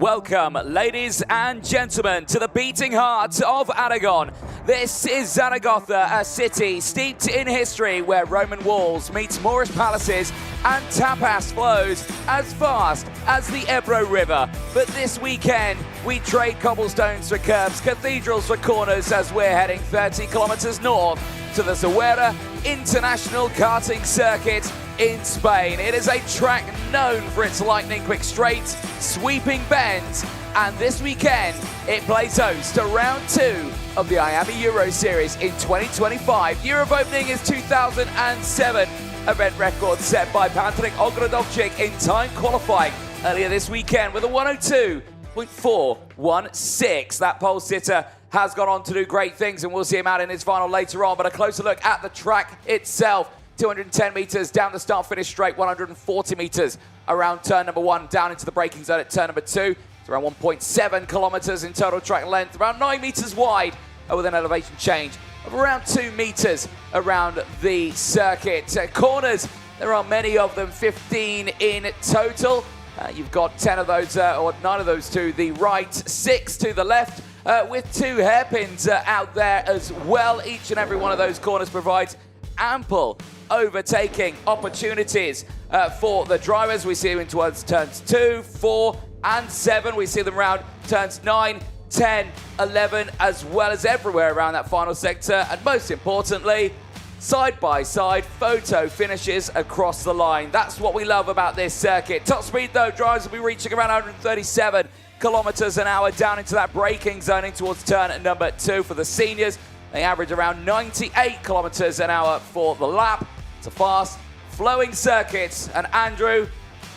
Welcome, ladies and gentlemen, to the beating heart of Aragon. This is Zaragoza, a city steeped in history where Roman walls meet Moorish palaces and tapas flows as fast as the Ebro River. But this weekend, we trade cobblestones for curbs, cathedrals for corners as we're heading 30 kilometers north to the Zuera International Karting Circuit in Spain. It is a track known for its lightning-quick straights, sweeping bends, and this weekend it plays host to round 2 of the IAME Euro Series in 2025. Year of opening is 2007. Event record set by Patrik Ogrodovcik in time qualifying earlier this weekend with a 102.416. That pole sitter has gone on to do great things, and we'll see him out in his final later on. But a closer look at the track itself. 210 meters down the start-finish straight, 140 meters around turn number 1, down into the braking zone at turn number 2. It's around 1.7 kilometers in total track length, around 9 meters wide with an elevation change of around 2 meters around the circuit. Corners, there are many of them, 15 in total. You've got 10 of those, or 9 of those to the right, 6 to the left, with 2 hairpins out there as well. Each and every one of those corners provides ample overtaking opportunities for the drivers. We see them in towards turns 2, 4, and 7. We see them around turns 9, 10, 11, as well as everywhere around that final sector. And most importantly, side-by-side photo finishes across the line. That's what we love about this circuit. Top speed, though, drivers will be reaching around 137 kilometers an hour down into that braking zone in towards turn number 2 for the seniors. They average around 98 kilometers an hour for the lap. It's a fast, flowing circuit. And Andrew,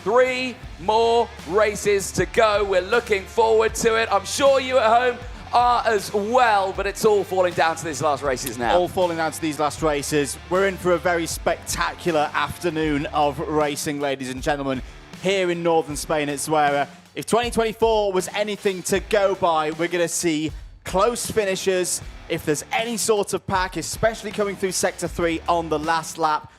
3 more races to go. We're looking forward to it. I'm sure you at home are as well, but it's all falling down to these last races now. All falling down to these last races. We're in for a very spectacular afternoon of racing, ladies and gentlemen, here in northern Spain at Zuera. If 2024 was anything to go by, we're going to see close finishes. If there's any sort of pack, especially coming through Sector 3 on the last lap,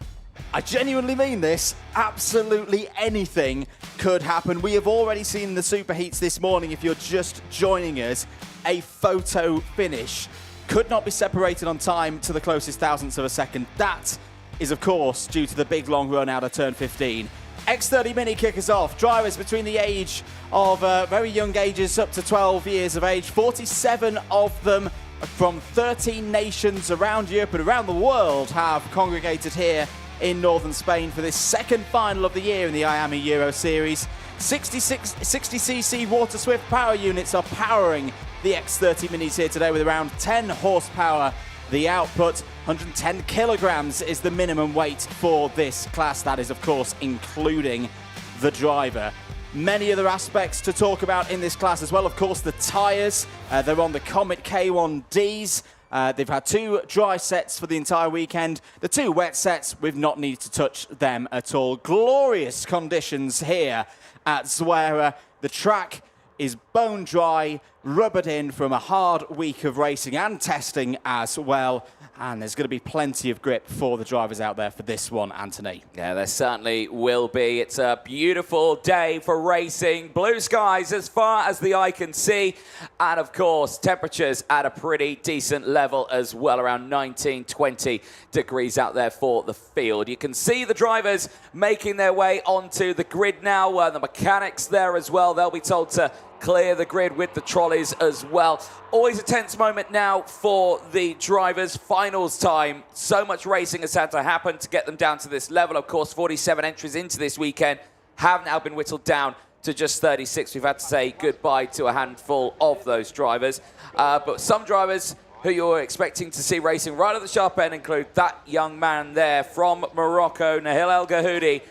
I genuinely mean this, absolutely anything could happen. We have already seen the superheats this morning. If you're just joining us, a photo finish could not be separated on time to the closest thousandths of a second. That is, of course, due to the big long run out of turn 15. X30 Mini kick us off. Drivers between the age of very young ages up to 12 years of age. 47 of them from 13 nations around Europe and around the world have congregated here in northern Spain for this second final of the year in the IAME Euro Series. 60cc water swift power units are powering the X30 Minis here today with around 10 horsepower. The output, 110 kilograms is the minimum weight for this class. That is, of course, including the driver. Many other aspects to talk about in this class as well. Of course, the tyres. They're on the Comet K1Ds. They've had 2 dry sets for the entire weekend. The 2 wet sets, we've not needed to touch them at all. Glorious conditions here at Zuera. The track is bone dry, rubbered in from a hard week of racing and testing as well. And there's going to be plenty of grip for the drivers out there for this one, Anthony. Yeah, there certainly will be. It's a beautiful day for racing. Blue skies as far as the eye can see. And, of course, temperatures at a pretty decent level as well, around 19, 20 degrees out there for the field. You can see the drivers making their way onto the grid now. The mechanics there as well. They'll be told to clear the grid with the trolleys as well. Always a tense moment now for the drivers. Finals time. So much racing has had to happen to get them down to this level. Of course, 47 entries into this weekend have now been whittled down to just 36. We've had to say goodbye to a handful of those drivers. But some drivers who you're expecting to see racing right at the sharp end include that young man there from Morocco, Nahil El Gahoudi,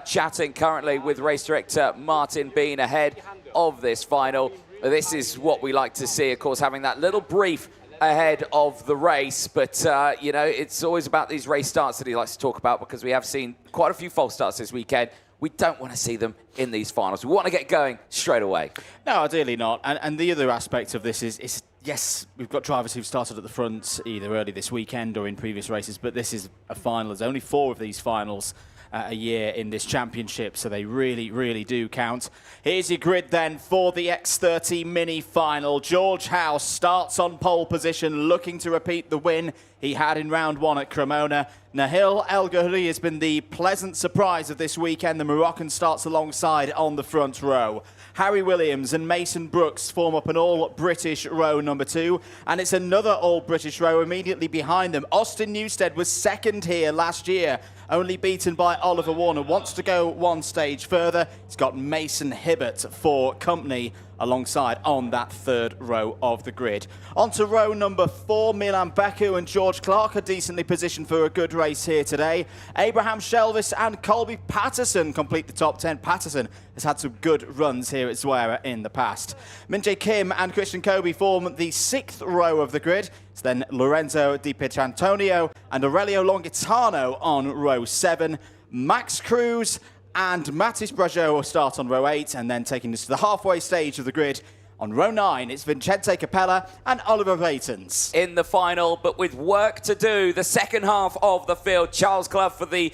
chatting currently with race director Martin Bean ahead of this final. This is what we like to see, of course, having that little brief ahead of the race. But, you know, it's always about these race starts that he likes to talk about, because we have seen quite a few false starts this weekend. We don't want to see them in these finals. We want to get going straight away. No, ideally not. And the other aspect of this is, yes, we've got drivers who've started at the front either early this weekend or in previous races, but this is a final. There's only 4 of these finals a year in this championship, so they really, really do count. Here's your grid then for the X30 Mini Final. George House starts on pole position, looking to repeat the win he had in round 1 at Cremona. Nahil El Ghahoudi has been the pleasant surprise of this weekend. The Moroccan starts alongside on the front row. Harry Williams and Mason Brooks form up an all-British row number 2, and it's another all-British row immediately behind them. Austin Newstead was second here last year, only beaten by Oliver Warner. Wants to go one stage further. He's got Mason Hibbert for company alongside on that third row of the grid. On to row number 4, Milan Beku and George Clark are decently positioned for a good race here today. Abraham Shelvis and Colby Patterson complete the top 10. Patterson has had some good runs here at Zuera in the past. Minjae Kim and Christian Kobe form the 6th row of the grid. It's then Lorenzo Di Pietrantonio and Aurelio Longitano on row 7. Max Cruz and Matis Brageau will start on row 8, and then taking us to the halfway stage of the grid. On row 9, it's Vincente Capella and Oliver Vatens. In the final, but with work to do, the second half of the field. Charles Clough for the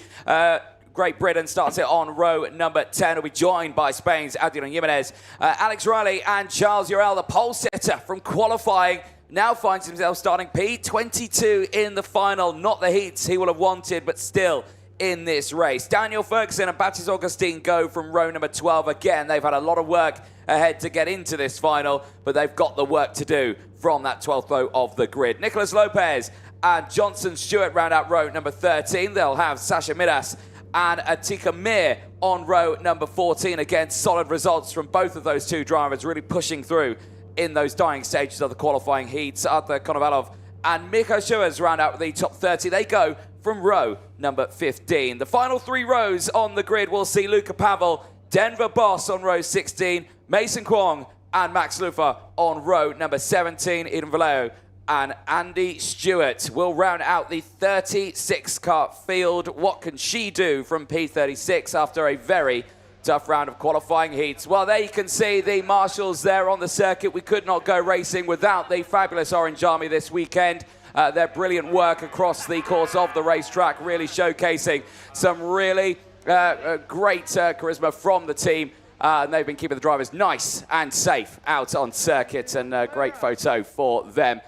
Great Britain starts it on row number 10. He'll be joined by Spain's Adrian Jimenez, Alex Riley and Charles Urel, the pole sitter from qualifying. Now finds himself starting P22 in the final. Not the heats he will have wanted, but still in this race. Daniel Ferguson and Baptiste Augustine go from row number 12. Again, they've had a lot of work ahead to get into this final, but they've got the work to do from that 12th row of the grid. Nicholas Lopez and Johnson Stewart round out row number 13. They'll have Sasha Midas and Atika Mir on row number 14. Again, solid results from both of those two drivers, really pushing through in those dying stages of the qualifying heats. Arthur Konovalov and Mikko Schuers round out the top 30. They go from row number 15. The final 3 rows on the grid will see Luca Pavel, Denver Boss on row 16, Mason Kwong and Max Lufa on row number 17. Eden Vallejo and Andy Stewart will round out the 36-car field. What can she do from P36 after a very tough round of qualifying heats? Well, there you can see the marshals there on the circuit. We could not go racing without the fabulous Orange Army this weekend. Their brilliant work across the course of the racetrack, really showcasing some really great charisma from the team. And they've been keeping the drivers nice and safe out on circuit, and a great photo for them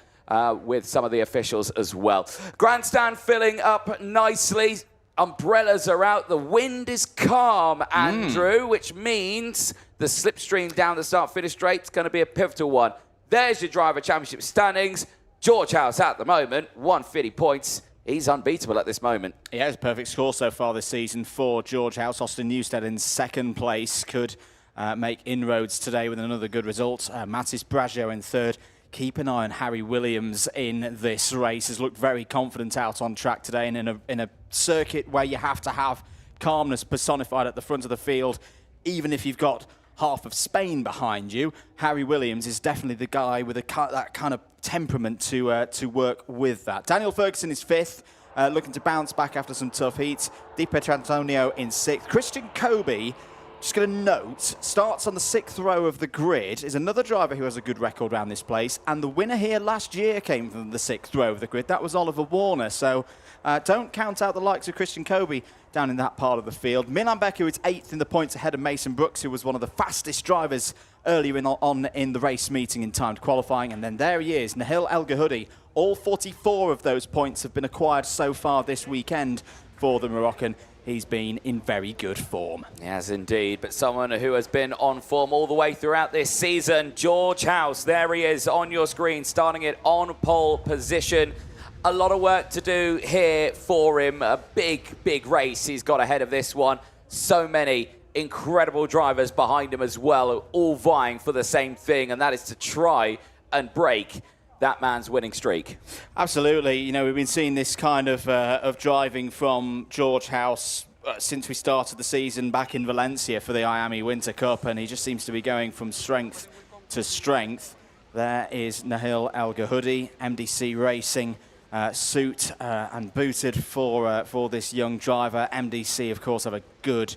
with some of the officials as well. Grandstand filling up nicely. Umbrellas are out. The wind is calm, Andrew, which means the slipstream down the start-finish straight is going to be a pivotal one. There's your driver championship standings. George House at the moment, 150 points. He's unbeatable at this moment. Yeah, it's a perfect score so far this season for George House. Austin Newstead in 2nd place could make inroads today with another good result. Matis Brageau in 3rd. Keep an eye on Harry Williams in this race. Has looked very confident out on track today, and in a circuit where you have to have calmness personified at the front of the field, even if you've got half of Spain behind you. Harry Williams is definitely the guy with that kind of temperament to work with that. Daniel Ferguson is 5th, looking to bounce back after some tough heats. Di Pietrantonio in 6th. Christian Kobe, just going to note, starts on the 6th row of the grid, is another driver who has a good record around this place, and the winner here last year came from the 6th row of the grid. That was Oliver Warner, so don't count out the likes of Christian Kobe down in that part of the field. Milan Beku is 8th in the points ahead of Mason Brooks, who was one of the fastest drivers earlier in the race meeting in timed qualifying. And then there he is, Nahil El Ghahoudi. All 44 of those points have been acquired so far this weekend for the Moroccan. He's been in very good form. Yes, indeed. But someone who has been on form all the way throughout this season, George House. There he is on your screen, starting it on pole position. A lot of work to do here for him. A big, big race he's got ahead of this one. So many incredible drivers behind him as well, all vying for the same thing, and that is to try and break that man's winning streak. Absolutely. You know, we've been seeing this kind of driving from George House since we started the season back in Valencia for the IAME Winter Cup, and he just seems to be going from strength to strength. There is Nahil El Ghahoudi, MDC Racing, suit and booted for this young driver. MDC, of course, have a good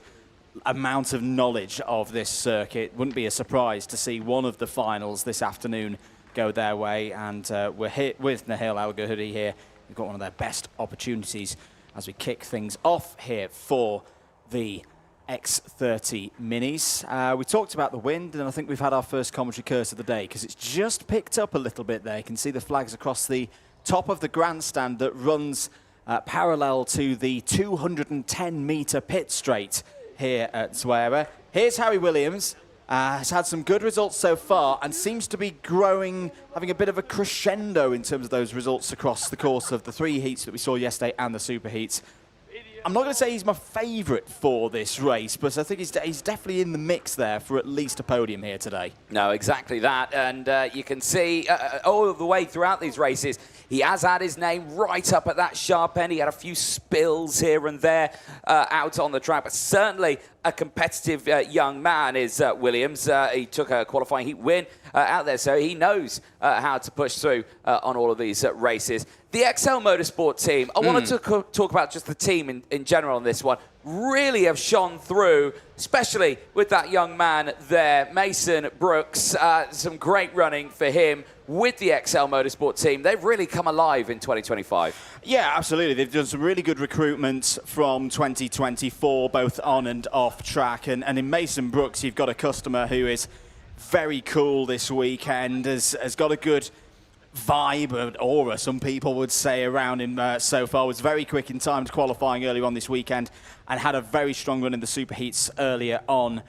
amount of knowledge of this circuit. Wouldn't be a surprise to see one of the finals this afternoon go their way, and we're here with Nahil El Ghahoudi here. We've got one of their best opportunities as we kick things off here for the X30 Minis. We talked about the wind, and I think we've had our first commentary curse of the day because it's just picked up a little bit there. You can see the flags across the top of the grandstand that runs parallel to the 210-metre pit straight here at Zuera. Here's Harry Williams. Has had some good results so far and seems to be growing, having a bit of a crescendo in terms of those results across the course of the 3 heats that we saw yesterday and the super heats. I'm not going to say he's my favourite for this race, but I think he's definitely in the mix there for at least a podium here today. No, exactly that. And you can see all the way throughout these races, he has had his name right up at that sharp end. He had a few spills here and there out on the track, but certainly a competitive young man is Williams. He took a qualifying heat win out there, so he knows how to push through on all of these races. The XL Motorsport team, I wanted to talk about just the team in general on this one, really have shone through, especially with that young man there, Mason Brooks. Some great running for him with the XL Motorsport team. They've really come alive in 2025. Yeah, absolutely. They've done some really good recruitment from 2024, both on and off track. And in Mason Brooks, you've got a customer who is very cool this weekend, has got a good vibe, an aura, some people would say, around him so far. Was very quick in timed qualifying earlier on this weekend and had a very strong run in the super heats earlier on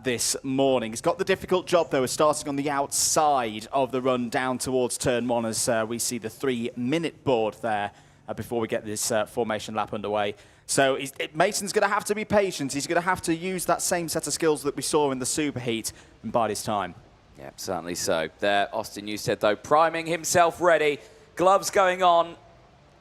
this morning. He's got the difficult job, though, of starting on the outside of the run down towards turn 1 as we see the 3-minute board there before we get this formation lap underway. So Mason's going to have to be patient. He's going to have to use that same set of skills that we saw in the super heat and bide his time. Yeah, certainly so. There, Austin Newstead, though, priming himself ready. Gloves going on.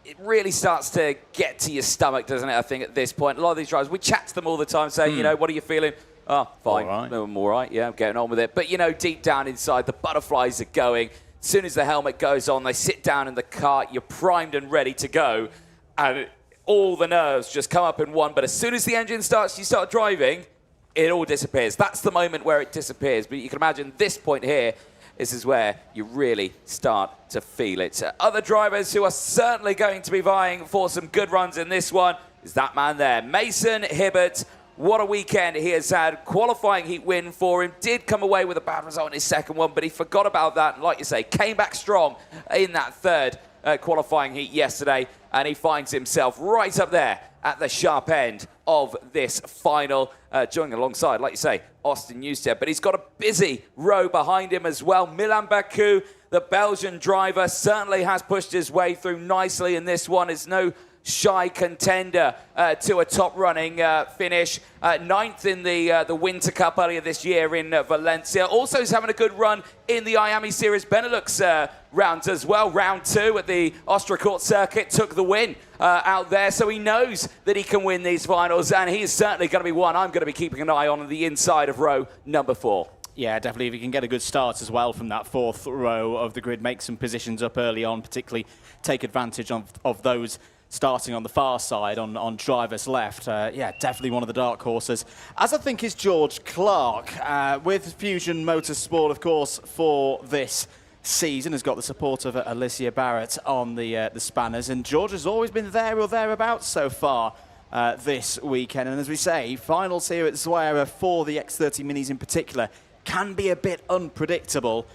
It really starts to get to your stomach, doesn't it, I think, at this point. A lot of these drivers, we chat to them all the time saying, you know, what are you feeling? Oh, fine. All right. I'm all right. Yeah, I'm getting on with it. But, you know, deep down inside, the butterflies are going. As soon as the helmet goes on, they sit down in the cart. You're primed and ready to go. And all the nerves just come up in one. But as soon as the engine starts, you start driving, it all disappears. That's the moment where it disappears. But you can imagine this point here, this is where you really start to feel it. Other drivers who are certainly going to be vying for some good runs in this one is that man there, Mason Hibbert. What a weekend he has had. Qualifying heat win for him. Did come away with a bad result in his second one, but he forgot about that. And like you say, came back strong in that third qualifying heat yesterday. And he finds himself right up there at the sharp end of this final, joining alongside, like you say, Austin Newstead. But he's got a busy row behind him as well. Milan Baku, the Belgian driver, certainly has pushed his way through nicely in this one. It's no shy contender to a top-running finish. 9th in the Winter Cup earlier this year in Valencia. Also is having a good run in the IAME Series Benelux rounds as well. Round 2 at the Ostracourt circuit took the win out there, so he knows that he can win these finals, and he is certainly going to be one I'm going to be keeping an eye on the inside of row number 4. Yeah, definitely. If you can get a good start as well from that 4th row of the grid, make some positions up early on, particularly take advantage of those starting on the far side, on driver's left. Yeah, definitely one of the dark horses. As I think is George Clark, with Fusion Motorsport, of course, for this season, has got the support of Alicia Barrett on the spanners, and George has always been there or thereabouts so far this weekend. And as we say, finals here at Zuera for the X30 Minis in particular can be a bit unpredictable.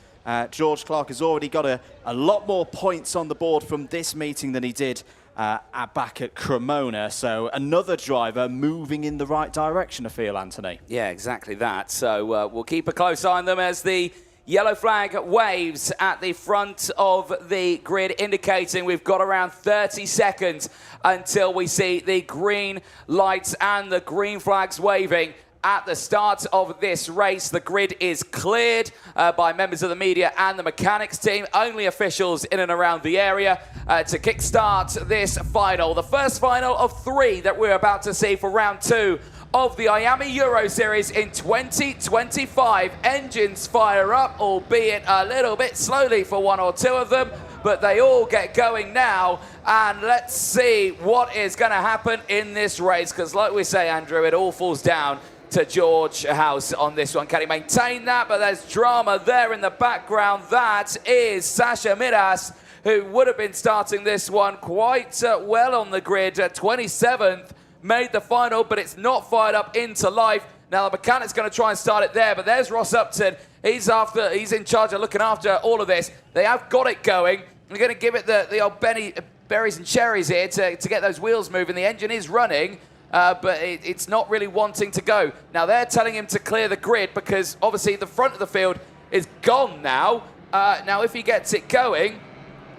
George Clark has already got a lot more points on the board from this meeting than he did back at Cremona. So another driver moving in the right direction, I feel, Anthony. Yeah, exactly that. So we'll keep a close eye on them as the yellow flag waves at the front of the grid, indicating we've got around 30 seconds until we see the green lights and the green flags waving. At the start of this race, the grid is cleared by members of the media and the mechanics team, only officials in and around the area, to kickstart this final. The first final of 3 that we're about to see for round 2 of the IAME Euro Series in 2025. Engines fire up, albeit a little bit slowly for 1 or 2 of them, but they all get going now, and let's see what is going to happen in this race, because like we say, Andrew, it all falls down to George House on this one. Can he maintain that? But there's drama there in the background. That is Sasha Miras, who would have been starting this one quite well on the grid, 27th. made the final, but it's not fired up into life. Now the mechanic's going to try and start it there, but there's Ross Upton. He's in charge of looking after all of this. They have got it going. We're going to give it the old berries and cherries here to get those wheels moving. The engine is running, but it's not really wanting to go. Now they're telling him to clear the grid because obviously the front of the field is gone now. Now if he gets it going,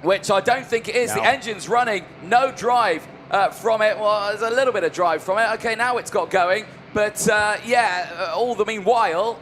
which I don't think it is, the engine's running, no drive from it. Well, there's a little bit of drive from it. Okay, now it's got going. But yeah, all the meanwhile,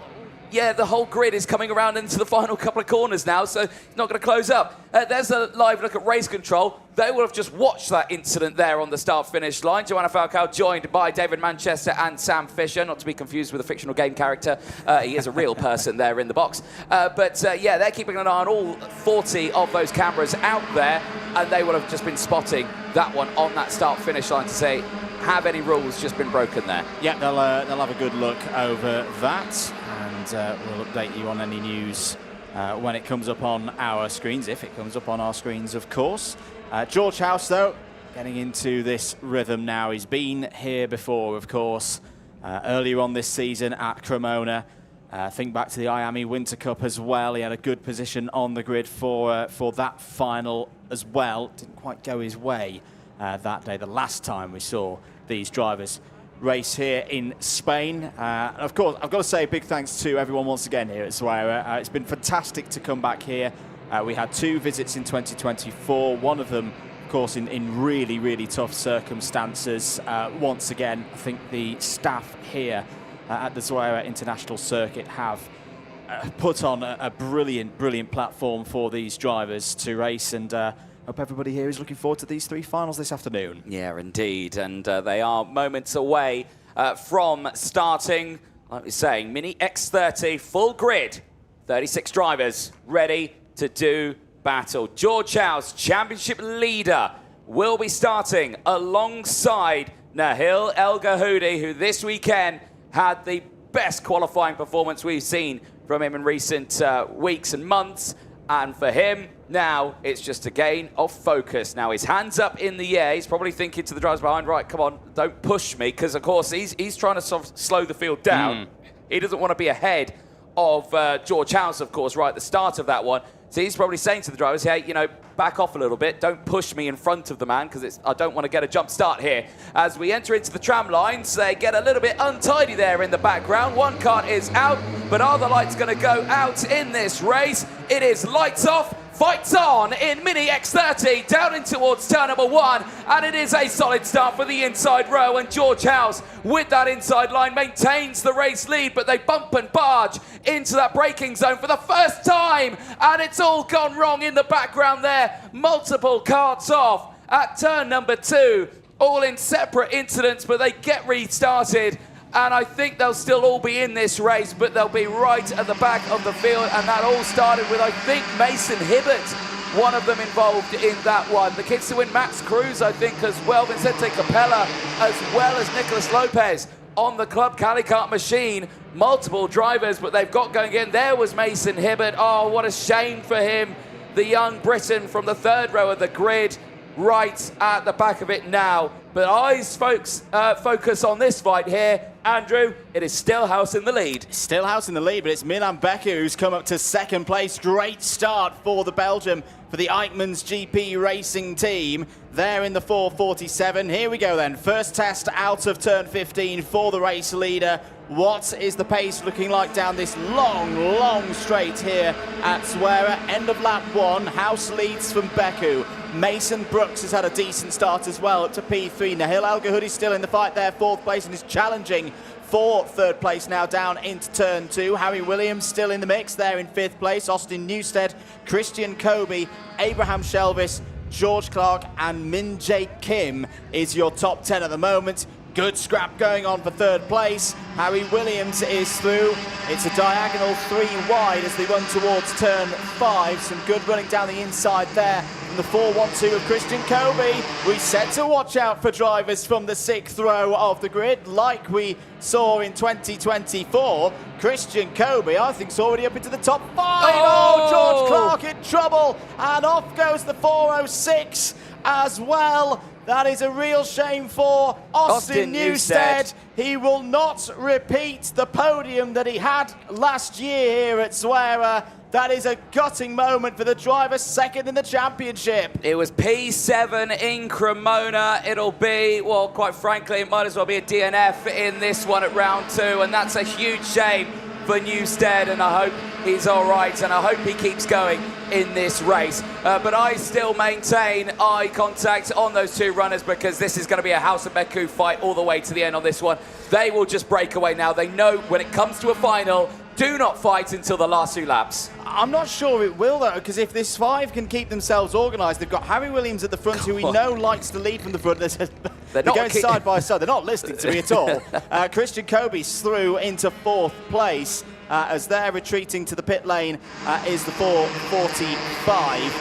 yeah, the whole grid is coming around into the final couple of corners now, so it's not going to close up. There's a live look at race control. They will have just watched that incident there on the start-finish line. Joanna Falcao joined by David Manchester and Sam Fisher, not to be confused with a fictional game character. He is a real person there in the box. But yeah, they're keeping an eye on all 40 of those cameras out there, and they will have just been spotting that one on that start-finish line to say, have any rules just been broken there? Yeah, they'll have a good look over that, and we'll update you on any news when it comes up on our screens, if it comes up on our screens, of course. George House, though, getting into this rhythm now. He's been here before, of course, earlier on this season at Cremona. Think back to the IAME Winter Cup as well. He had a good position on the grid for that final as well. Didn't quite go his way that day, the last time we saw these drivers race here in Spain. Of course, I've got to say big thanks to everyone once again here at Zuera. It's been fantastic to come back here. We had 2 visits in 2024, one of them, of course, in really, really tough circumstances. Once again, I think the staff here at the Zuera International Circuit have put on a brilliant, brilliant platform for these drivers to race, and hope everybody here is looking forward to these 3 finals this afternoon. Yeah, indeed, and they are moments away from starting, like we're saying, Mini X30, full grid, 36 drivers ready to do battle. George House, championship leader, will be starting alongside Nahil El Gahoudi, who this weekend had the best qualifying performance we've seen from him in recent weeks and months. And for him, now it's just a gain of focus. Now his hands up in the air. He's probably thinking to the drivers behind, right, come on, don't push me. Because, of course, he's trying to sort of slow the field down. He doesn't want to be ahead of George House, of course, right at the start of that one. So he's probably saying to the drivers, hey, you know, back off a little bit. Don't push me in front of the man because I don't want to get a jump start here. As we enter into the tram lines, they get a little bit untidy there in the background. One car is out, but are the lights going to go out in this race? It is lights off, fights on in Mini X30 down in towards turn number 1, and it is a solid start for the inside row, and George House with that inside line maintains the race lead, but they bump and barge into that braking zone for the first time, and it's all gone wrong in the background there. Multiple carts off at turn number 2, all in separate incidents, but they get restarted. And I think they'll still all be in this race, but they'll be right at the back of the field. And that all started with, I think, Mason Hibbert, one of them involved in that one. The kids to win, Max Cruz, I think, as well. Vicente Capella, as well as Nicolas Lopez on the Club Calicart machine. Multiple drivers, but they've got going in. There was Mason Hibbert. Oh, what a shame for him. The young Briton from the 3rd row of the grid, right at the back of it now. But eyes, folks, focus on this fight here. Andrew, it is still House in the lead. Still House in the lead, but it's Milan Becker who's come up to 2nd place. Great start for the Belgium, for the Eichmanns GP Racing team. There in the 4:47. Here we go then. First test out of turn 15 for the race leader. What is the pace looking like down this long, long straight here at Zuera? End of lap 1. House leads from Beku. Mason Brooks has had a decent start as well, up to P3. Nahil El Gahoudi still in the fight there, 4th place, and is challenging for 3rd place now down into turn 2. Harry Williams still in the mix there in 5th place. Austin Newstead, Christian Kobe, Abraham Shelvis, George Clark, and Min Jae Kim is your top 10 at the moment. Good scrap going on for 3rd place. Harry Williams is through. It's a diagonal 3 wide as they run towards turn 5. Some good running down the inside there from the 4-1-2 of Christian Kobe. We said to watch out for drivers from the 6th row of the grid, like we saw in 2024. Christian Kobe, I think, is already up into the top 5. Oh, George Clark in trouble. And off goes the 406. as well. That is a real shame for Austin Newsted. He will not repeat the podium that he had last year here at Zuera. That is a gutting moment for the driver, second in the championship. It was P7 in Cremona. It'll be, well, quite frankly, it might as well be a DNF in this one at round 2, and that's a huge shame for Newsted, and I hope he's all right, and I hope he keeps going in this race. But I still maintain eye contact on those 2 runners, because this is going to be a House of Beku fight all the way to the end on this one. They will just break away now. They know when it comes to a final, do not fight until the last 2 laps. I'm not sure it will, though, because if this 5 can keep themselves organised, they've got Harry Williams at the front, who we know likes to lead from the front. They're going side by side. They're not listening to me at all. Christian Kobe's through into 4th place. As they're retreating to the pit lane is the 4:45.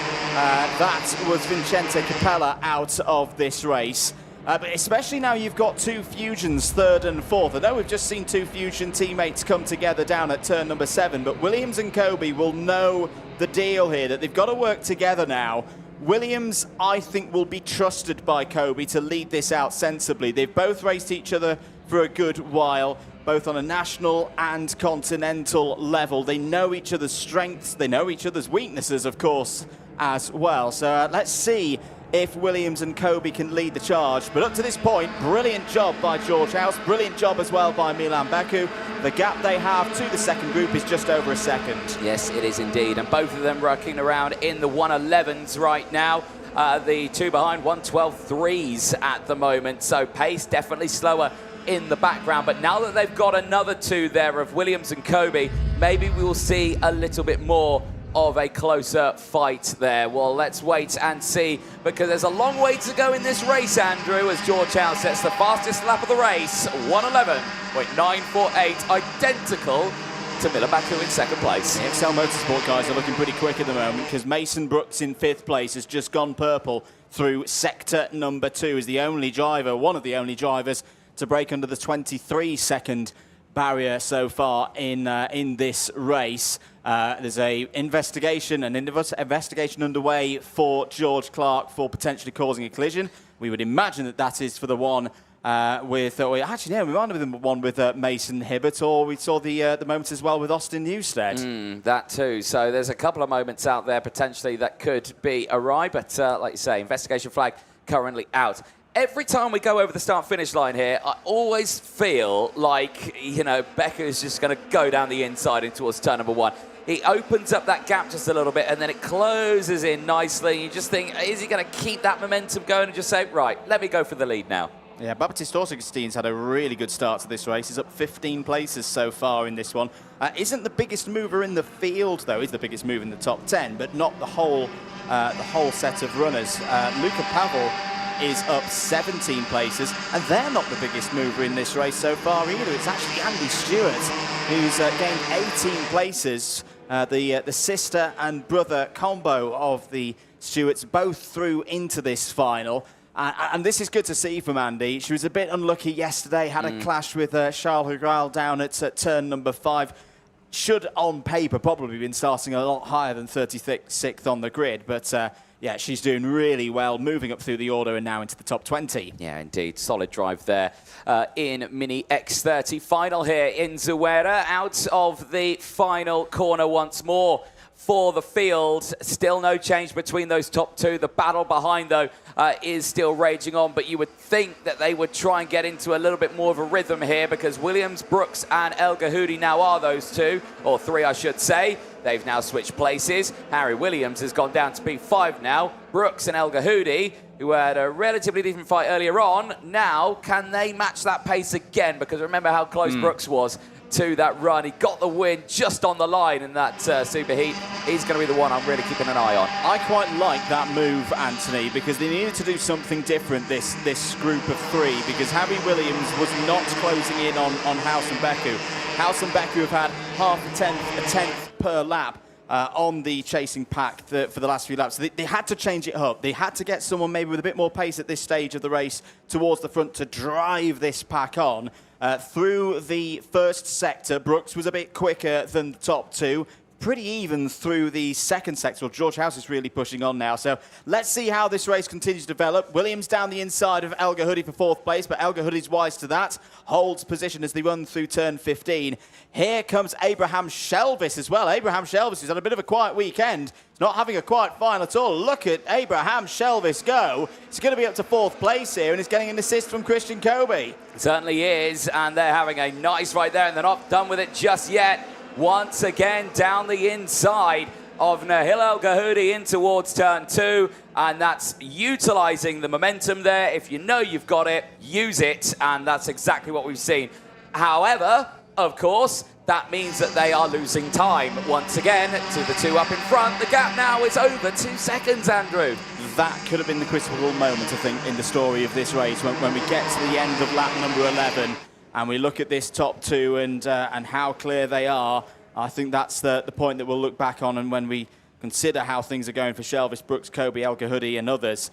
That was Vincente Capella out of this race. But especially now you've got 2 Fusions, 3rd and 4th. I know we've just seen 2 Fusion teammates come together down at turn number 7, but Williams and Kobe will know the deal here, that they've got to work together now. Williams, I think, will be trusted by Kobe to lead this out sensibly. They've both raced each other for a good while, both on a national and continental level. They know each other's strengths, they know each other's weaknesses, of course, as well. So let's see if Williams and Kobe can lead the charge. But up to this point, brilliant job by George House, brilliant job as well by Milan Beku. The gap they have to the second group is just over a second. Yes, it is indeed, and both of them rocking around in the 111s right now. The 2 behind, 112.3s at the moment, so pace definitely slower in the background. But now that they've got another 2 there of Williams and Kobe, maybe we will see a little bit more of a closer fight there. Well, let's wait and see, because there's a long way to go in this race, Andrew, as George House sets the fastest lap of the race, 111.948, identical to Milan Beku in 2nd place. The XL Motorsport guys are looking pretty quick at the moment, because Mason Brooks in 5th place has just gone purple through sector number 2, is the only driver, one of the only drivers, to break under the 23-second barrier so far in this race. There's an investigation underway for George Clark for potentially causing a collision. We would imagine that that is for the one with, actually, yeah, we might have been the one with Mason Hibbert, or we saw the moment as well with Austin Newsted. That too. So there's a couple of moments out there potentially that could be awry, but like you say, investigation flag currently out. Every time we go over the start-finish line here, I always feel like, you know, Beku is just going to go down the inside in towards turn number 1. He opens up that gap just a little bit, and then it closes in nicely. You just think, is he going to keep that momentum going and just say, right, let me go for the lead now? Yeah, Baptiste Augustin's had a really good start to this race. He's up 15 places so far in this one. Isn't the biggest mover in the field, though. He's the biggest mover in the top 10, but not the whole set of runners. Luca Pavel is up 17 places, and they're not the biggest mover in this race so far either. It's actually Andy Stewart, who's gained 18 places. The sister and brother combo of the Stewarts both through into this final. And this is good to see from Andy. She was a bit unlucky yesterday, had a clash with Charles Hugral down at turn number 5. Should, on paper, probably been starting a lot higher than 36th on the grid, but yeah, she's doing really well, moving up through the order and now into the top 20. Yeah, indeed. Solid drive there in Mini X30 Final here in Zuera. Out of the final corner once more for the field. Still no change between those top 2. The battle behind, though, is still raging on, but you would think that they would try and get into a little bit more of a rhythm here, because Williams, Brooks and El Gahoudi now are those 2, or 3 I should say. They've now switched places. Harry Williams has gone down to P5 now. Brooks and El Gahoudi, who had a relatively decent fight earlier on, now can they match that pace again? Because remember how close Brooks was to that run. He got the win just on the line in that superheat. He's going to be the one I'm really keeping an eye on. I quite like that move, Anthony, because they needed to do something different, this group of 3, because Harry Williams was not closing in on House and Beku. House and Beku have had half a tenth per lap on the chasing pack for the last few laps. So they had to change it up. They had to get someone maybe with a bit more pace at this stage of the race towards the front to drive this pack on. Through the first sector, Brooks was a bit quicker than the top 2. pretty even through the second sector. George House is really pushing on now. So let's see how this race continues to develop. Williams down the inside of El Gahudi for 4th place, but El Gahudi's wise to that. Holds position as they run through turn 15. Here comes Abraham Shelvis as well. Abraham Shelvis has had a bit of a quiet weekend. He's not having a quiet final at all. Look at Abraham Shelvis go. He's going to be up to 4th place here, and he's getting an assist from Christian Kobe. It certainly is, and they're having a nice right there, and they're not done with it just yet. Once again, down the inside of Nahil El Gahudi in towards turn 2, and that's utilising the momentum there. If you know you've got it, use it, and that's exactly what we've seen. However, of course, that means that they are losing time once again to the 2 up in front. The gap now is over 2 seconds, Andrew. That could have been the critical moment, I think, in the story of this race when we get to the end of lap number 11 and we look at this top 2 and how clear they are. I think that's the point that we'll look back on, and when we consider how things are going for Shelvis, Brooks, Kobe, El Gahudi and others,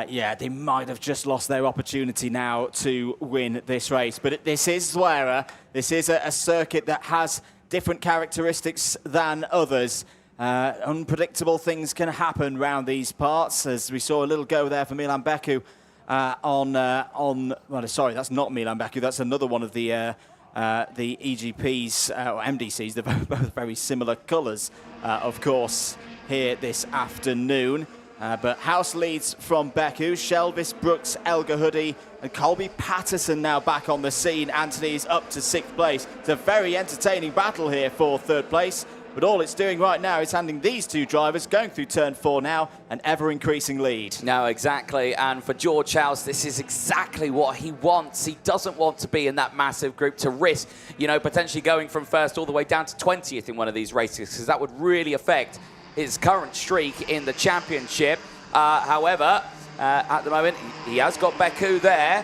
yeah, they might have just lost their opportunity now to win this race. But this is Zuera. This is a circuit that has different characteristics than others. Unpredictable things can happen around these parts, as we saw a little go there for Milan Beku well, sorry, that's not Milan Beku. That's another one of the EGPs or MDCs. They're both very similar colours, of course, here this afternoon. But House leads from Beku, Shelvis, Brooks, El Gahudi, and Colby Patterson now back on the scene. Anthony's up to 6th place. It's a very entertaining battle here for 3rd place. But all it's doing right now is handing these 2 drivers, going through turn 4 now, an ever-increasing lead. No, exactly. And for George House, this is exactly what he wants. He doesn't want to be in that massive group to risk, you know, potentially going from 1st all the way down to 20th in one of these races, because that would really affect his current streak in the championship. However, at the moment, he has got Beku there.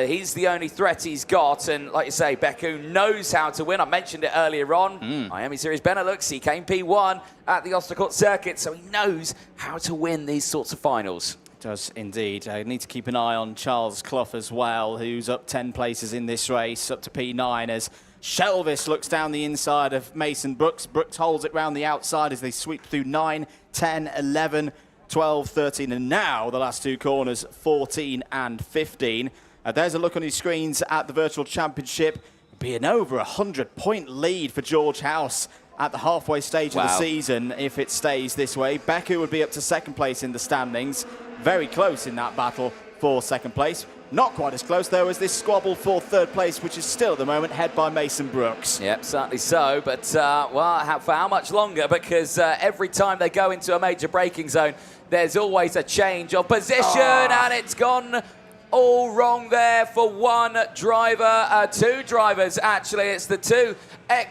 He's the only threat he's got, and like you say, Beku knows how to win. I mentioned it earlier on. IAME Series Benelux, he came P1 at the Ostercourt circuit, so he knows how to win these sorts of finals. Does indeed. I need to keep an eye on Charles Clough as well, who's up 10 places in this race, up to P9, as Shelvis looks down the inside of Mason Brooks. Brooks holds it round the outside as they sweep through 9, 10, 11, 12, 13, and now the last 2 corners, 14 and 15. There's a look on your screens at the Virtual Championship. Be an over 100-point lead for George House at the halfway stage of the season if it stays this way. Beku would be up to 2nd place in the standings. Very close in that battle for 2nd place. Not quite as close, though, as this squabble for 3rd place, which is still at the moment head by Mason Brooks. Yep, certainly so. But, well, for how much longer? Because every time they go into a major braking zone, there's always a change of position, and it's gone all wrong there for 1 driver. 2 drivers, actually. It's the 2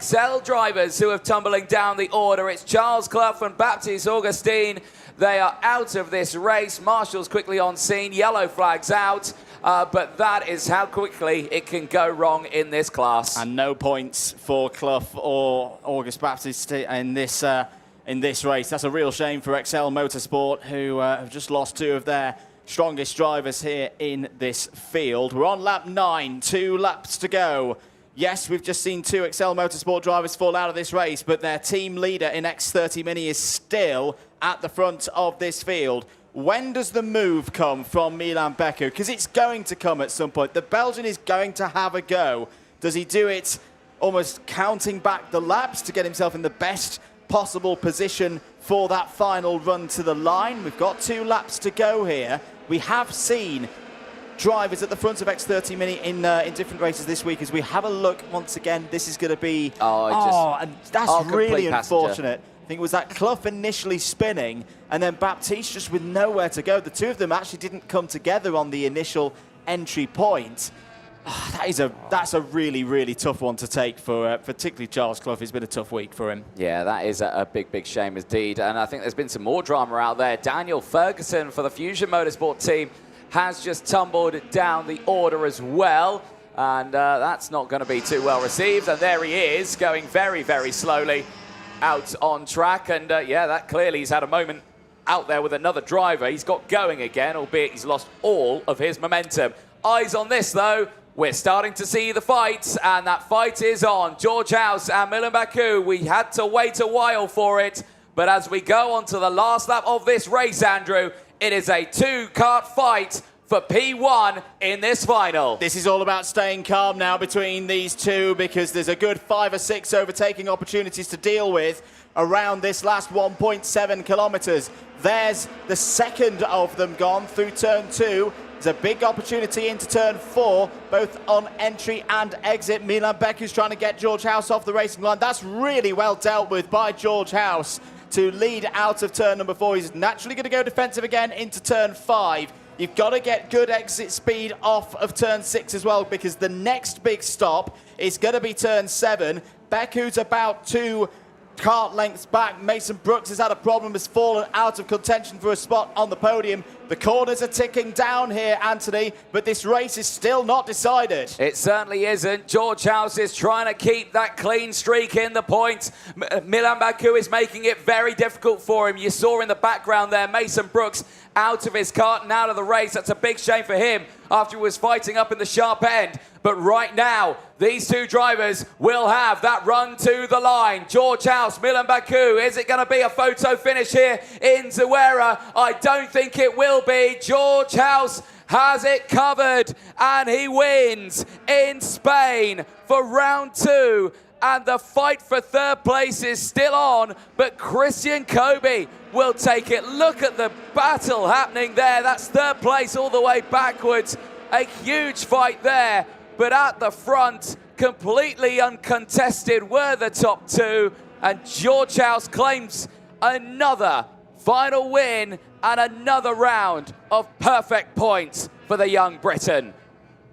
XL drivers who are tumbling down the order. It's Charles Clough and Baptiste Augustine. They are out of this race. Marshall's quickly on scene. Yellow flags out. But that is how quickly it can go wrong in this class. And no points for Clough or August Baptiste in this race. That's a real shame for XL Motorsport, who have just lost 2 of their strongest drivers here in this field. We're on lap 9, 2 laps to go. Yes, we've just seen 2 XL Motorsport drivers fall out of this race, but their team leader in X30 Mini is still at the front of this field. When does the move come from Milan Beku? Because it's going to come at some point. The Belgian is going to have a go. Does he do it almost counting back the laps to get himself in the best possible position for that final run to the line? We've got 2 laps to go here. We have seen drivers at the front of X30 Mini in different races this week. As we have a look once again, this is going to be... and that's really unfortunate. I think it was that Clough initially spinning, and then Baptiste just with nowhere to go. The 2 of them actually didn't come together on the initial entry point. That's a really, really tough one to take for particularly Charles Clough. It's been a tough week for him. Yeah, that is a big, big shame indeed. And I think there's been some more drama out there. Daniel Ferguson for the Fusion Motorsport team has just tumbled down the order as well. And that's not going to be too well received. And there he is, going very, very slowly out on track. And yeah, that clearly he's had a moment out there with another driver. He's got going again, albeit he's lost all of his momentum. Eyes on this, though. We're starting to see the fight, and that fight is on. George House and Milan Baku, we had to wait a while for it, but as we go on to the last lap of this race, Andrew, it is a two-kart fight for P1 in this final. This is all about staying calm now between these two because there's a good 5 or 6 overtaking opportunities to deal with around this last 1.7 kilometers. There's the second of them gone through turn 2. There's a big opportunity into turn 4, both on entry and exit. Milan Baku's trying to get George House off the racing line. That's really well dealt with by George House to lead out of turn number 4. He's naturally going to go defensive again into turn 5. You've got to get good exit speed off of turn 6 as well, because the next big stop is going to be turn 7. Baku's about 2 kart lengths back. Mason Brooks has had a problem, has fallen out of contention for a spot on the podium. The corners are ticking down here, Anthony, but this race is still not decided. It certainly isn't. George House is trying to keep that clean streak in the points. Milan Baku is making it very difficult for him. You saw in the background there, Mason Brooks out of his kart and out of the race. That's a big shame for him after he was fighting up in the sharp end. But right now, these two drivers will have that run to the line. George House, Milan Baku. Is it going to be a photo finish here in Zuera? I don't think it will be. George House has it covered, and he wins in Spain for round 2. And the fight for third place is still on, but Christian Kobe will take it. Look at the battle happening there. That's third place all the way backwards. A huge fight there, but at the front, completely uncontested, were the top 2, and George House claims another final win and another round of perfect points for the young Briton.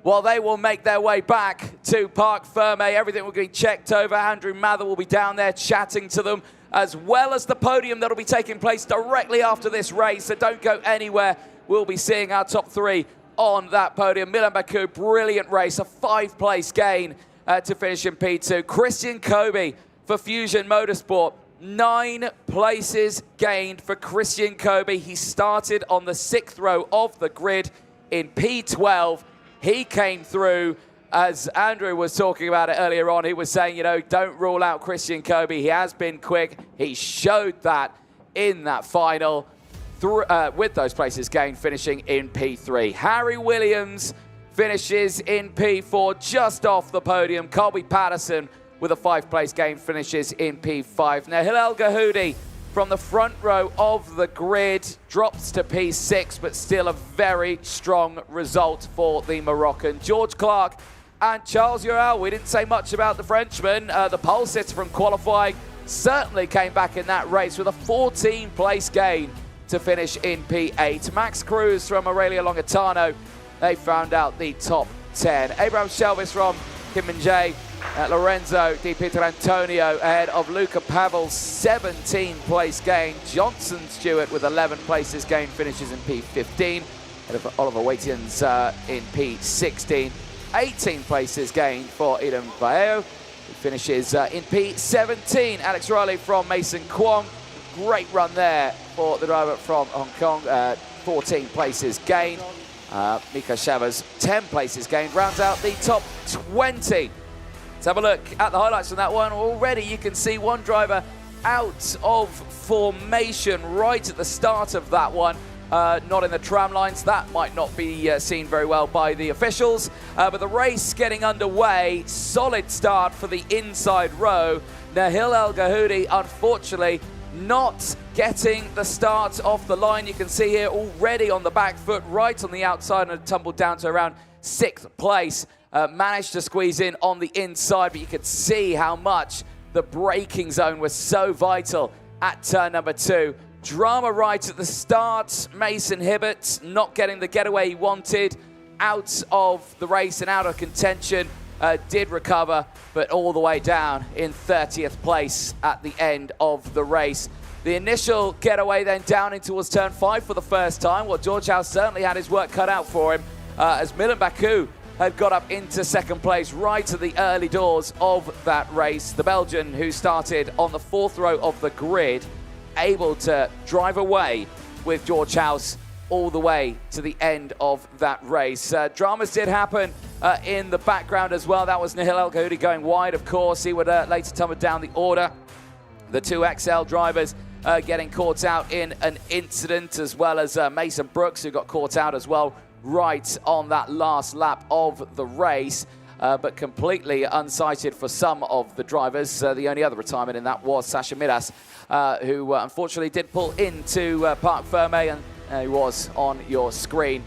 While they will make their way back to Parc Ferme, everything will be checked over. Andrew Mather will be down there chatting to them, as well as the podium that will be taking place directly after this race. So don't go anywhere. We'll be seeing our top 3 on that podium. Milan Baku, brilliant race, a 5-place gain to finish in P2. Christian Kobe for Fusion Motorsport, 9 places gained for Christian Kobe. He started on the 6th row of the grid in P12. He came through, as Andrew was talking about it earlier on. He was saying, you know, don't rule out Christian Kobe. He has been quick. He showed that in that final with those places gained, finishing in P3. Harry Williams finishes in P4, just off the podium. Colby Patterson with a 5-place gain finishes in P5. Now, Hillel Gahoudi from the front row of the grid drops to P6, but still a very strong result for the Moroccan. George Clark and Charles Zuera, we didn't say much about the Frenchman. The pole sitter from qualifying certainly came back in that race with a 14-place gain to finish in P8. Max Cruz from Aurelia Longitano, they found out the top 10. Abraham Shelvis from Kim Min-jae, Lorenzo Di Pietrantonio ahead of Luca Pavel's 17-place gain. Johnson Stewart with 11 places gain finishes in P15. Ahead of Oliver Waitians in P16. 18 places gained for Eden Baeo, who finishes in P17. Alex Riley from Mason Kwong. Great run there for the driver from Hong Kong. 14 places gained. Mika Chavez, 10 places gained. Rounds out the top 20. Let's have a look at the highlights from that one. Already you can see one driver out of formation right at the start of that one. Not in the tram lines. That might not be seen very well by the officials. But the race getting underway. Solid start for the inside row. Nahil El Gahoudi, unfortunately, not getting the start off the line. You can see here already on the back foot, right on the outside, and tumbled down to around 6th place. Managed to squeeze in on the inside, but you could see how much the braking zone was so vital at turn number 2. Drama right at the start. Mason Hibbert not getting the getaway he wanted, out of the race and out of contention. Did recover, but all the way down in 30th place at the end of the race. The initial getaway then down in towards turn 5 for the first time. Well, George House certainly had his work cut out for him, as Milan Baku had got up into 2nd place right at the early doors of that race. The Belgian, who started on the 4th row of the grid, able to drive away with George House all the way to the end of that race. Dramas did happen in the background as well. That was Nihil El Gahoudi going wide, of course. He would later tumble down the order. The two XL drivers getting caught out in an incident, as well as Mason Brooks, who got caught out as well right on that last lap of the race. But completely unsighted for some of the drivers. The only other retirement in that was Sasha Midas, who unfortunately did pull into Parc Fermé, and he was on your screen.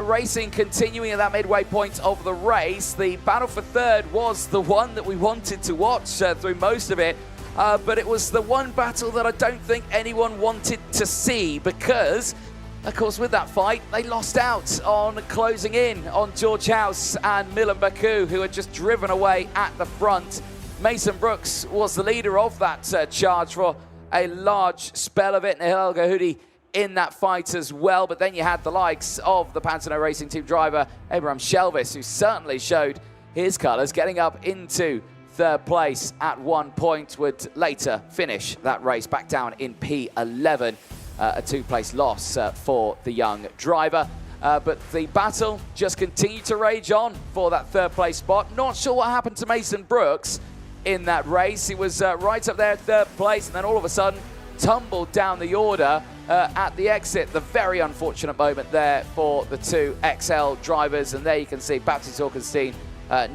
Racing continuing at that midway point of the race. The battle for third was the one that we wanted to watch through most of it, but it was the one battle that I don't think anyone wanted to see, because of course, with that fight, they lost out on closing in on George House and Milan Baku, who had just driven away at the front. Mason Brooks was the leader of that charge for a large spell of it. Nihil El Gahoudi in that fight as well. But then you had the likes of the Pantano Racing Team driver, Abraham Shelvis, who certainly showed his colours, getting up into third place at one point, would later finish that race back down in P11. A two-place loss for the young driver. But the battle just continued to rage on for that third-place spot. Not sure what happened to Mason Brooks in that race. He was right up there at third place, and then all of a sudden tumbled down the order at the exit. The very unfortunate moment there for the two XL drivers. And there you can see Baptiste Aukenstein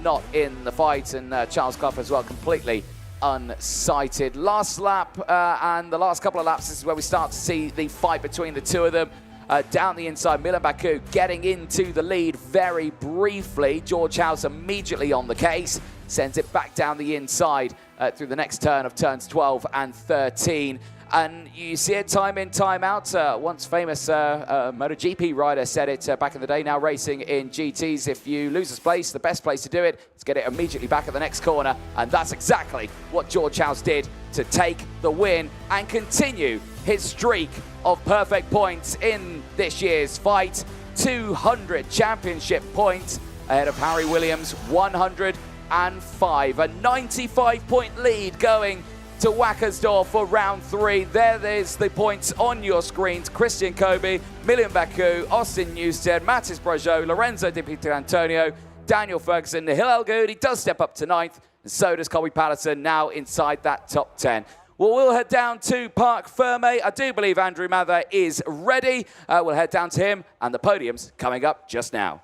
not in the fight, and Charles Clough as well, completely unsighted. Last lap and the last couple of laps, this is where we start to see the fight between the two of them. Down the inside, Milan Baku getting into the lead very briefly. George House immediately on the case, sends it back down the inside through the next turn of turns 12 and 13. And you see it time in, time out. Once famous MotoGP rider said it back in the day, now racing in GTs. If you lose a place, the best place to do it is get it immediately back at the next corner. And that's exactly what George House did to take the win and continue his streak of perfect points in this year's fight. 200 championship points ahead of Harry Williams, 105. A 95-point lead going to Wackersdorf for round 3. There's the points on your screens. Christian Kobe, Milan Baku, Austin Newsted, Matis Brajot, Lorenzo Di Pietrantonio, Daniel Ferguson. Nihil El Gahoudi does step up to 9th, and so does Colby Patterson, now inside that top 10. Well, we'll head down to Parc Fermé. I do believe Andrew Mather is ready. We'll head down to him, and the podium's coming up just now.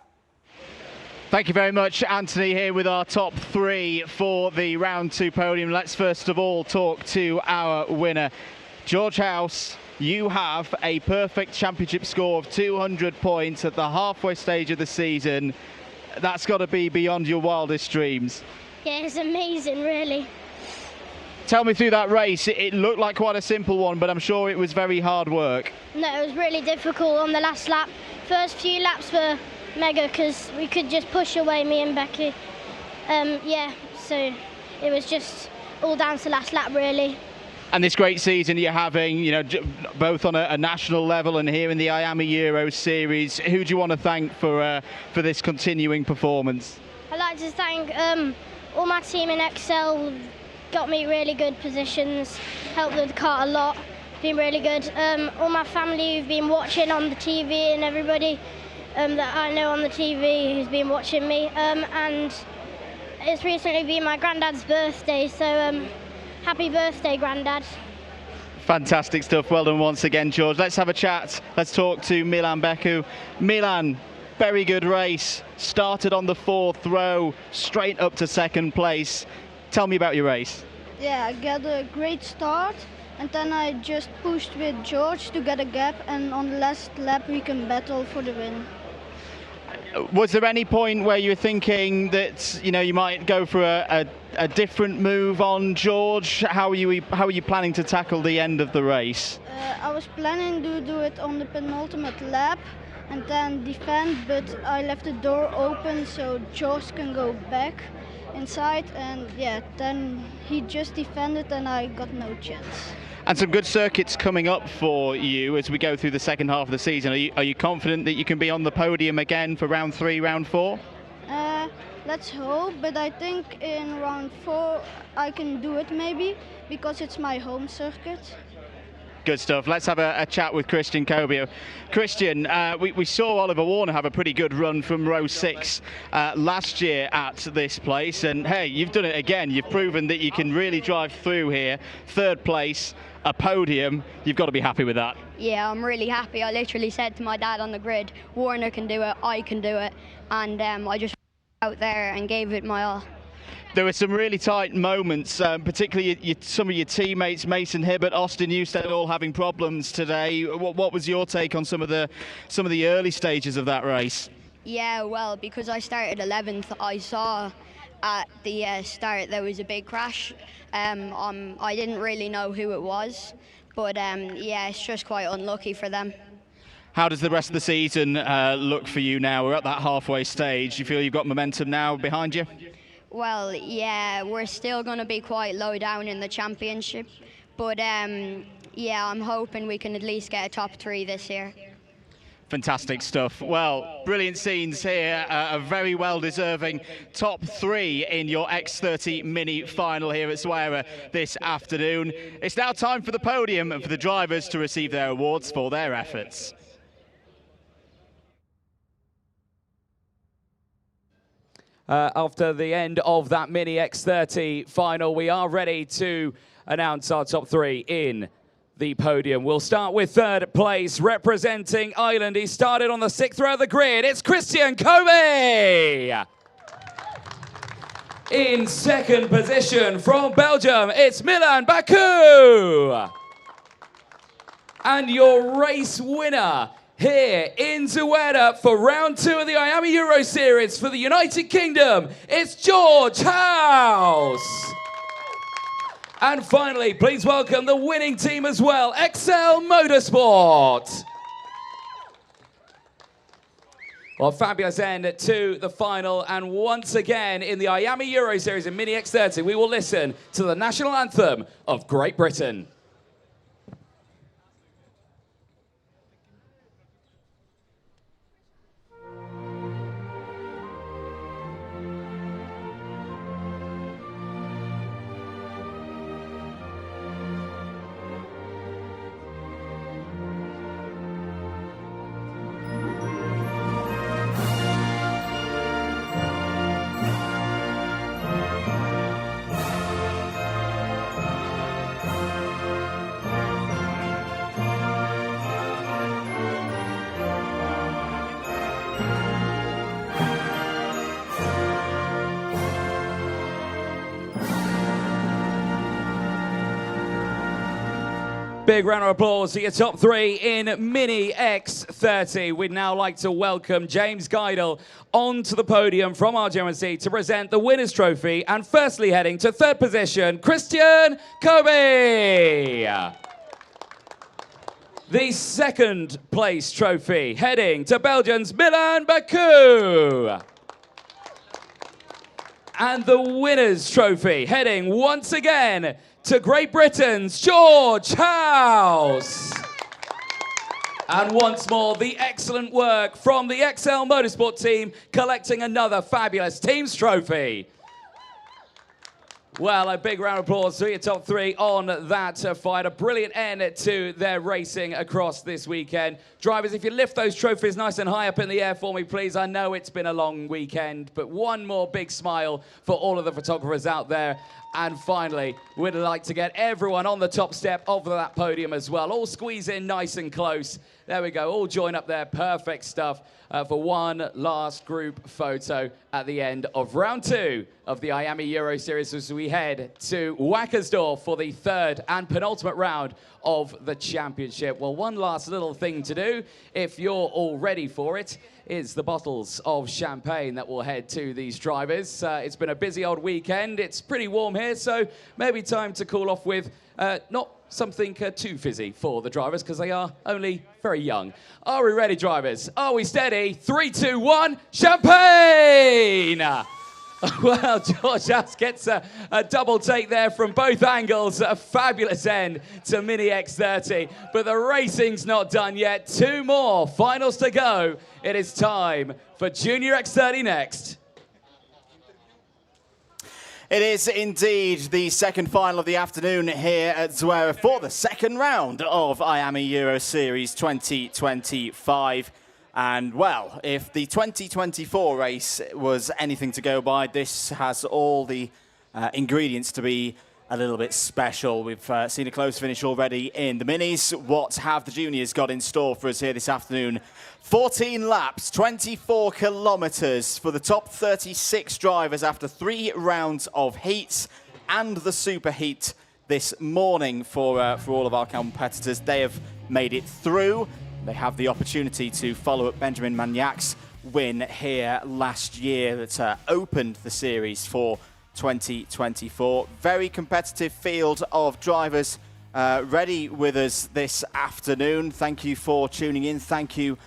Thank you very much, Anthony, here with our top 3 for the round 2 podium. Let's first of all talk to our winner. George House, you have a perfect championship score of 200 points at the halfway stage of the season. That's got to be beyond your wildest dreams. Yeah, it's amazing, really. Tell me through that race. It looked like quite a simple one, but I'm sure it was very hard work. No, it was really difficult on the last lap. First few laps were mega because we could just push away, me and Becky. Yeah, so it was just all down to last lap, really. And this great season you're having, you know, both on a national level and here in the IAME Euro Series. Who do you want to thank for this continuing performance? I'd like to thank all my team in XL. Got me really good positions, helped with the car a lot, been really good. All my family who've been watching on the TV, and everybody that I know on the TV who's been watching me. And it's recently been my granddad's birthday, so happy birthday, Grandad. Fantastic stuff. Well done once again, George. Let's have a chat. Let's talk to Milan Baku. Milan, very good race. Started on the 4th row, straight up to 2nd place. Tell me about your race. Yeah, I got a great start, and then I just pushed with George to get a gap, and on the last lap we can battle for the win. Was there any point where you were thinking that, you know, you might go for a different move on George? How are you planning to tackle the end of the race? I was planning to do it on the penultimate lap and then defend, but I left the door open so George can go back inside, and yeah, then he just defended and I got no chance. And some good circuits coming up for you as we go through the second half of the season. Are you confident that you can be on the podium again for round 3, round 4? Let's hope, but I think in round 4 I can do it maybe, because it's my home circuit. Good stuff. Let's have a chat with Christian Kobio. Christian, we saw Oliver Warner have a pretty good run from row 6 last year at this place, and hey, you've done it again. You've proven that you can really drive through here. 3rd place, a podium. You've got to be happy with that. Yeah, I'm really happy. I literally said to my dad on the grid, Warner can do it, I can do it, and I just out there and gave it my all. There were some really tight moments, particularly some of your teammates, Mason Hibbert, Austin Newstead, all having problems today. What was your take on some of the early stages of that race? Yeah, well, because I started 11th, I saw at the start there was a big crash. I didn't really know who it was, but yeah, it's just quite unlucky for them. How does the rest of the season look for you now? We're at that halfway stage. Do you feel you've got momentum now behind you? Well, yeah, we're still going to be quite low down in the championship, but yeah, I'm hoping we can at least get a top 3 this year. Fantastic stuff. Well, brilliant scenes here. A very well-deserving top 3 in your X30 Mini Final here at Zuera this afternoon. It's now time for the podium and for the drivers to receive their awards for their efforts. After the end of that Mini X30 final, we are ready to announce our top 3 in the podium. We'll start with 3rd place, representing Ireland. He started on the 6th row of the grid. It's Christian Kobio. In 2nd position from Belgium, it's Milan Baku. And your race winner here in Zuera for round 2 of the IAME Euro Series for the United Kingdom, it's George House. And finally, please welcome the winning team as well, XL Motorsport. Well, fabulous end to the final, and once again in the IAME Euro Series in Mini X30, we will listen to the national anthem of Great Britain. Big round of applause for your top 3 in Mini X30. We'd now like to welcome James Geidel onto the podium from RGMMC to present the winner's trophy. And firstly, heading to 3rd position, Christian Kobio. The 2nd place trophy, heading to Belgium's Milan Baku. And the winner's trophy, heading once again to Great Britain's George House. And once more, the excellent work from the XL Motorsport team, collecting another fabulous team's trophy. Well, a big round of applause for your top 3 on that fight. A brilliant end to their racing across this weekend. Drivers, if you lift those trophies nice and high up in the air for me, please. I know it's been a long weekend, but one more big smile for all of the photographers out there. And finally, we'd like to get everyone on the top step of that podium as well. All squeeze in nice and close. There we go, all join up there. Perfect stuff for one last group photo at the end of round 2 of the IAME Euro Series as we head to Wackersdorf for the 3rd and penultimate round of the championship. Well, one last little thing to do, if you're all ready for it, is the bottles of champagne that will head to these drivers. It's been a busy old weekend. It's pretty warm here, so maybe time to cool off with not something too fizzy for the drivers, because they are only very young. Are we ready, drivers? Are we steady? 3, 2, 1, champagne! Well, George House gets a double take there from both angles. A fabulous end to Mini X30. But the racing's not done yet. 2 more finals to go. It is time for Junior X30 next. It is indeed the second final of the afternoon here at Zuera for the second round of IAME Euro Series 2025. And, well, if the 2024 race was anything to go by, this has all the ingredients to be a little bit special. We've seen a close finish already in the minis. What have the juniors got in store for us here this afternoon? 14 laps, 24 kilometres for the top 36 drivers after 3 rounds of heats and the super heat this morning for all of our competitors. They have made it through. They have the opportunity to follow up Benjamin Magnac's win here last year that opened the series for 2024. Very competitive field of drivers ready with us this afternoon. Thank you for tuning in. Thank you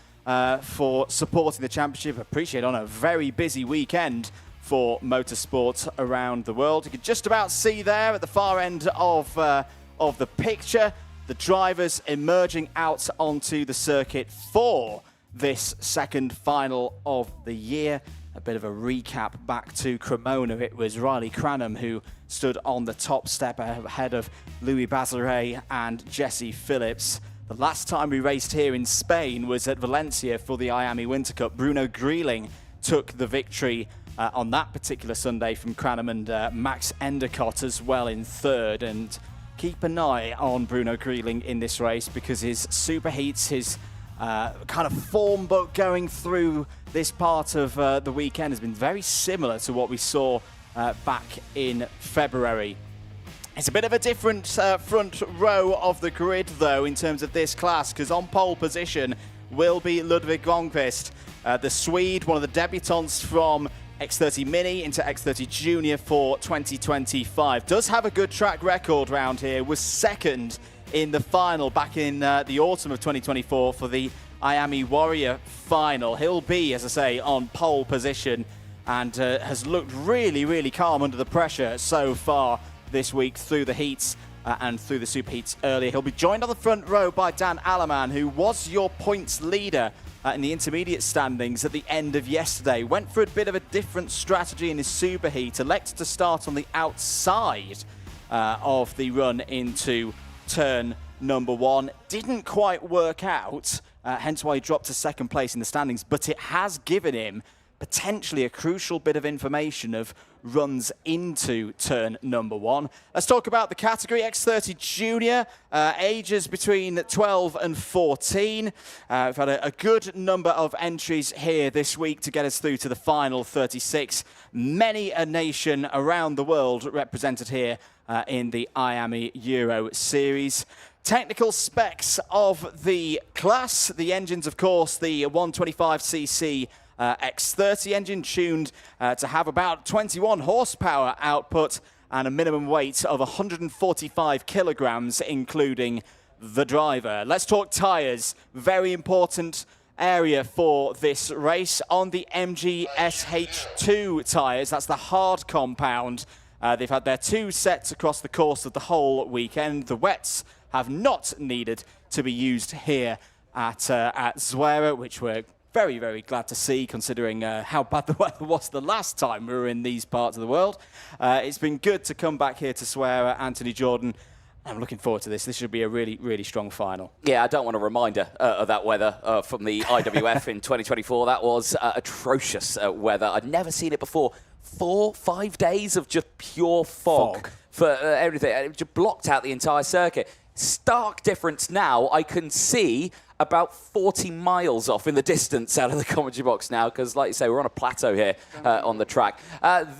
for supporting the championship. Appreciate on a very busy weekend for motorsport around the world. You can just about see there at the far end of the picture the drivers emerging out onto the circuit for this second final of the year. A bit of a recap back to Cremona. It was Riley Cranham who stood on the top step ahead of Louis Bazaret and Jesse Phillips. The last time we raced here in Spain was at Valencia for the IAME Winter Cup. Bruno Grieling took the victory on that particular Sunday from Cranham, and Max Endicott as well in third. And keep an eye on Bruno Grieling in this race because his super heats, his kind of form book going through this part of the weekend has been very similar to what we saw back in February. It's a bit of a different front row of the grid, though, in terms of this class, because on pole position will be Ludwig Gronqvist, the Swede, one of the debutants from X30 Mini into X30 Junior for 2025. Does have a good track record round here, was second in the final back in the autumn of 2024 for the IAME Warrior Final. He'll be, as I say, on pole position and has looked really, really calm under the pressure so far this week through the heats and through the super heats earlier. He'll be joined on the front row by Dan Alleman, who was your points leader in the intermediate standings at the end of yesterday. Went for a bit of a different strategy in his super heat, elected to start on the outside of the run into turn number 1. Didn't quite work out, hence why he dropped to second place in the standings, but it has given him potentially a crucial bit of information of runs into turn number 1. Let's talk about the category X30 Junior, ages between 12 and 14. We've had a good number of entries here this week to get us through to the final 36. Many a nation around the world represented here in the IAME Euro Series. Technical specs of the class. The engines, of course, the 125cc X30 engine tuned to have about 21 horsepower output and a minimum weight of 145 kilograms, including the driver. Let's talk tyres. Very important area for this race. On the MG SH2 tyres, that's the hard compound. They've had their 2 sets across the course of the whole weekend. The wets have not needed to be used here at Zuera, which we're very, very glad to see, considering how bad the weather was the last time we were in these parts of the world. It's been good to come back here to Zuera, Anthony Jordan. I'm looking forward to this. This should be a really, really strong final. Yeah, I don't want a reminder of that weather from the IWF in 2024. That was atrocious weather. I'd never seen it before. 4-5 days of just pure fog. For everything. It just blocked out the entire circuit. Stark difference now. I can see about 40 miles off in the distance out of the commentary box now, because, like you say, we're on a plateau here on the track.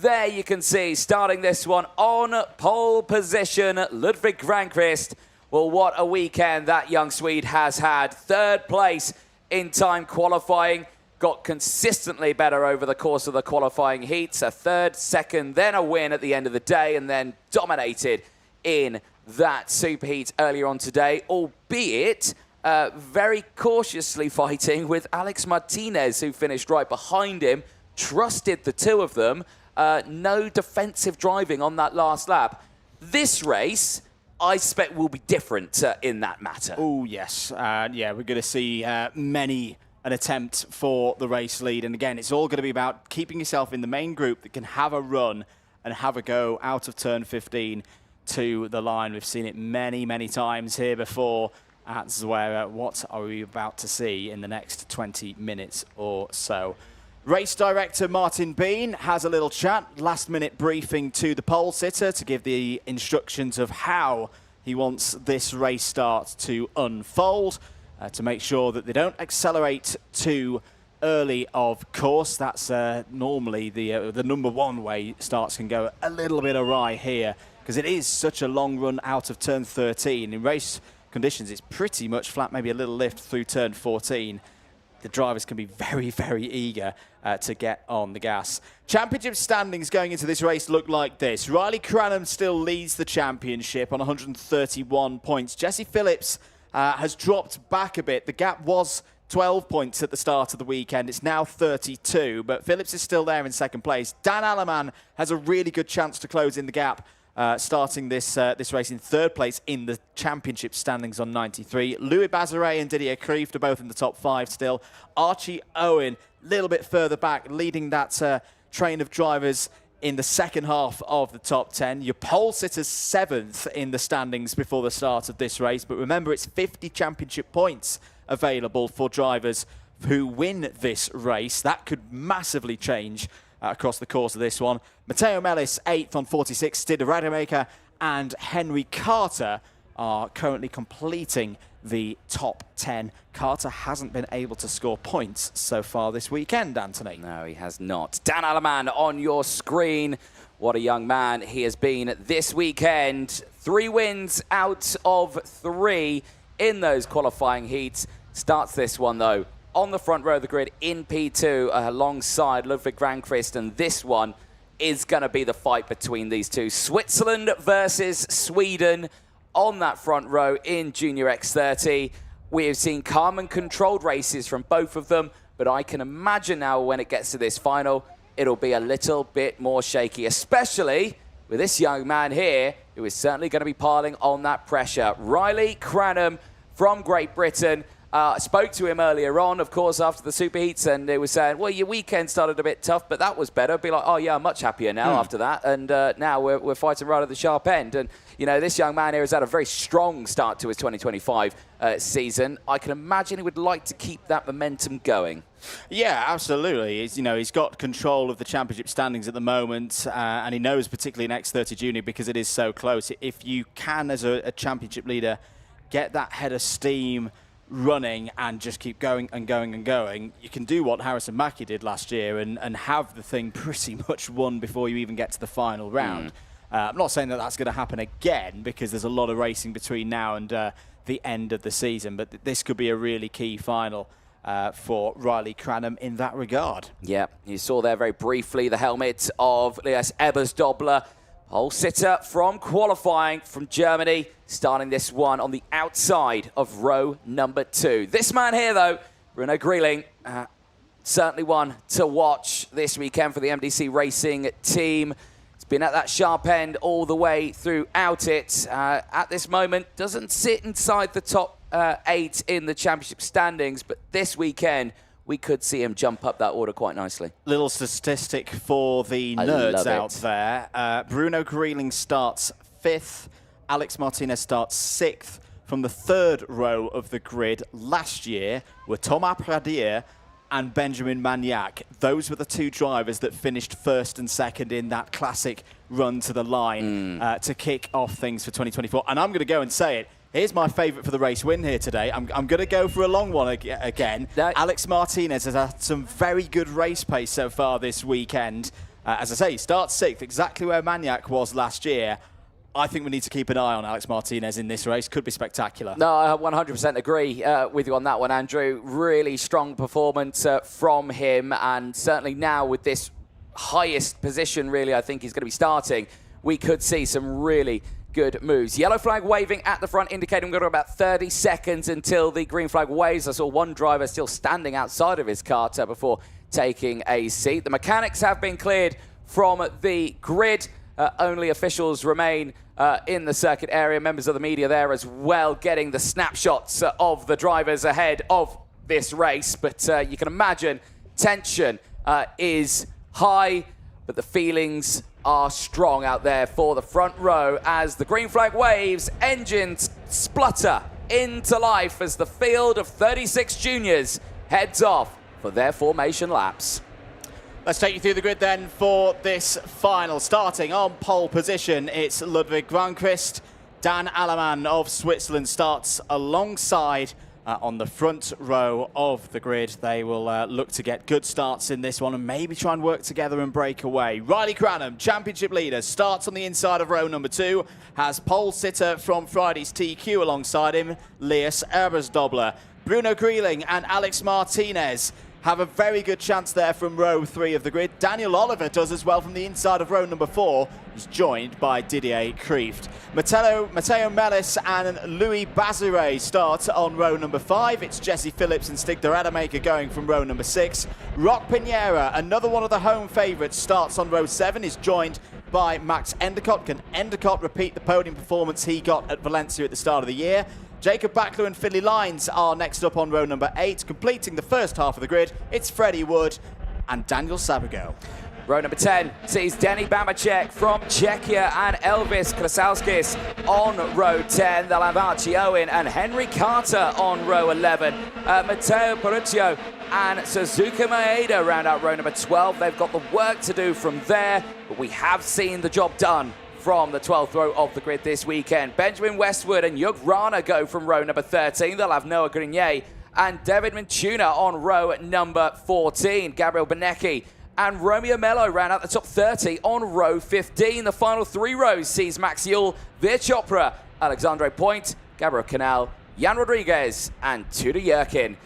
There you can see, starting this one on pole position, Ludwig Gronqvist. Well, what a weekend that young Swede has had. 3rd place in time qualifying. Got consistently better over the course of the qualifying heats. A 3rd, 2nd, then a win at the end of the day, and then dominated in that super heat earlier on today, albeit very cautiously fighting with Alex Martinez, who finished right behind him, trusted the 2 of them. No defensive driving on that last lap. This race, I suspect, will be different in that matter. Oh, yes. Yeah, we're going to see many an attempt for the race lead. And again, it's all going to be about keeping yourself in the main group that can have a run and have a go out of turn 15 to the line. We've seen it many, many times here before at Zuera. What are we about to see in the next 20 minutes or so? Race director Martin Bean has a little chat, last-minute briefing to the pole sitter to give the instructions of how he wants this race start to unfold, to make sure that they don't accelerate too early, of course. That's normally the number one way starts can go a little bit awry here, because it is such a long run out of turn 13. In race conditions, it's pretty much flat, maybe a little lift through turn 14. The drivers can be very, very eager to get on the gas. Championship standings going into this race look like this. Riley Cranham still leads the championship on 131 points. Jesse Phillips has dropped back a bit. The gap was 12 points at the start of the weekend. It's now 32, but Phillips is still there in second place. Dan Alleman has a really good chance to close in the gap, starting this race in third place in the championship standings on 93. Louis Bazaret and Didier Krieft are both in the top 5 still. Archie Owen, a little bit further back, leading that train of drivers in the second half of the top 10. Your pole sitter's 7th in the standings before the start of this race. But remember, it's 50 championship points available for drivers who win this race. That could massively change across the course of this one. Matteo Mellis, 8th on 46. Stid Rademacher and Henry Carter are currently completing the top 10. Carter hasn't been able to score points so far this weekend, Anthony. No, he has not. Dan Alleman on your screen. What a young man he has been this weekend. 3 wins out of 3 in those qualifying heats. Starts this one, though, on the front row of the grid in P2 alongside Ludwig Granqvist, and this one is going to be the fight between these two. Switzerland versus Sweden on that front row in Junior X30. We have seen calm and controlled races from both of them, but I can imagine now when it gets to this final, it'll be a little bit more shaky, especially with this young man here, who is certainly going to be piling on that pressure. Riley Cranham from Great Britain. Spoke to him earlier on, of course, after the superheats, and they were saying, well, your weekend started a bit tough, but that was better. Be like, oh, yeah, I'm much happier now after that, and now we're fighting right at the sharp end. And, you know, this young man here has had a very strong start to his 2025 season. I can imagine he would like to keep that momentum going. Yeah, absolutely. He's got control of the championship standings at the moment, and he knows, particularly in X30 Junior, because it is so close. If you can, as a championship leader, get that head of steam running and just keep going and going and going, you can do what Harrison Mackie did last year and have the thing pretty much won before you even get to the final round. I'm not saying that that's going to happen again, because there's a lot of racing between now and the end of the season, but this could be a really key final for Riley Cranham in that regard. Yeah, you saw there very briefly the helmet of Elias Ebersdobler, pole sitter from qualifying from Germany, starting this one on the outside of row number 2. This man here, though, Bruno Grieling, certainly one to watch this weekend for the MDC Racing team. It's been at that sharp end all the way throughout it. At this moment, doesn't sit inside the top 8 in the championship standings, but this weekend, we could see him jump up that order quite nicely. Little statistic for the nerds out there. Bruno Grieling starts 5th. Alex Martinez starts 6th. From the 3rd row of the grid last year were Thomas Pradier and Benjamin Magnac. Those were the 2 drivers that finished 1st and 2nd in that classic run to the line to kick off things for 2024. And I'm going to go and say it. Here's my favourite for the race win here today. I'm going to go for a long one again. Alex Martinez has had some very good race pace so far this weekend. As I say, he starts 6th, exactly where Magnac was last year. I think we need to keep an eye on Alex Martinez in this race. Could be spectacular. No, I 100% agree with you on that one, Andrew. Really strong performance from him, and certainly now with this highest position, really, I think he's going to be starting, we could see some really good moves. Yellow flag waving at the front, indicating we've got about 30 seconds until the green flag waves. I saw one driver still standing outside of his car before taking a seat. The mechanics have been cleared from the grid. Only officials remain in the circuit area. Members of the media there as well, getting the snapshots of the drivers ahead of this race. But you can imagine tension is high, but the feelings are strong out there for the front row as the green flag waves, engines splutter into life as the field of 36 juniors heads off for their formation laps. Let's take you through the grid then for this final. Starting on pole position, it's Ludwig Granqvist. Dan Allemann of Switzerland starts alongside on the front row of the grid. They will look to get good starts in this one and maybe try and work together and break away. Riley Cranham, championship leader, starts on the inside of row number 2, has pole sitter from Friday's TQ alongside him, Lias Ebersdobler. Bruno Grieling and Alex Martinez have a very good chance there from row 3 of the grid. Daniel Oliver does as well from the inside of row number 4. He's joined by Didier Kreeft. Matteo Mellis and Louis Bazire start on row number 5. It's Jesse Phillips and Stig de Rademacher going from row number 6. Rock Pinera, another one of the home favourites, starts on row 7. Is joined by Max Endicott. Can Endicott repeat the podium performance he got at Valencia at the start of the year? Jacob Backler and Finley Lines are next up on row number 8. Completing the first half of the grid, it's Freddie Wood and Daniel Sabigo. Row number 10 sees Denny Bamacek from Czechia and Elvis Krasauskis on row 10. They'll have Archie Owen and Henry Carter on row 11. Matteo Paruccio and Suzuka Maeda round out row number 12. They've got the work to do from there, but we have seen the job done from the 12th row of the grid this weekend. Benjamin Westwood and Jug Rana go from row number 13. They'll have Noah Grenier and David Mintuna on row number 14. Gabriel Benecki and Romeo Mello round out the top 30 on row 15. The final 3 rows sees Max Yule, Veer Chopra, Alexandre Point, Gabriel Canal, Jan Rodriguez and Tudor Yerkin.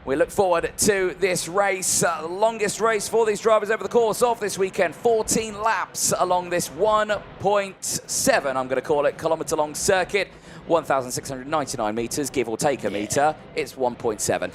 We look forward to this race, the longest race for these drivers over the course of this weekend. 14 laps along this 1.7, I'm going to call it, kilometre long circuit. 1,699 metres, give or take a metre. It's 1.7.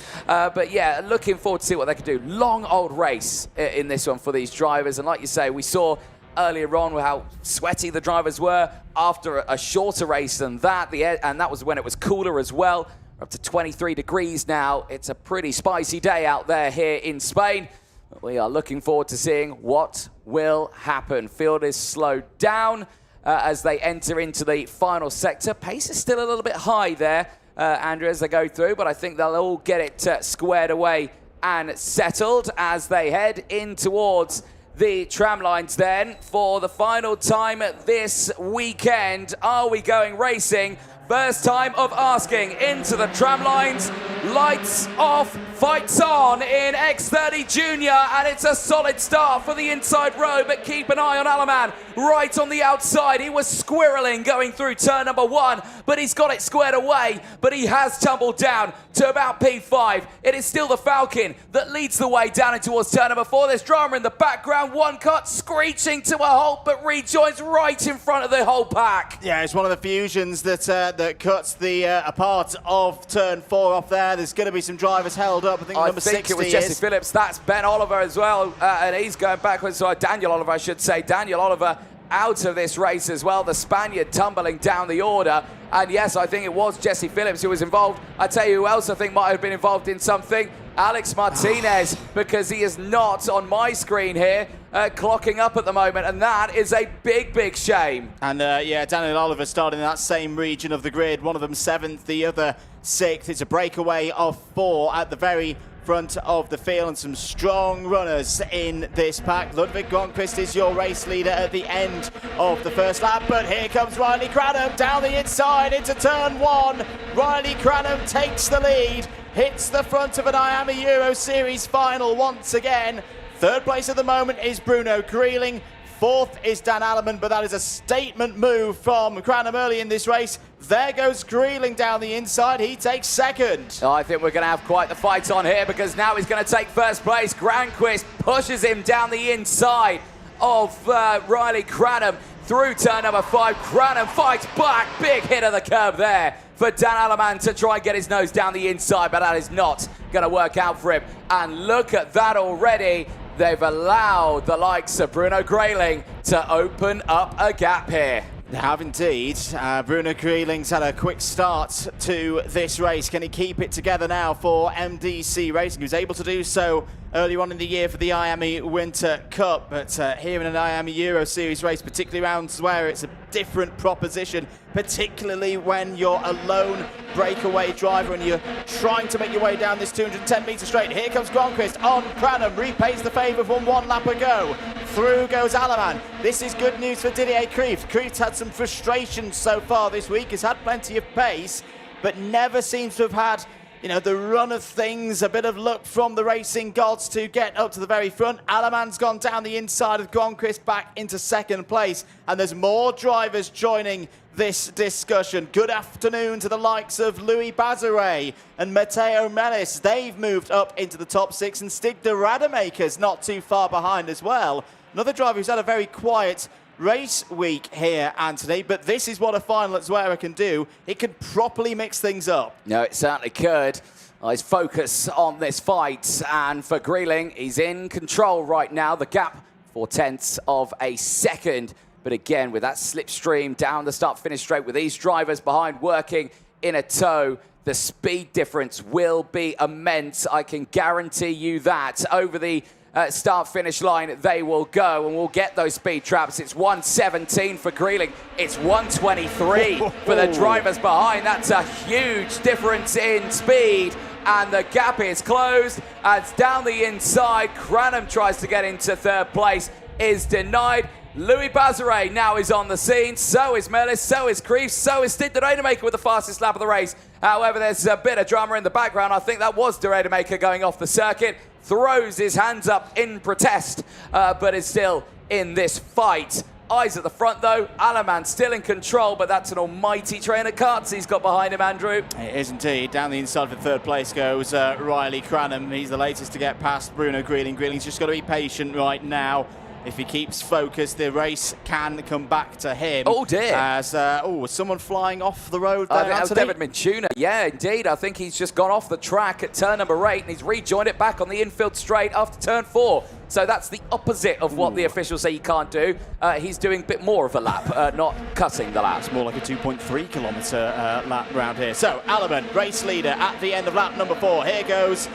But yeah, looking forward to see what they can do. Long old race in this one for these drivers. And like you say, we saw earlier on how sweaty the drivers were after a shorter race than that. And that was when it was cooler as well. Up to 23 degrees now. It's a pretty spicy day out there here in Spain. But we are looking forward to seeing what will happen. Field is slowed down as they enter into the final sector. Pace is still a little bit high there, Andrew, as they go through, but I think they'll all get it squared away and settled as they head in towards the tram lines then for the final time this weekend. Are we going racing? First time of asking into the tram lines. Lights off, fights on in X30 Junior, and it's a solid start for the inside row, but keep an eye on Allemann right on the outside. He was squirreling going through turn number 1, but he's got it squared away, but he has tumbled down to about P5. It is still the Falcon that leads the way down into towards turn number 4. There's drama in the background. One cut screeching to a halt, but rejoins right in front of the whole pack. Yeah, it's one of the fusions that cuts the a part of turn 4 off there. There's going to be some drivers held up. I think number 60 it was Jesse Phillips. That's Ben Oliver as well, and he's going backwards. So Daniel Oliver, I should say. Daniel Oliver out of this race as well. The Spaniard tumbling down the order. And yes, I think it was Jesse Phillips who was involved. I tell you who else I think might have been involved in something. Alex Martinez, because he is not on my screen here, clocking up at the moment, and that is a big, big shame. And yeah, Daniel Oliver starting in that same region of the grid. One of them 7th, the other 6th. It's a breakaway of 4 at the very front of the field, and some strong runners in this pack. Ludwig Gronqvist is your race leader at the end of the first lap, but here comes Riley Cranham down the inside into turn 1. Riley Cranham takes the lead, hits the front of an IAME Euro Series final once again. 3rd place at the moment is Bruno Grieling. 4th is Dan Allemann, but that is a statement move from Cranham early in this race. There goes Grieling down the inside. He takes 2nd. Oh, I think we're going to have quite the fight on here, because now he's going to take 1st place. Granqvist pushes him down the inside of Riley Cranham through turn number 5. Cranham fights back. Big hit of the curb there for Dan Allemann to try and get his nose down the inside, but that is not going to work out for him. And look at that already. They've allowed the likes of Bruno Grieling to open up a gap here. They have indeed. Bruno Greeling's had a quick start to this race. Can he keep it together now for MDC Racing? He was able to do so earlier on in the year for the IAME Winter Cup, but here in an IAME Euro Series race, particularly around Zuera, it's a different proposition, particularly when you're a lone breakaway driver and you're trying to make your way down this 210-metre straight. Here comes Gronquist on Cranham, repays the favour from 1 lap ago. Through goes Alaman. This is good news for Didier Kreeft. Kreeft's had some frustrations so far this week. He's had plenty of pace, but never seems to have had, you know, the run of things, a bit of luck from the racing gods to get up to the very front. Alaman's gone down the inside of Gronquist back into second place, and there's more drivers joining this discussion. Good afternoon to the likes of Louis Bazare and Matteo Melis. They've moved up into the top 6, and Stig de Rademaker's not too far behind as well. Another driver who's had a very quiet race week here, Anthony, but this is what a final at Zuera can do. It can properly mix things up. No, it certainly could. His focus on this fight, and for Greeling, he's in control right now. The gap 0.4 of a second. But again, with that slipstream down the start-finish straight, with these drivers behind working in a tow, the speed difference will be immense. I can guarantee you that. Over the start-finish line, they will go, and we'll get those speed traps. It's 1:17 for Greeling. It's 1:23 for the drivers behind. That's a huge difference in speed. And the gap is closed. As down the inside, Cranham tries to get into third place, is denied. Louis Bazare now is on the scene, so is Melis, so is Kreeft, so is Stig de Rademaker with the fastest lap of the race. However, there's a bit of drama in the background. I think that was de Rademaker going off the circuit, throws his hands up in protest, but is still in this fight. Eyes at the front though, Alaman still in control, but that's an almighty train of carts he's got behind him, Andrew. It is indeed. Down the inside for third place goes Riley Cranham. He's the latest to get past Bruno Greeling. Greeling's just got to be patient right now. If he keeps focused, the race can come back to him. Oh dear. As, was someone flying off the road there, that was David Minchuna. Yeah, indeed. I think he's just gone off the track at turn number 8, and he's rejoined it back on the infield straight after turn 4. So that's the opposite of what the officials say you can't do. He's doing a bit more of a lap, not cutting the lap. It's more like a 2.3 kilometre lap round here. So, Alaman, race leader at the end of lap number 4. Here goes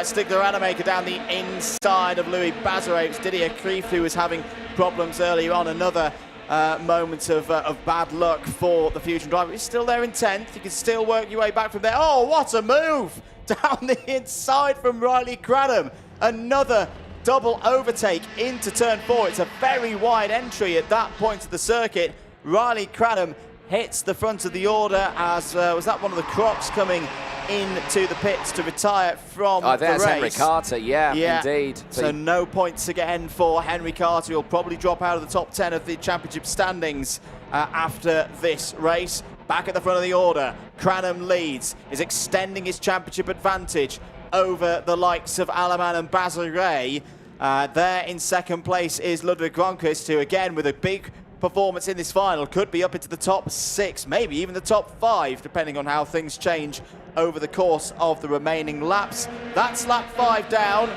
Stig de Rademaker down the inside of Louis Bazare. It's Didier Kreeft who was having problems earlier on. Another moment of bad luck for the Fusion driver. He's still there in 10th. You can still work your way back from there. Oh, what a move! Down the inside from Riley Cranham. Another double overtake into turn 4. It's a very wide entry at that point of the circuit. Riley Cranham hits the front of the order as, was that one of the Crocs coming into the pits to retire from the race? There's Henry Carter, yeah, indeed. So no points again for Henry Carter. He'll probably drop out of the top 10 of the championship standings after this race. Back at the front of the order, Cranham leads, is extending his championship advantage over the likes of Alaman and Bazare. There in second place is Ludwig Gronquist, who again with a big performance in this final could be up into the top 6, maybe even the top 5, depending on how things change over the course of the remaining laps. That's lap 5 down,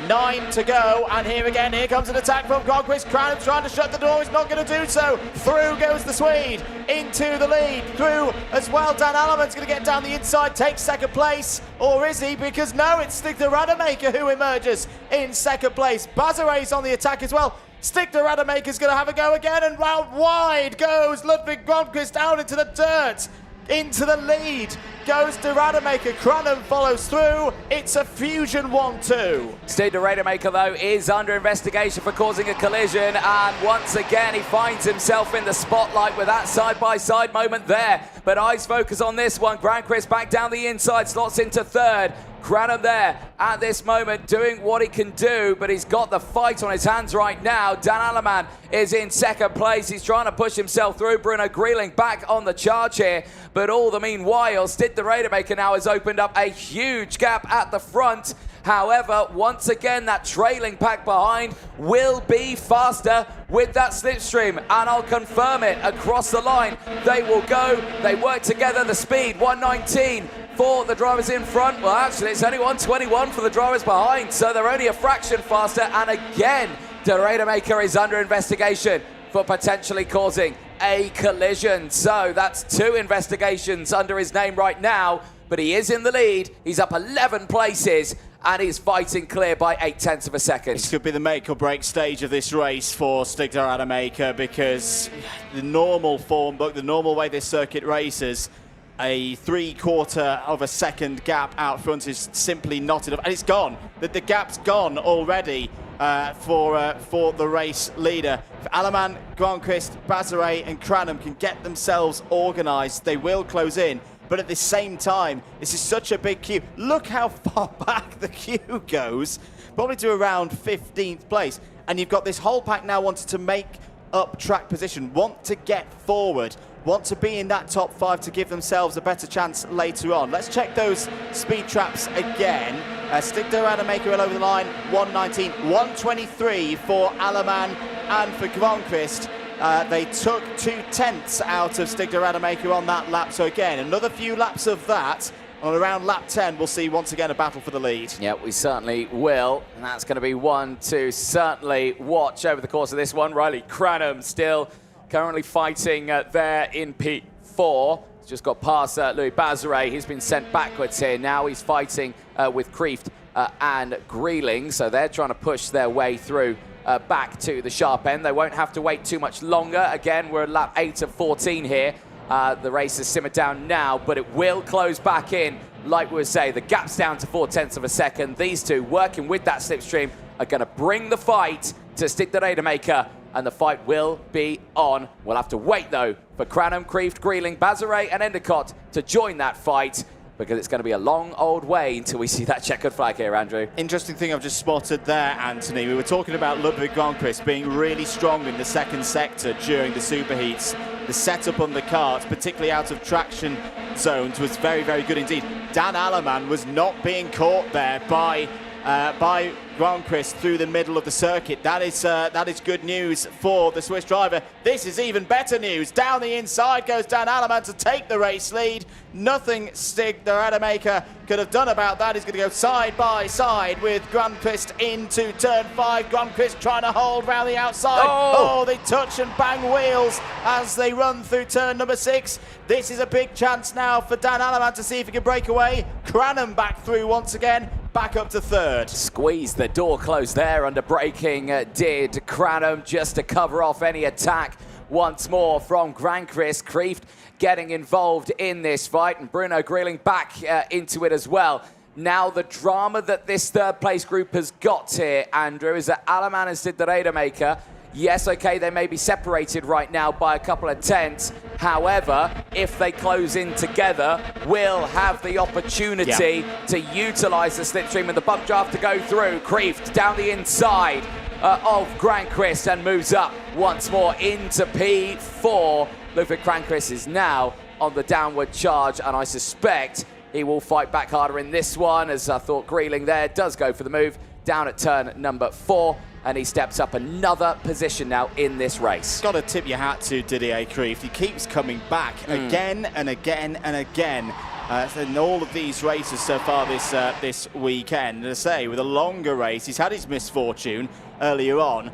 9 to go, and here again, here comes an attack from Gronquist. Cranham's trying to shut the door, he's not going to do so. Through goes the Swede, into the lead, through as well. Dan Alaman's going to get down the inside, take second place, or is he? Because no, it's Stig de Rademaker who emerges in second place. Bazare's on the attack as well. Stig de Rademaker's going to have a go again, and round wide goes Ludwig Gronquist down into the dirt. Into the lead goes de Rademaker. Cranham follows through. It's a Fusion 1-2. Stig de Rademaker, though, is under investigation for causing a collision, and once again he finds himself in the spotlight with that side-by-side moment there. But eyes focus on this one. Gronquist back down the inside, slots into third. Cranham there at this moment doing what he can do, but he's got the fight on his hands right now. Dan Alaman is in second place. He's trying to push himself through. Bruno Greeling back on the charge here, but all the meanwhile, Stig de Rademaker now has opened up a huge gap at the front. However, once again, that trailing pack behind will be faster with that slipstream, and I'll confirm it across the line. They will go, they work together, the speed, 119 for the drivers in front. Well, actually, it's only 121 for the drivers behind, so they're only a fraction faster, and again, de Rademaker is under investigation for potentially causing a collision. So that's 2 investigations under his name right now, but he is in the lead. He's up 11 places, and he's fighting clear by 0.8 of a second. This could be the make or break stage of this race for Stig de Rademacher, because the normal form book, the normal way this circuit races, a 3/4 of a second gap out front is simply not enough, and it's gone. The gap's gone already for the race leader. If Aleman, Gronqvist, Bazare and Cranham can get themselves organised, they will close in. But at the same time, this is such a big queue. Look how far back the queue goes, probably to around 15th place. And you've got this whole pack now wanting to make up track position, want to get forward, want to be in that top 5 to give themselves a better chance later on. Let's check those speed traps again. Stig de Rademacher over the line, 1:19, 1:23 for Aleman and for Gronqvist. They took 2/10 out of Stig de Rademacher on that lap. So again, another few laps of that. On around lap 10, we'll see once again a battle for the lead. Yeah, we certainly will. And that's going to be one to certainly watch over the course of this one. Riley Cranham still currently fighting there in P4. He's just got past Louis Bazare. He's been sent backwards here. Now he's fighting with Kreeft and Greeling. So they're trying to push their way through back to the sharp end. They won't have to wait too much longer. Again, we're at lap 8 of 14 here. The race has simmered down now, but it will close back in. Like we were saying, the gap's down to 0.4 of a second. These two, working with that slipstream, are going to bring the fight to Stig de Rademacher, and the fight will be on. We'll have to wait, though, for Cranham, Kreeft, Greeling, Bazare and Endicott to join that fight, because it's going to be a long old way until we see that checkered flag here, Andrew. Interesting thing I've just spotted there, Anthony. We were talking about Ludwig Gronqvist being really strong in the second sector during the superheats. The setup on the carts, particularly out of traction zones, was very, very good indeed. Dan Aleman was not being caught there by Gronqvist through the middle of the circuit. That is good news for the Swiss driver. This is even better news. Down the inside goes Dan Aleman to take the race lead. Nothing Stig de Rademacher could have done about that. He's going to go side by side with Gronqvist into turn 5. Gronqvist trying to hold round the outside. Oh, they touch and bang wheels as they run through turn number 6. This is a big chance now for Dan Aleman to see if he can break away. Cranham back through once again, back up to 3rd. Squeeze the door closed there under braking did Cranham, just to cover off any attack once more from Gronqvist. Kreeft getting involved in this fight, and Bruno Greeling back into it as well. Now the drama that this 3rd place group has got here, Andrew, is that Aleman and Stig de Rademacher, yes, okay, they may be separated right now by a couple of tenths. However, if they close in together, we'll have the opportunity to utilise the slipstream and the bump draft to go through. Kreeft down the inside of Gronqvist and moves up once more into P4. Ludwig Gronqvist is now on the downward charge, and I suspect he will fight back harder in this one, as I thought Greeling there does go for the move down at turn number 4. And he steps up another position now in this race. Got to tip your hat to Didier Kreeft. He keeps coming back again and again and again in all of these races so far this weekend. As I say, with a longer race, he's had his misfortune earlier on.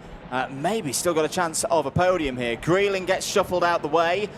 Maybe still got a chance of a podium here. Greeling gets shuffled out the way.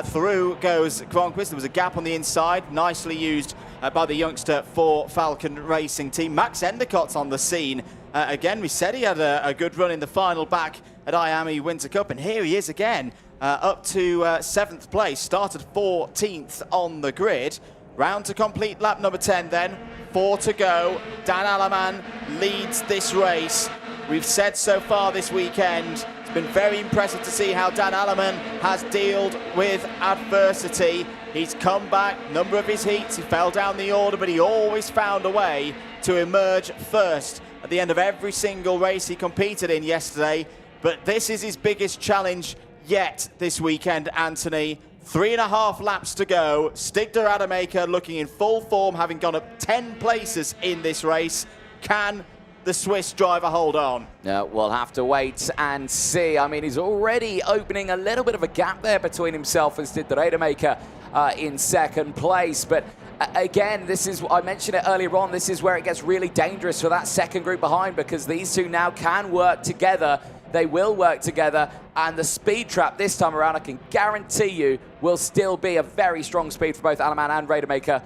Through goes Gronqvist. There was a gap on the inside, nicely used by the youngster for Falcon Racing Team. Max Endicott's on the scene. Again, we said he had a good run in the final back at IAME Winter Cup, and here he is again, up to 7th place. Started 14th on the grid. Round to complete lap number 10 then. 4 to go. Dan Aleman leads this race. We've said so far this weekend, it's been very impressive to see how Dan Aleman has dealt with adversity. He's come back, number of his heats, he fell down the order, but he always found a way to emerge first at the end of every single race he competed in yesterday. But this is his biggest challenge yet this weekend, Anthony. 3.5 laps to go. Stig de Rademacher looking in full form, having gone up 10 places in this race. Can the Swiss driver hold on? Yeah, we'll have to wait and see. I mean, he's already opening a little bit of a gap there between himself and Stig de Rademacher in second place. But again, this is, I mentioned it earlier on, this is where it gets really dangerous for that second group behind, because these two now can work together They will work together, and the speed trap this time around, I can guarantee you, will still be a very strong speed for both Alaman and Radermaker,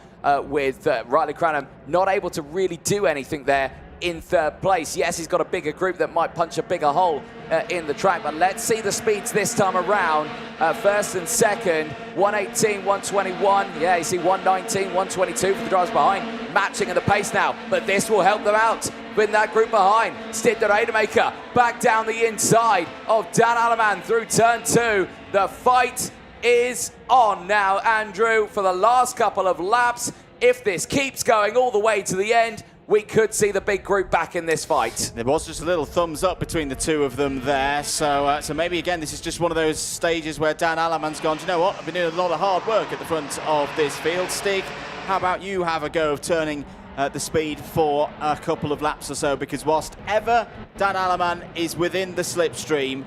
with Riley Cranham not able to really do anything there in third place. Yes, he's got a bigger group that might punch a bigger hole in the track, but let's see the speeds this time around. First and second, 118, 121. Yeah, you see 119, 122 for the drivers behind, matching in the pace now, but this will help them out with that group behind. Stid de Radermaker back down the inside of Dan Alaman through turn 2. The fight is on now, Andrew, for the last couple of laps. If this keeps going all the way to the end, we could see the big group back in this fight. There was just a little thumbs up between the two of them there. So maybe, again, this is just one of those stages where Dan Alaman's gone, do you know what? I've been doing a lot of hard work at the front of this field. Stig, how about you have a go of turning the speed for a couple of laps or so? Because whilst ever Dan Alaman is within the slipstream,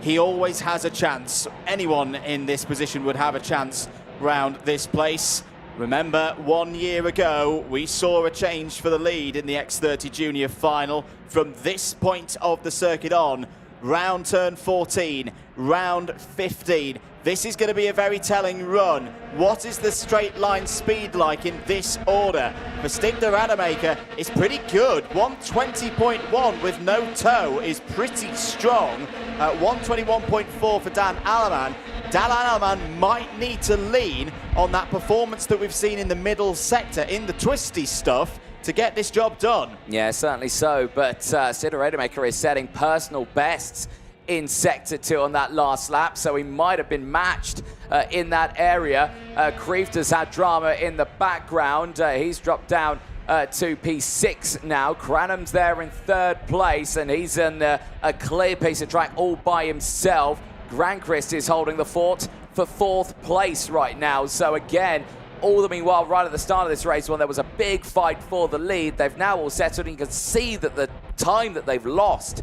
he always has a chance. Anyone in this position would have a chance round this place. Remember, 1 year ago, we saw a change for the lead in the X30 Junior Final. From this point of the circuit on, round turn 14, round 15. This is going to be a very telling run. What is the straight line speed like in this order? For Stig de Radermaker, it's pretty good. 120.1 with no toe is pretty strong. 121.4 for Dan Alaman. Dan Alaman might need to lean on that performance that we've seen in the middle sector, in the twisty stuff, to get this job done. Yeah, certainly so, but Stig de Radermaker is setting personal bests in Sector 2 on that last lap, so he might have been matched in that area. Kreeft has had drama in the background. He's dropped down to P6 now. Cranham's there in third place, and he's in a clear piece of track all by himself. Granquist is holding the fort for fourth place right now. So again, all the meanwhile, right at the start of this race, when there was a big fight for the lead, they've now all settled, and you can see that the time that they've lost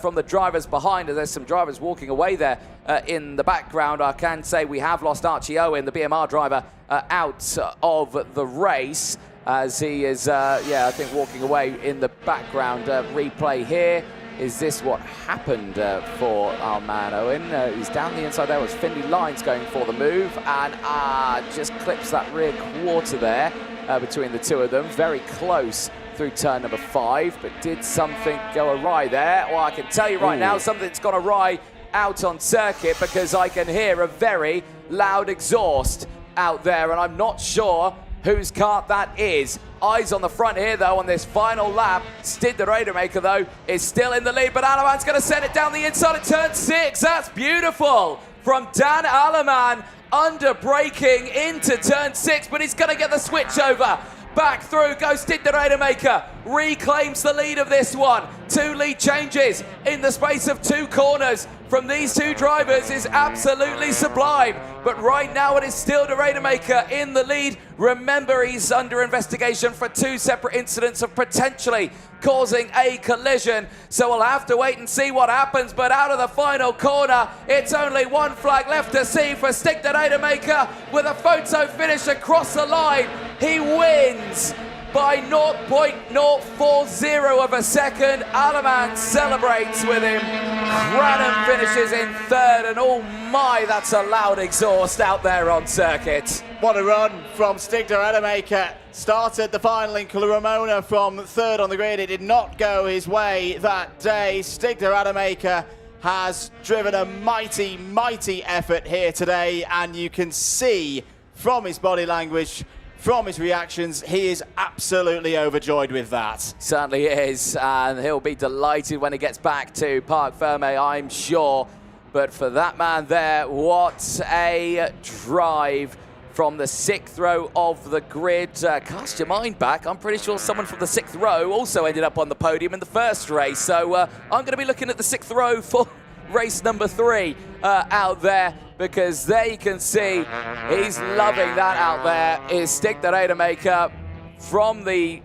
from the drivers behind, and there's some drivers walking away there in the background. I can say we have lost Archie Owen, the BMR driver, out of the race, as he is, yeah, I think walking away in the background. Replay here. Is this what happened for our man Owen? He's down the inside there. Was Finley Lines going for the move, and just clips that rear quarter there between the two of them. Very close through turn number 5, but did something go awry there? Well, I can tell you right now, something's gone awry out on circuit, because I can hear a very loud exhaust out there, and I'm not sure whose kart that is. Eyes on the front here, though, on this final lap. Stig de Radermaker, though, is still in the lead, but Alaman's going to send it down the inside of turn 6. That's beautiful from Dan Alaman, under braking into turn 6, but he's going to get the switch over. Back through goes Stig de Radermaker, reclaims the lead of this one. 2 lead changes in the space of 2 corners from these 2 drivers is absolutely sublime. But right now it is still de Radermaker in the lead. Remember, he's under investigation for 2 separate incidents of potentially causing a collision. So we'll have to wait and see what happens. But out of the final corner, it's only 1 flag left to see for Stig de Radermaker with a photo finish across the line. He wins by 0.040 of a second. Alaman celebrates with him. Cranham finishes in third, and oh my, that's a loud exhaust out there on circuit. What a run from Stig de Radermaker. Started the final in Ramona from third on the grid. It did not go his way that day. Stig de Radermaker has driven a mighty, mighty effort here today, and you can see from his body language, from his reactions, he is absolutely overjoyed with that. Certainly is, and he'll be delighted when he gets back to Parc Ferme, I'm sure. But for that man there, what a drive from the 6th row of the grid. Cast your mind back, I'm pretty sure someone from the 6th row also ended up on the podium in the first race. So I'm going to be looking at the 6th row for race number 3 out there, because there you can see he's loving that out there. Is Stig de Radermaker from the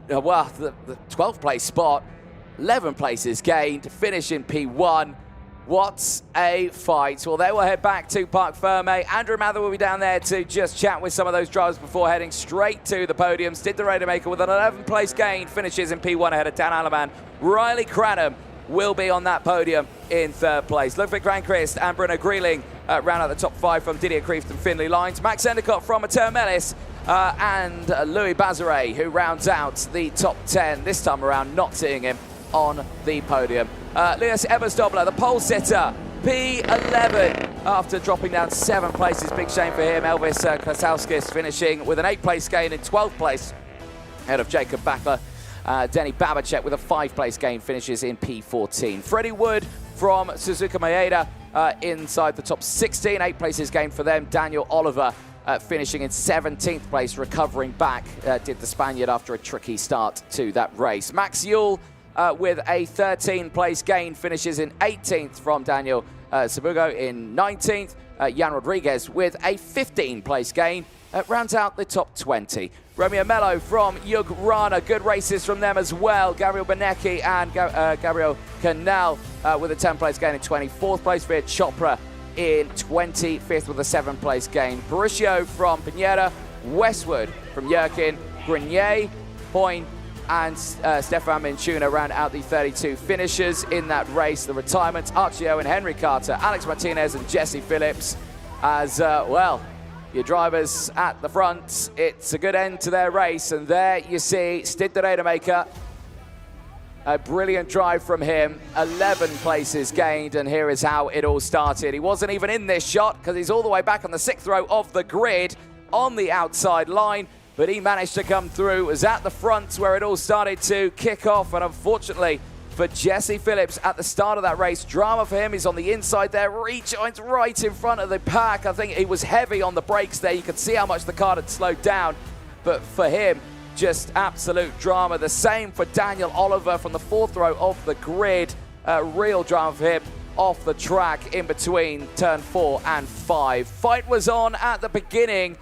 12th place spot, 11 places gained to finish in P1. What a fight. Well, they will head back to Parc Ferme. Andrew Mather will be down there to just chat with some of those drivers before heading straight to the podium. Stig de Radermaker with an 11th place gain finishes in P1 ahead of Dan Alaman. Riley Cranham will be on that podium in third place. Ludwig Granqvist and Bruno Grieling round out the top 5 from Didier Kreeft and Finlay Lines. Max Endicott from Mateo Mellis and Louis Bazare, who rounds out the top 10. This time around, not seeing him on the podium. Linus Ebersdobler, the pole sitter, P11 after dropping down 7 places. Big shame for him. Elvis Klasauskis finishing with an 8th-place gain in 12th place ahead of Jacob Backler. Denny Babacek with a 5th-place gain finishes in P14. Freddie Wood from Suzuka Maeda inside the top 16. 8 places gained for them. Daniel Oliver finishing in 17th place, recovering back, did the Spaniard after a tricky start to that race. Max Yule with a 13th-place gain finishes in 18th from Daniel Sabugo in 19th. Jan Rodriguez with a 15th-place gain rounds out the top 20. Romeo Mello from Jug Rana, good races from them as well. Gabriel Benecki and Gabriel Canal with a 10th-place gain in 24th place. Via Chopra in 25th with a 7th-place gain. Mauricio from Pinera, Westwood from Yerkin, Grenier, Point, and Stefan Minchuna round out the 32 finishers in that race. The retirements, Archie Owen, Henry Carter, Alex Martinez and Jesse Phillips as well. Your drivers at the front, it's a good end to their race, and there you see Stig de Rademaker. A brilliant drive from him, 11 places gained, and here is how it all started. He wasn't even in this shot because he's all the way back on the 6th row of the grid on the outside line, but he managed to come through. It was at the front where it all started to kick off, and unfortunately for Jesse Phillips at the start of that race, drama for him. He's on the inside there, rejoins right in front of the pack. I think he was heavy on the brakes there. You could see how much the car had slowed down, but for him, just absolute drama. The same for Daniel Oliver from the 4th row of the grid. Real drama for him off the track in between turn 4 and 5. Fight was on at the beginning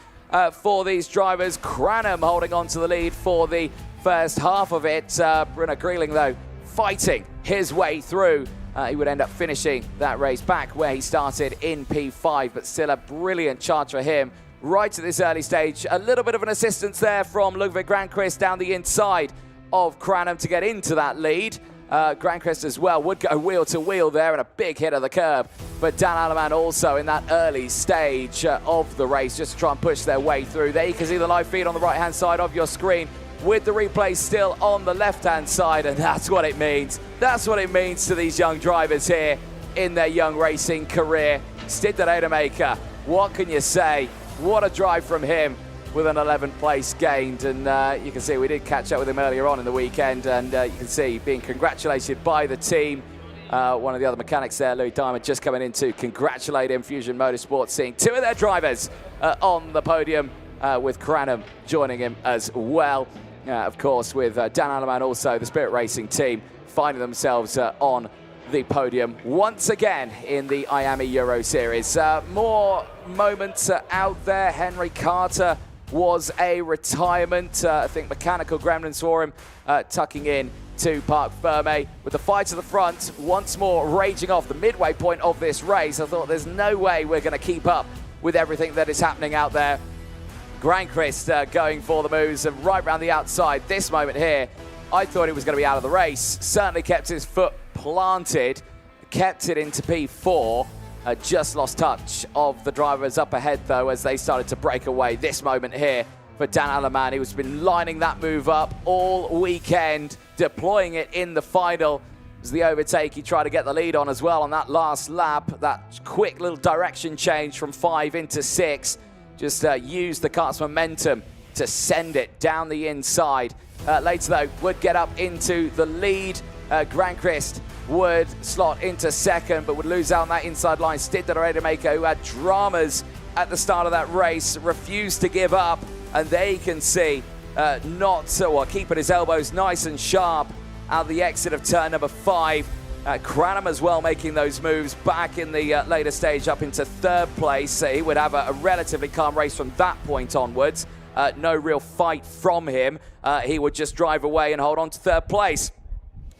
for these drivers. Cranham holding on to the lead for the first half of it. Bruno Grieling, though, fighting his way through. He would end up finishing that race back where he started in P5, but still a brilliant charge for him right at this early stage. A little bit of an assistance there from Ludwig Granqvist down the inside of Cranham to get into that lead. Granqvist as well would go wheel to wheel there and a big hit of the curb. But Dan Alleman also in that early stage of the race just to try and push their way through. There you can see the live feed on the right-hand side of your screen with the replay still on the left-hand side, and that's what it means. That's what it means to these young drivers here in their young racing career. Stig de Rademaker, what can you say? What a drive from him with an 11th place gained, and you can see we did catch up with him earlier on in the weekend, and you can see being congratulated by the team. One of the other mechanics there, Louis Diamond, just coming in to congratulate him. Fusion Motorsports seeing 2 of their drivers on the podium, with Cranham joining him as well. Of course, with Dan Alleman also, the Spirit Racing team finding themselves on the podium once again in the IAME Euro Series. More moments out there. Henry Carter was a retirement. I think Mechanical Gremlins saw him tucking in to Parc Ferme with the fight to the front once more raging off the midway point of this race. I thought there's no way we're going to keep up with everything that is happening out there. Granqvist going for the moves and right round the outside. This moment here, I thought he was going to be out of the race. Certainly kept his foot planted, kept it into P4. Just lost touch of the drivers up ahead, though, as they started to break away. This moment here for Dan Alleman, who's been lining that move up all weekend, deploying it in the final. As the overtake, he tried to get the lead on as well on that last lap. That quick little direction change from 5 into 6. Just used the car's momentum to send it down the inside. Later, though, would get up into the lead. Granqvist would slot into second, but would lose out on that inside line. Stig de Rademaker, who had dramas at the start of that race, refused to give up. And there you can see, keeping his elbows nice and sharp out the exit of turn number 5. Cranham as well making those moves back in the later stage up into 3rd place. He would have a relatively calm race from that point onwards. No real fight from him. He would just drive away and hold on to 3rd place.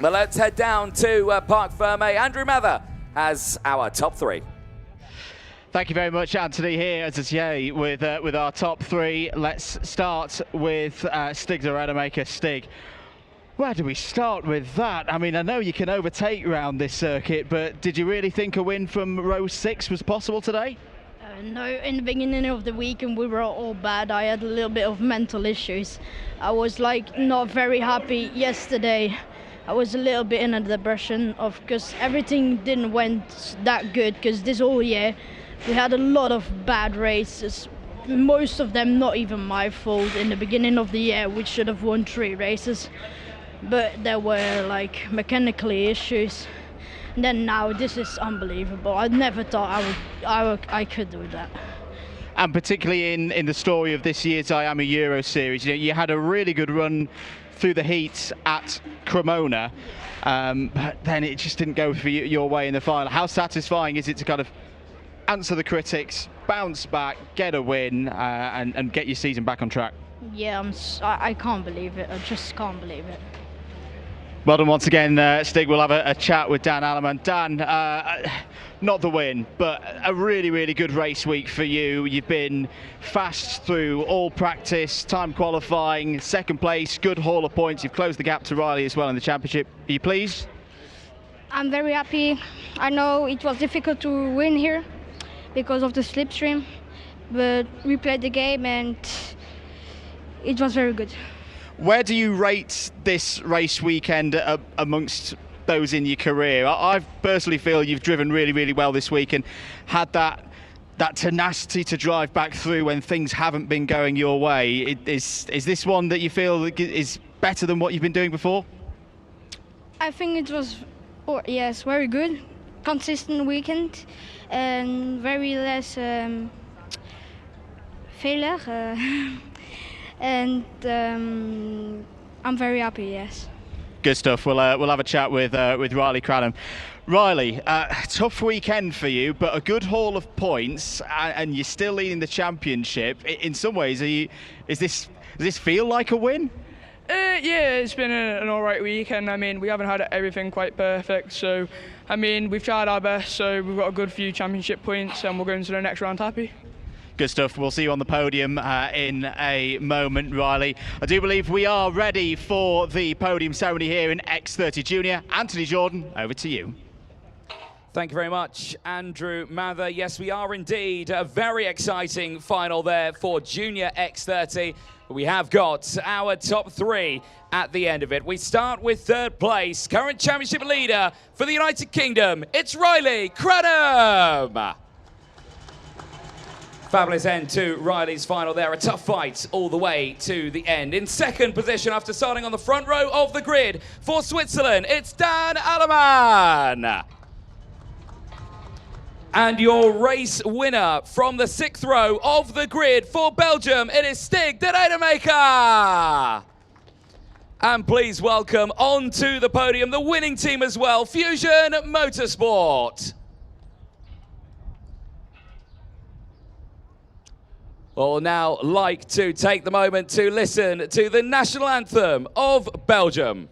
But let's head down to Parc Ferme. Andrew Mather has our top 3. Thank you very much, Anthony, here as I say with our top 3. Let's start with Stig de Rademaker. Stig, Where do we start with that? I mean, I know you can overtake around this circuit, but did you really think a win from row 6 was possible today? No, in the beginning of the weekend we were all bad. I had a little bit of mental issues. I was like not very happy yesterday. I was a little bit in a depression because everything didn't went that good, because this whole year we had a lot of bad races. Most of them not even my fault. In the beginning of the year we should have won 3 races, but there were like mechanically issues. And then now this is unbelievable. I never thought I could do that. And particularly in the story of this year's IAME Euro Series, you had a really good run through the heats at Cremona, but then it just didn't go for your way in the final. How satisfying is it to kind of answer the critics, bounce back, get a win, and get your season back on track? Yeah, I can't believe it. I just can't believe it. Well done once again, Stig. We'll have a chat with Dan Alleman. Dan, not the win, but a really, really good race week for you. You've been fast through all practice, time qualifying, second place, good haul of points. You've closed the gap to Riley as well in the championship. Are you pleased? I'm very happy. I know it was difficult to win here because of the slipstream, but we played the game and it was very good. Where do you rate this race weekend amongst those in your career? I personally feel you've driven really, really well this week and had that tenacity to drive back through when things haven't been going your way. Is this one that you feel is better than what you've been doing before? I think it was, yes, very good. Consistent weekend and very less failure. And I'm very happy, yes. Good stuff. We'll have a chat with Riley Cranham. Riley, tough weekend for you, but a good haul of points, and you're still leading the championship. In some ways, does this feel like a win? Yeah, it's been an all right weekend. I mean, we haven't had everything quite perfect, so I mean, we've tried our best. So we've got a good few championship points, and we're going to the next round happy. Good stuff. We'll see you on the podium in a moment, Riley. I do believe we are ready for the podium ceremony here in X30 Junior. Anthony Jordan, over to you. Thank you very much, Andrew Mather. Yes, we are indeed a very exciting final there for Junior X30. We have got our top 3 at the end of it. We start with 3rd place, current championship leader for the United Kingdom. It's Riley Cranham. Fabulous end to Riley's final there. A tough fight all the way to the end. In 2nd position after starting on the front row of the grid for Switzerland, it's Dan Alleman. And your race winner from the 6th row of the grid for Belgium, it is Stig de Rademaker. And please welcome onto the podium the winning team as well, Fusion Motorsport. Well, now like to take the moment to listen to the national anthem of Belgium.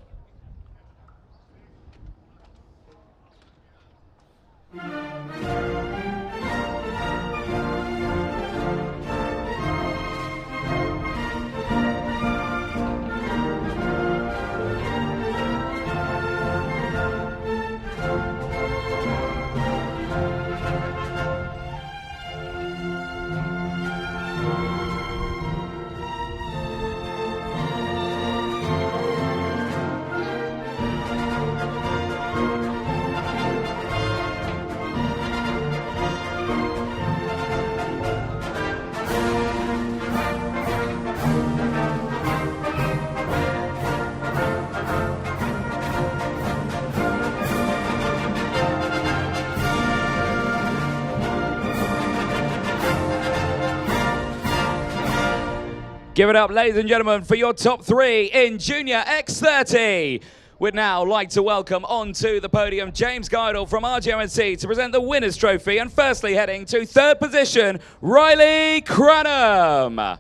Give it up, ladies and gentlemen, for your top 3 in Junior X30. We'd now like to welcome onto the podium James Geidel from RGMMC to present the winner's trophy. And firstly, heading to 3rd position, Riley Cranham.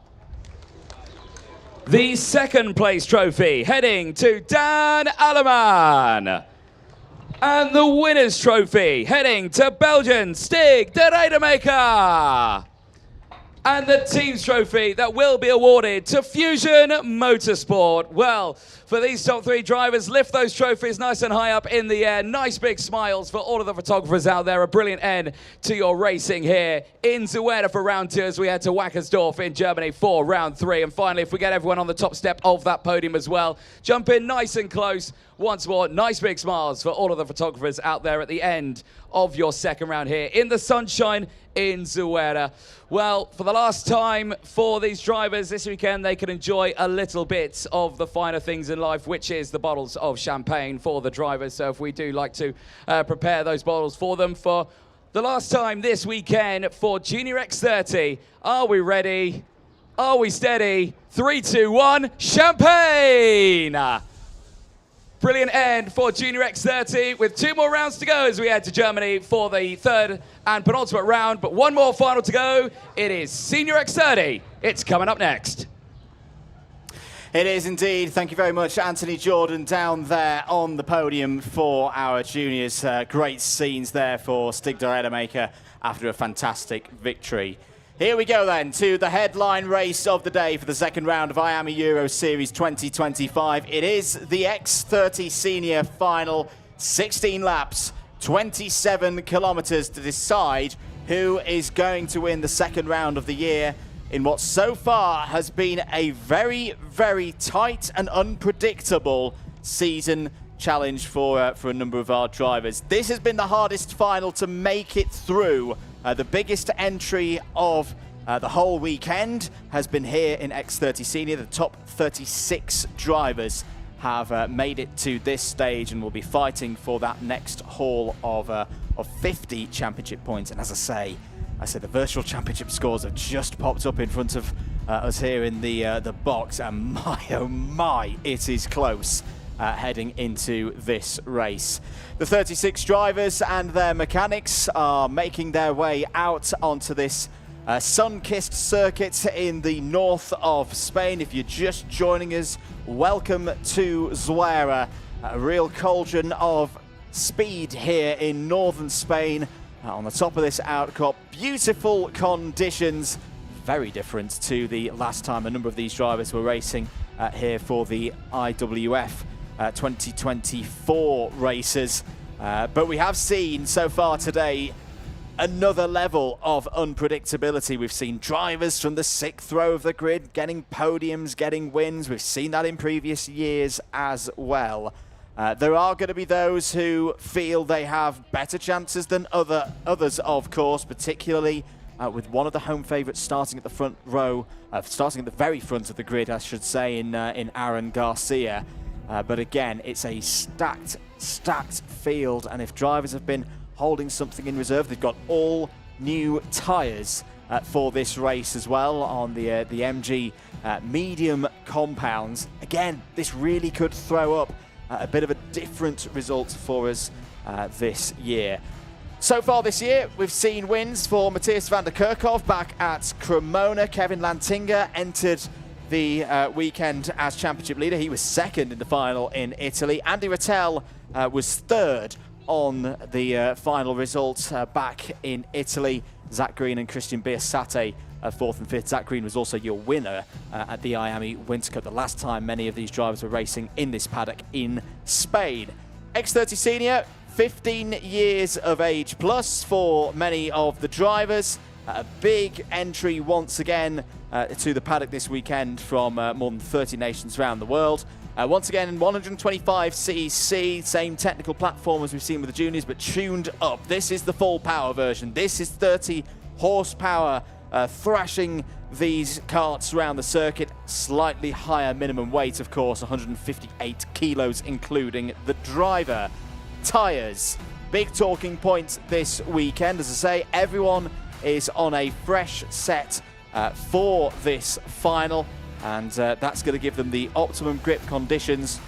The 2nd place trophy heading to Dan Alleman. And the winner's trophy heading to Belgian Stig de Rademaker. And the team's trophy that will be awarded to Fusion Motorsport. Well, for these top 3 drivers. Lift those trophies nice and high up in the air. Nice big smiles for all of the photographers out there. A brilliant end to your racing here in Zuera for round 2 as we head to Wackersdorf in Germany for round 3. And finally, if we get everyone on the top step of that podium as well, jump in nice and close. Once more, nice big smiles for all of the photographers out there at the end of your second round here in the sunshine in Zuera. Well, for the last time for these drivers this weekend, they can enjoy a little bit of the finer things in life, which is the bottles of champagne for the drivers. So if we do like to prepare those bottles for them for the last time this weekend for Junior X30, are we ready? Are we steady? 3, 2, 1, champagne! Brilliant end for Junior X30 with 2 more rounds to go as we head to Germany for the 3rd and penultimate round, but 1 more final to go. It is Senior X30. It's coming up next. It is indeed. Thank you very much, Anthony Jordan, down there on the podium for our juniors. Great scenes there for Stig Rademacher after a fantastic victory. Here we go then to the headline race of the day for the second round of IAME Euro Series 2025. It is the X30 Senior Final, 16 laps, 27 kilometers to decide who is going to win the second round of the year in what so far has been a very, very tight and unpredictable season challenge for a number of our drivers. This has been the hardest final to make it through. The biggest entry of the whole weekend has been here in X30 Senior. The top 36 drivers have made it to this stage and will be fighting for that next haul of 50 championship points. And as I say the virtual championship scores have just popped up in front of us here in the box, and my oh my, it is close. Heading into this race. The 36 drivers and their mechanics are making their way out onto this sun-kissed circuit in the north of Spain. If you're just joining us, welcome to Zuera, a real cauldron of speed here in northern Spain. On the top of this outcrop, beautiful conditions, very different to the last time a number of these drivers were racing here for the IWF 2024 races. But we have seen so far today another level of unpredictability. We've seen drivers from the 6th row of the grid getting podiums, getting wins. We've seen that in previous years as well. There are going to be those who feel they have better chances than others, of course, particularly with one of the home favourites starting at the front row, starting at the very front of the grid, I should say, in Aaron Garcia. But again, it's a stacked field, and if drivers have been holding something in reserve, they've got all new tyres for this race as well on the MG medium compounds. Again, this really could throw up a bit of a different result for us this year. So far this year, we've seen wins for Matthias van der Kerkhoff back at Cremona. Kevin Lantinga entered the weekend as championship leader. He was 2nd in the final in Italy. Andy Rattel was 3rd on the final result back in Italy. Zach Green and Christian Biasate 4th and 5th. Zach Green was also your winner at the IAME Winter Cup, the last time many of these drivers were racing in this paddock in Spain. X30 Senior, 15 years of age plus for many of the drivers. A big entry once again to the paddock this weekend from more than 30 nations around the world. Once again in 125cc, same technical platform as we've seen with the juniors, but tuned up. This is the full power version. This is 30 horsepower thrashing these carts around the circuit. Slightly higher minimum weight, of course, 158 kilos, including the driver. Tyres, big talking point this weekend. As I say, everyone is on a fresh set for this final, and that's going to give them the optimum grip conditions.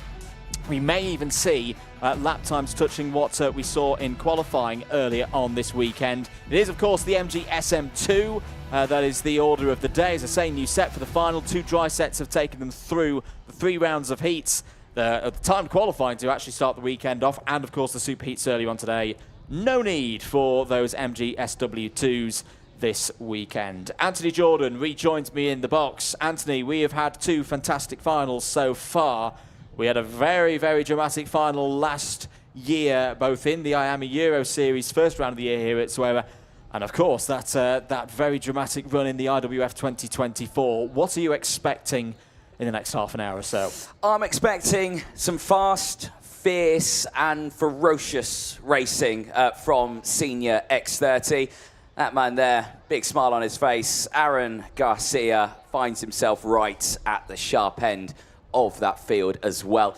We may even see lap times touching what we saw in qualifying earlier on this weekend. It is, of course, the MG SM2 that is the order of the day. As I say, new set for the final. 2 dry sets have taken them through the 3 rounds of heats. The time qualifying to actually start the weekend off, and of course the super heats earlier on today. No need for those MG SW2s this weekend. Anthony Jordan rejoins me in the box. Anthony, we have had 2 fantastic finals so far. We had a very, very dramatic final last year, both in the IAME Euro Series, first round of the year here at Zuera, and of course that very dramatic run in the IWF 2024. What are you expecting in the next half an hour or so? I'm expecting some fast, fierce and ferocious racing from Senior X30. That man there, big smile on his face. Aaron Garcia finds himself right at the sharp end of that field as well.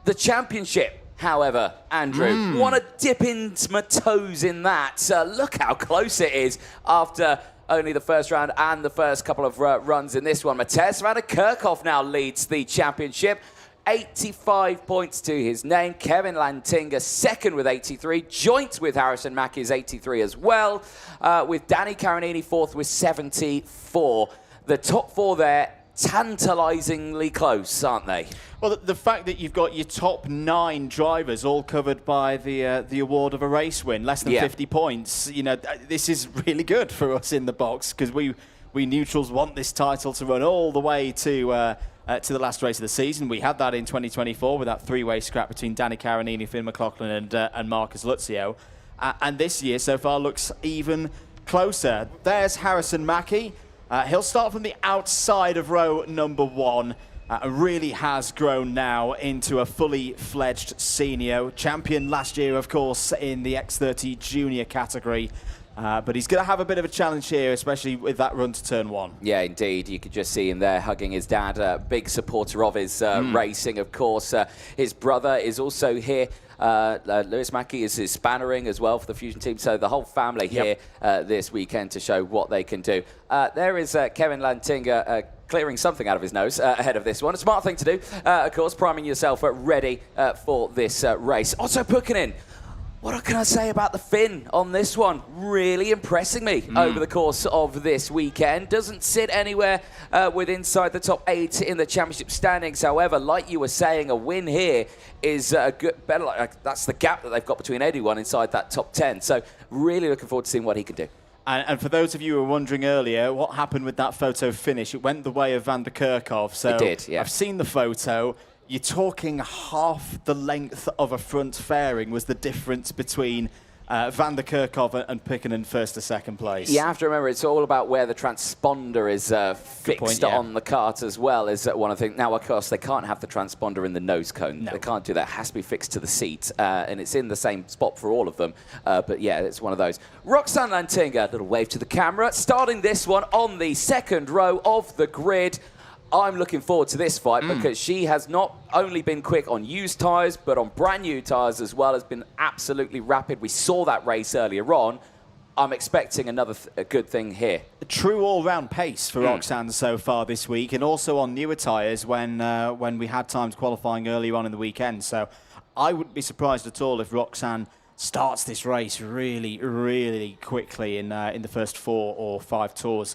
The championship, however, Andrew, want to dip into my toes in that. Look how close it is after only the first round and the first couple of runs in this one. Matej van der Kerkhoff now leads the championship. 85 points to his name. Kevin Lantinga second with 83. Joint with Harrison Mackey's 83 as well. With Danny Caronini fourth with 74. The top four there, tantalisingly close, aren't they? Well, the fact that you've got your top 9 drivers all covered by the award of a race win, less than 50 points, you know, this is really good for us in the box, because we neutrals want this title to run all the way to the last race of the season. We had that in 2024 with that 3-way scrap between Danny Caronini, Finn McLaughlin and Marcus Luzio. And this year so far looks even closer. There's Harrison Mackey. He'll start from the outside of row number 1. Really has grown now into a fully fledged senior. Champion last year, of course, in the X30 junior category. But he's going to have a bit of a challenge here, especially with that run to turn 1. Yeah, indeed. You could just see him there hugging his dad. Big supporter of his racing, of course. His brother is also here. Lewis Mackey is spannering as well for the Fusion team. So the whole family here this weekend to show what they can do. There is Kevin Lantinga clearing something out of his nose ahead of this one. A smart thing to do, of course, priming yourself ready for this race. Otto Pukkanen. What can I say about the Finn on this one? Really impressing me over the course of this weekend. Doesn't sit anywhere with inside the top 8 in the championship standings. However, like you were saying, a win here is a good, better. That's the gap that they've got between anyone inside that top 10. So really looking forward to seeing what he can do. And for those of you who were wondering earlier, what happened with that photo finish? It went the way of Van der Kerkhoff. So it did, yeah. I've seen the photo. You're talking half the length of a front fairing was the difference between Van der Kerkhoff and Pukkanen first to second place. You have to remember, it's all about where the transponder is fixed on the kart as well, is one of the things. Now, of course, they can't have the transponder in the nose cone. No. They can't do that. It has to be fixed to the seat, and it's in the same spot for all of them. But yeah, it's one of those. Roxanne Lantinga, little wave to the camera, starting this one on the second row of the grid. I'm looking forward to this fight because she has not only been quick on used tyres, but on brand new tyres as well, has been absolutely rapid. We saw that race earlier on. I'm expecting another good thing here. A true all-round pace for Roxanne so far this week, and also on newer tyres when we had times qualifying earlier on in the weekend. So I wouldn't be surprised at all if Roxanne starts this race really, really quickly in the first 4 or 5 tours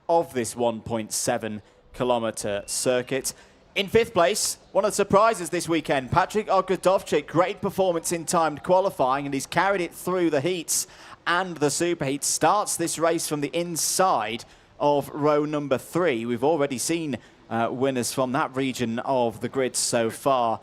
of this 1.7-kilometre circuit. In 5th place, one of the surprises this weekend, Patrick Ogrodovchik. Great performance in timed qualifying, and he's carried it through the heats and the superheats. Starts this race from the inside of row number 3. We've already seen winners from that region of the grid so far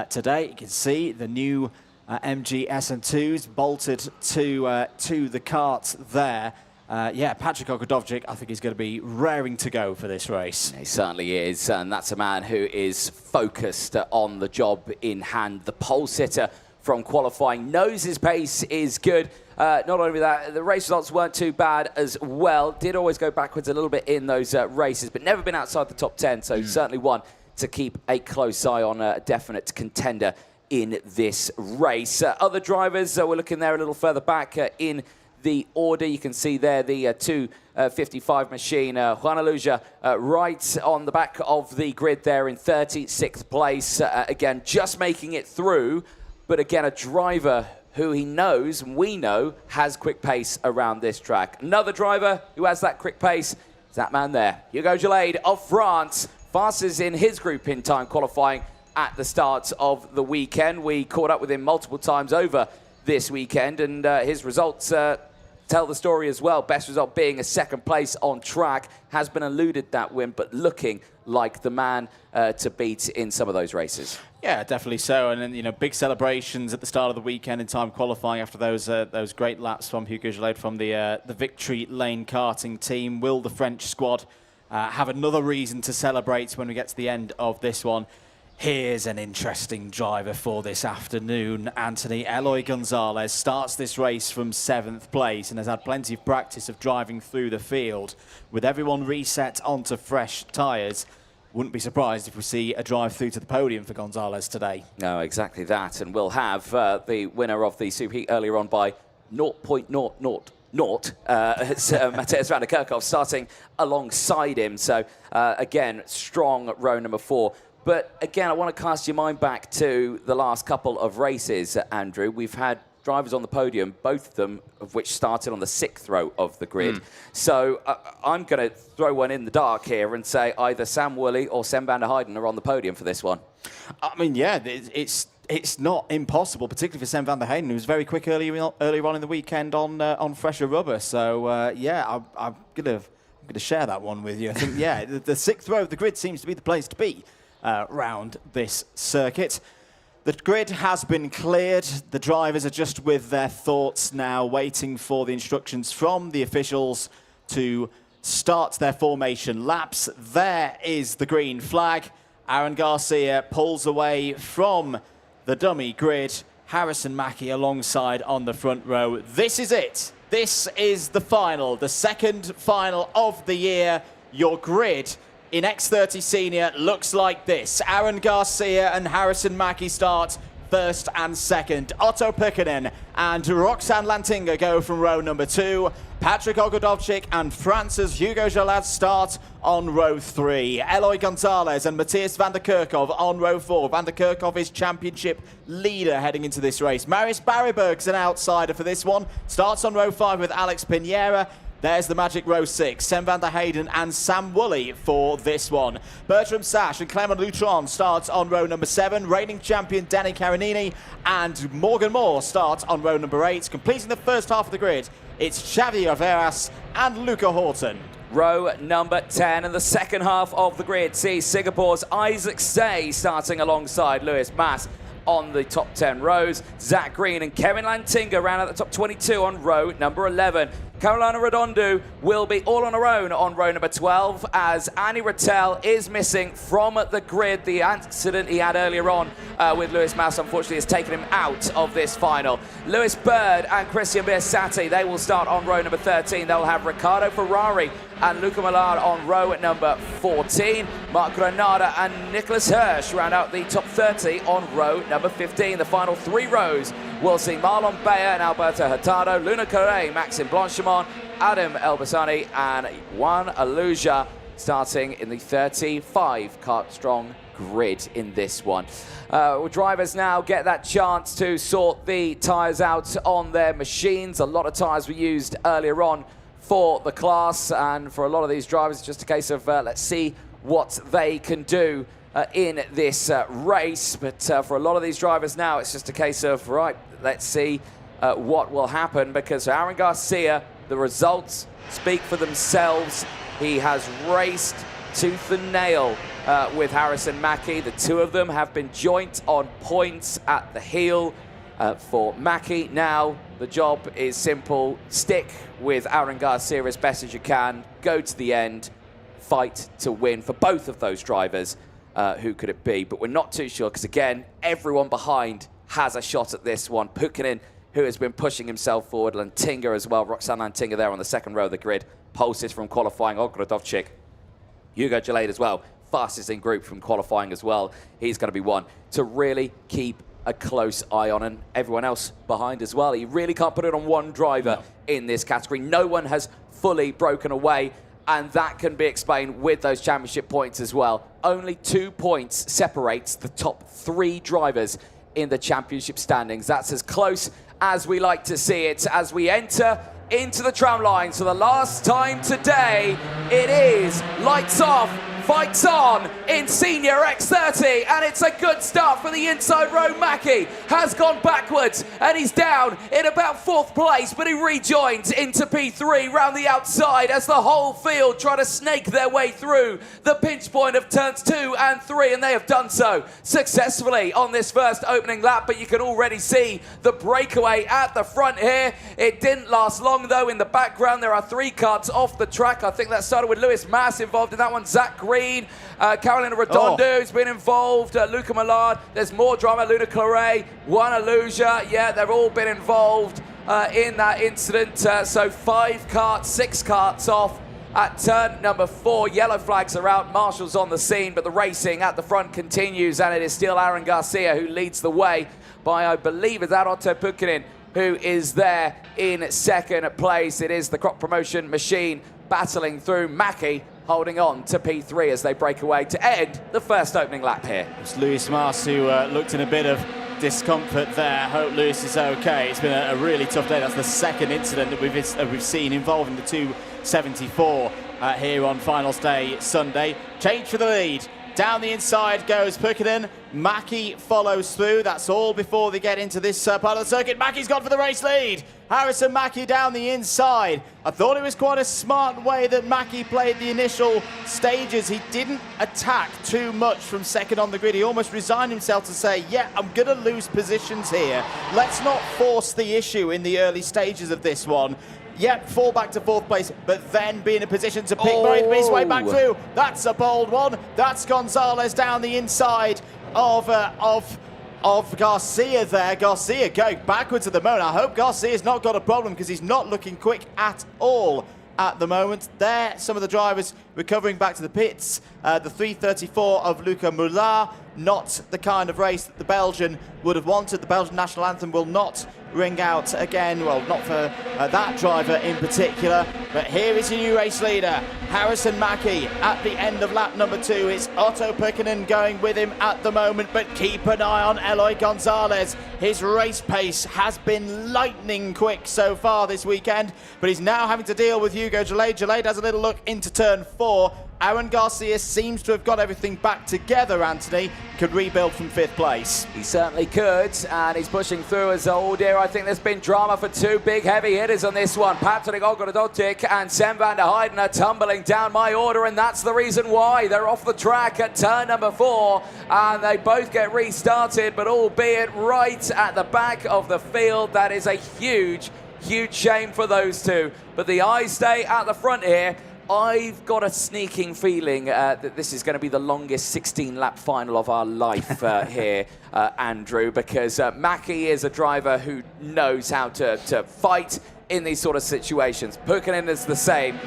today. You can see the new MG SM2s bolted to the cart there. Yeah, Patrick Ogrodovchik, I think he's going to be raring to go for this race. He certainly is, and that's a man who is focused on the job in hand. The pole sitter from qualifying knows his pace is good. Not only that, the race results weren't too bad as well. Did always go backwards a little bit in those races, but never been outside the top 10, so certainly one to keep a close eye on, a definite contender in this race. Other drivers, we're looking there a little further back in the order. You can see there the 255 machine, Juan Aluja, right on the back of the grid there in 36th place. Again, just making it through, but again, a driver who he knows, and we know, has quick pace around this track. Another driver who has that quick pace is that man there, Hugo Gelade of France, fastest in his group in time qualifying at the start of the weekend. We caught up with him multiple times over this weekend, and his results tell the story as well. Best result being a 2nd place on track. Has been eluded that win, but looking like the man to beat in some of those races. Yeah, definitely so. And then, you know, big celebrations at the start of the weekend in time qualifying after those great laps from Hugo Gillade from the Victory Lane karting team. Will the French squad have another reason to celebrate when we get to the end of this one? Here's an interesting driver for this afternoon. Anthony Eloy Gonzalez starts this race from 7th place and has had plenty of practice of driving through the field. With everyone reset onto fresh tyres, wouldn't be surprised if we see a drive through to the podium for Gonzalez today. No, exactly that. And we'll have the winner of the Super Heat earlier on by 0.000. It's Mateusz van der Kerkhoff starting alongside him. So, again, strong row number 4. But again, I want to cast your mind back to the last couple of races, Andrew. We've had drivers on the podium, both of them of which started on the 6th row of the grid. So I'm going to throw one in the dark here and say either Sam Woolley or Sam van der Heyden are on the podium for this one. I mean, yeah, it's not impossible, particularly for Sam van der Heyden, who was very quick earlier on in the weekend on fresher rubber. So yeah, I'm gonna share that one with you. I think yeah, the 6th row of the grid seems to be the place to be round this circuit. The grid has been cleared. The drivers are just with their thoughts now, waiting for the instructions from the officials to start their formation laps. There is the green flag. Aaron Garcia pulls away from the dummy grid. Harrison Mackie alongside on the front row. This is it. This is the final, the second final of the year. Your grid in X30 Senior looks like this. Aaron Garcia and Harrison Mackie start first and second. Otto Pekkanen and Roxanne Lantinga go from row number 2. Patrick Ogrodovchik and France's Hugo Gillade start on row 3. Eloy Gonzalez and Mateusz van der Kerkhoff on row 4. Van der Kerkhoff is championship leader heading into this race. Marius Barryberg's an outsider for this one. Starts on row 5 with Alex Pinera. There's the magic row 6, Sam van der Heyden and Sam Woolley for this one. Bertram Sash and Clement Lutron starts on row number 7. Reigning champion Danny Carinini and Morgan Moore starts on row number 8. Completing the first half of the grid, it's Xavier Veras and Luca Horton. Row number 10 and the second half of the grid sees Singapore's Isaac Say starting alongside Lewis Mass on the top 10 rows. Zach Green and Kevin Lantinga round out the top 22 on row number 11. Carolina Redondo will be all on her own on row number 12 as Annie Rattel is missing from the grid. The accident he had earlier on with Lewis Mass unfortunately has taken him out of this final. Lewis Bird and Christian Biasati, they will start on row number 13. They'll have Riccardo Ferrari and Luca Millard on row at number 14. Mark Granada and Nicholas Hirsch round out the top 30 on row number 15. The final 3 rows will see Marlon Bayer and Alberto Hurtado, Luna Correa, Maxime Blanchimont, Adam Elbasani and Juan Aluja starting in the 35 kart strong grid in this one. Drivers now get that chance to sort the tyres out on their machines. A lot of tyres were used earlier on for the class, and for a lot of these drivers, it's just a case of let's see what they can do in this race. But for a lot of these drivers now, it's just a case of, right, let's see what will happen, because for Aaron Garcia, the results speak for themselves. He has raced tooth and nail with Harrison Mackie. The two of them have been joint on points at the heel. For Mackie, now the job is simple. Stick with Aaron Garcia as best as you can. Go to the end. Fight to win for both of those drivers. Who could it be? But we're not too sure because, again, everyone behind has a shot at this one. Pukkanen, who has been pushing himself forward. Lantinga as well. Roxanne Lantinga there on the second row of the grid. Pulses from qualifying. Ogrodovchik. Hugo Gillade as well. Fastest in group from qualifying as well. He's going to be one to really keep a close eye on, and everyone else behind as well. You really can't put it on one driver in this category. No one has fully broken away, and that can be explained with those championship points as well. Only 2 points separates the top 3 drivers in the championship standings. That's as close as we like to see it as we enter into the tram line. So the last time today, it is lights off fights on in Senior X30, and it's a good start for the inside row. Mackie has gone backwards, and he's down in about 4th place, but he rejoins into P3 round the outside as the whole field try to snake their way through the pinch point of turns 2 and 3, and they have done so successfully on this first opening lap, but you can already see the breakaway at the front here. It didn't last long, though. In the background, there are 3 carts off the track. I think that started with Lewis Mass involved in that one, Zach Green, Carolina Redondo has been involved, Luca Millard, there's more drama, Luna Claret, Juan Aluja, yeah, they've all been involved in that incident. So 5 carts, 6 carts off at turn number 4. Yellow flags are out, Marshall's on the scene, but the racing at the front continues, and it is still Aaron Garcia who leads the way by, I believe, is that Otto Pukkanen, who is there in 2nd place. It is the crop promotion machine battling through. Mackie holding on to P3 as they break away to end the first opening lap here. It's Lewis Mars who looked in a bit of discomfort there. Hope Lewis is okay. It's been a really tough day. That's the 2nd incident that we've seen involving the 274 here on finals day Sunday. Change for the lead. Down the inside goes Pukkanen. Mackie follows through. That's all before they get into this part of the circuit. Mackie's gone for the race lead. Harrison Mackie down the inside. I thought it was quite a smart way that Mackie played the initial stages. He didn't attack too much from 2nd on the grid. He almost resigned himself to say, yeah, I'm going to lose positions here. Let's not force the issue in the early stages of this one. Yep, fall back to 4th place, but then be in a position to pick his way back through. That's a bold one. That's Gonzalez down the inside of Garcia there. Garcia going backwards at the moment. I hope Garcia's not got a problem because he's not looking quick at all at the moment. There, some of the drivers recovering back to the pits. The 334 of Luca Muller, not the kind of race that the Belgian would have wanted. The Belgian national anthem will not ring out again, well, not for that driver in particular, but here is your new race leader, Harrison Mackie, at the end of lap number 2. It's Otto Pukkanen going with him at the moment, but keep an eye on Eloy Gonzalez. His race pace has been lightning quick so far this weekend, but he's now having to deal with Hugo Gelade. Gelade has a little look into turn 4. Aaron Garcia seems to have got everything back together, Anthony. Could rebuild from 5th place. He certainly could, and he's pushing through as oh dear, I think there's been drama for 2 big heavy hitters on this one. Patrick Ogorodottic and Sam van der Heijden are tumbling down my order, and that's the reason why. They're off the track at turn number 4, and they both get restarted, but albeit right at the back of the field. That is a huge, huge shame for those 2. But the eyes stay at the front here. I've got a sneaking feeling that this is going to be the longest 16-lap final of our life here, Andrew, because Mackie is a driver who knows how to fight in these sort of situations. Pukkanen is the same.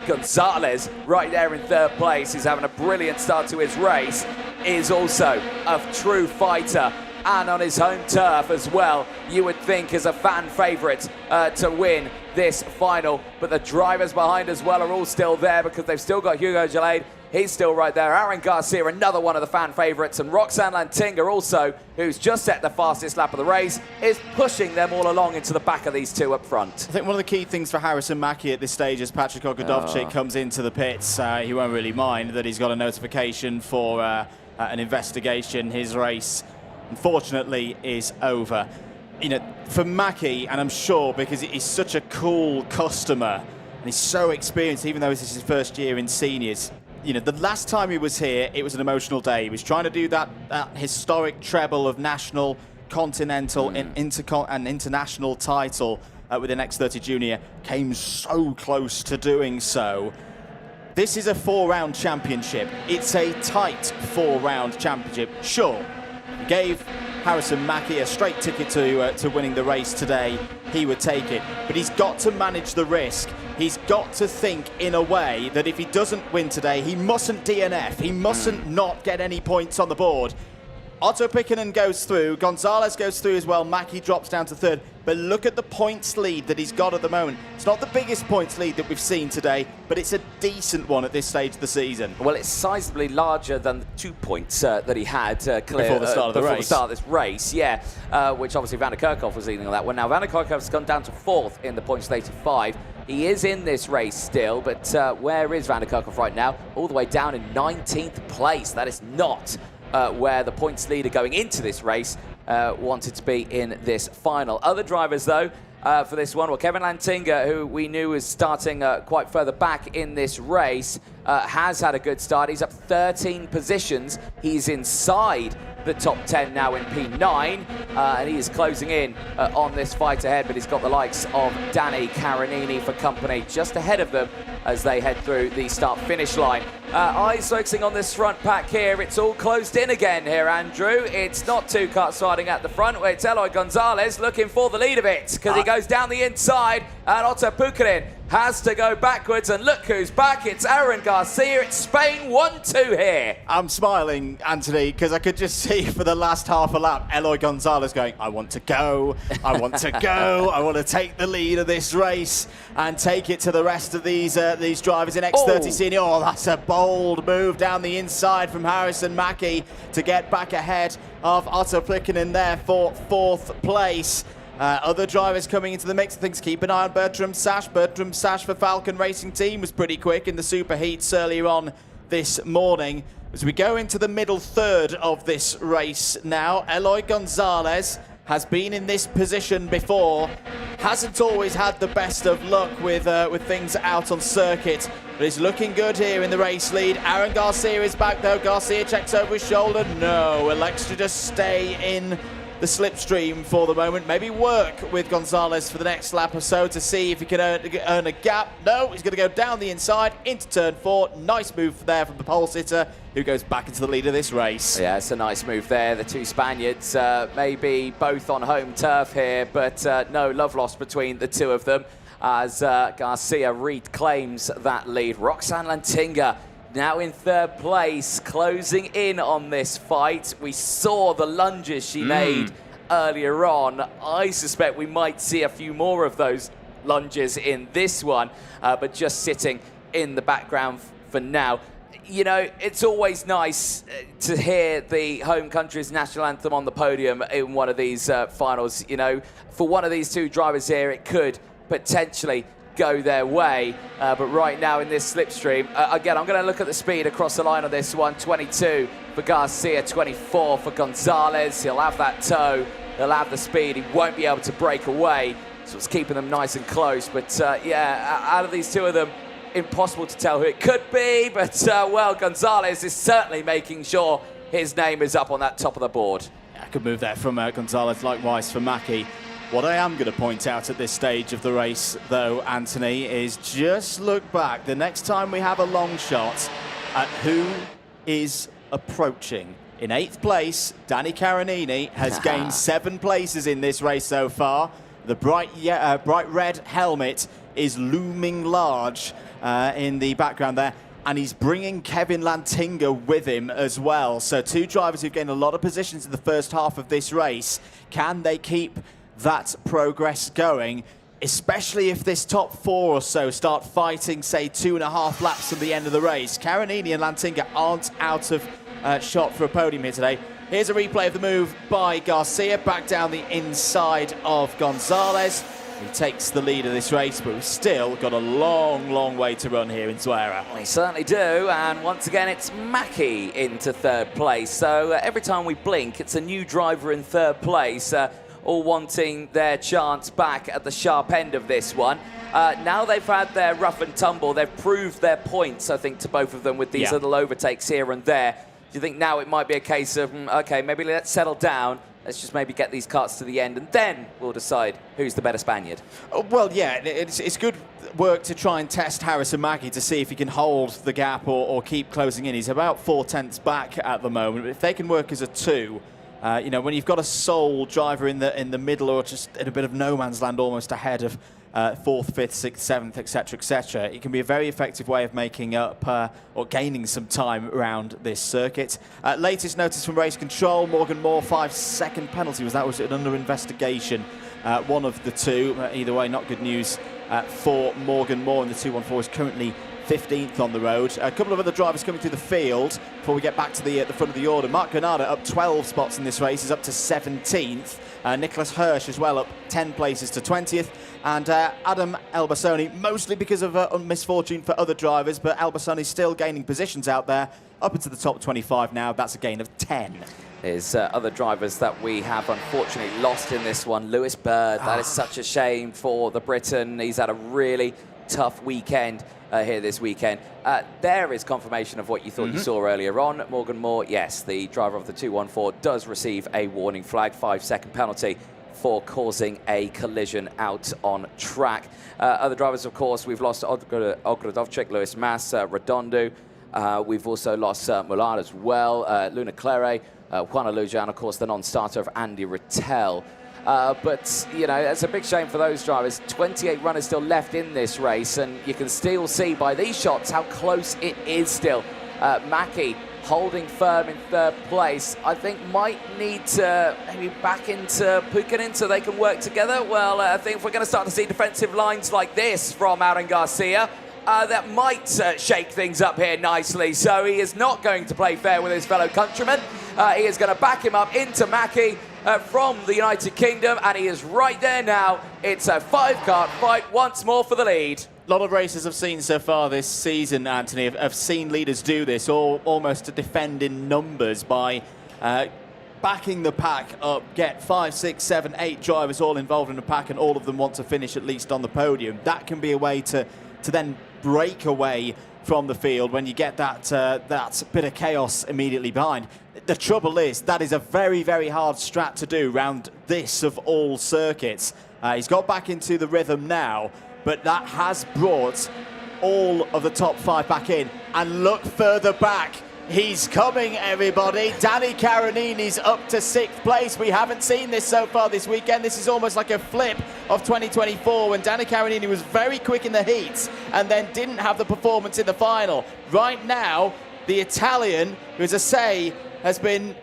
Gonzalez, right there in 3rd place, he's having a brilliant start to his race, is also a true fighter. And on his home turf as well, you would think is a fan favourite to win this final. But the drivers behind as well are all still there because they've still got Hugo Gelade. He's still right there. Aaron Garcia, another one of the fan favourites. And Roxanne Lantinga also, who's just set the fastest lap of the race, is pushing them all along into the back of these 2 up front. I think one of the key things for Harrison Mackie at this stage as Patrick Ogodovcic comes into the pits, he won't really mind that he's got a notification for an investigation. His race, unfortunately, is over. You know, for Mackie, and I'm sure because he's such a cool customer and he's so experienced, even though this is his first year in seniors. You know, the last time he was here, it was an emotional day. He was trying to do that historic treble of national, continental, and international title with an X30 Junior. Came so close to doing so. This is a 4-round championship. It's a tight 4-round championship. Sure, gave Harrison Mackie a straight ticket to winning the race today, he would take it. But he's got to manage the risk. He's got to think in a way that if he doesn't win today, he mustn't DNF. He mustn't not get any points on the board. Otto Pukkanen goes through, Gonzalez goes through as well, Mackie drops down to 3rd. But look at the points lead that he's got at the moment. It's not the biggest points lead that we've seen today, but it's a decent one at this stage of the season. Well, it's sizably larger than the 2 points that he had clear before the start of this race, yeah, which obviously Van der Kerkhoff was leading on that one. Now, Van der Kerkhoff's gone down to 4th in the points 85. He is in this race still, but where is Van der Kerkhoff right now? All the way down in 19th place. That is not where the points leader going into this race wanted to be in this final. Other drivers, though, for this one, well, Kevin Lantinga, who we knew was starting quite further back in this race, has had a good start. He's up 13 positions. He's inside the top 10 now in P9, and he is closing in on this fight ahead, but he's got the likes of Danny Caronini for company just ahead of them as they head through the start-finish line. Eyes focusing on this front pack here. It's all closed in again here, Andrew. It's not two carts starting at the front. It's Eloy Gonzalez looking for the lead of it because he goes down the inside, and Otto Pukarin has to go backwards, and look who's back. It's Aaron Garcia. It's Spain 1-2 here. I'm smiling, Anthony, because I could just see for the last half a lap, Eloy Gonzalez going, I want to go, I want to go, I want to take the lead of this race and take it to the rest of these drivers in X30 Senior. Oh, that's a bold move down the inside from Harrison Mackie to get back ahead of Otto Pukarin there for 4th place. Other drivers coming into the mix, things keep an eye on Bertram Sash. Bertram Sash for Falcon Racing Team was pretty quick in the super heats earlier on this morning. As we go into the middle third of this race now, Eloy Gonzalez has been in this position before, hasn't always had the best of luck with things out on circuit, but he's looking good here in the race lead. Aaron Garcia is back though. Garcia checks over his shoulder. No, elects to just stay in the slipstream for the moment. Maybe work with Gonzalez for the next lap or so to see if he can earn a gap. No, he's going to go down the inside into turn 4. Nice move there from the pole sitter, who goes back into the lead of this race. Yeah, it's a nice move there. The two Spaniards maybe both on home turf here, but no love lost between the two of them as Garcia reclaims that lead. Roxanne Lantinga now in 3rd place, closing in on this fight. We saw the lunges she made earlier on. I suspect we might see a few more of those lunges in this one, but just sitting in the background for now. You know, it's always nice to hear the home country's national anthem on the podium in one of these finals. You know, for one of these two drivers here, it could potentially go their way, but right now in this slipstream, again, I'm going to look at the speed across the line on this one. 22 for Garcia, 24 for Gonzalez. He'll have that toe, he'll have the speed, he won't be able to break away, so it's keeping them nice and close. But yeah, out of these two of them, impossible to tell who it could be, but well, Gonzalez is certainly making sure his name is up on that top of the board. Yeah, good move there from Gonzalez, likewise for Mackie. What I am going to point out at this stage of the race, though, Anthony, is just look back. The next time we have a long shot at who is approaching. In 8th place, Danny Caronini has gained 7 places in this race so far. The bright red helmet is looming large in the background there, and he's bringing Kevin Lantinga with him as well. So 2 drivers who've gained a lot of positions in the first half of this race. Can they keep that progress going, especially if this top 4 or so start fighting, say, 2.5 laps from the end of the race? Caronini and Lantinga aren't out of shot for a podium here today. Here's a replay of the move by Garcia, back down the inside of Gonzalez, who takes the lead of this race, but we've still got a long, long way to run here in Zuera. We certainly do, and once again, it's Mackie into 3rd place. So every time we blink, it's a new driver in 3rd place, all wanting their chance back at the sharp end of this one. Now they've had their rough and tumble. They've proved their points, I think, to both of them with these little overtakes here and there. Do you think now it might be a case of, okay, maybe let's settle down, let's just maybe get these carts to the end, and then we'll decide who's the better Spaniard? Well, yeah, it's good work to try and test Harrison Mackie to see if he can hold the gap or keep closing in. He's about 4/10 back at the moment, but if they can work as a 2, you know, when you've got a sole driver in the middle or just in a bit of no man's land almost ahead of 4th, 5th, 6th, 7th, etc., it can be a very effective way of making up or gaining some time around this circuit. Latest notice from race control, Morgan Moore, 5-second penalty. Was it under investigation? One of the 2. Either way, not good news for Morgan Moore, and the 214 is currently 15th on the road. A couple of other drivers coming through the field before we get back to the front of the order. Mark Granada up 12 spots in this race, is up to 17th. Nicholas Hirsch as well, up 10 places to 20th. And Adam Elbasoni, mostly because of misfortune for other drivers, but Elbasoni's still gaining positions out there, up into the top 25 now. That's a gain of 10. There's other drivers that we have unfortunately lost in this one. Lewis Bird, that is such a shame for the Briton. He's had a really tough weekend here this weekend. There is confirmation of what you thought you saw earlier on. Morgan Moore, yes, the driver of the 214 does receive a warning flag, 5-second penalty for causing a collision out on track. Other drivers, of course, we've lost Ogrodovchik, Lewis Mas, Redondo. We've also lost Mullard as well, Luna Clare, Juan Aluja, and of course the non-starter of Andy Rattel. But, you know, it's a big shame for those drivers. 28 runners still left in this race, and you can still see by these shots how close it is still. Mackie holding firm in third place. I think might need to maybe back into Pukanin so they can work together. Well, I think if we're going to start to see defensive lines like this from Aaron Garcia, that might shake things up here nicely. So he is not going to play fair with his fellow countrymen. He is going to back him up into Mackie from the United Kingdom, and he is right there now. It's a 5-car fight once more for the lead. A lot of races I've seen so far this season, Anthony, have seen leaders do this, almost to defend in numbers by backing the pack up, get 5, 6, 7, 8 drivers all involved in the pack, and all of them want to finish at least on the podium. That can be a way to then break away from the field when you get that bit of chaos immediately behind. The trouble is, that is a very, very hard strat to do round this of all circuits. He's got back into the rhythm now, but that has brought all of the top 5 back in. And look further back. He's coming, everybody. Danny Caronini's up to 6th place. We haven't seen this so far this weekend. This is almost like a flip of 2024 when Danny Caronini was very quick in the heats and then didn't have the performance in the final. Right now, the Italian, who, as I say, has been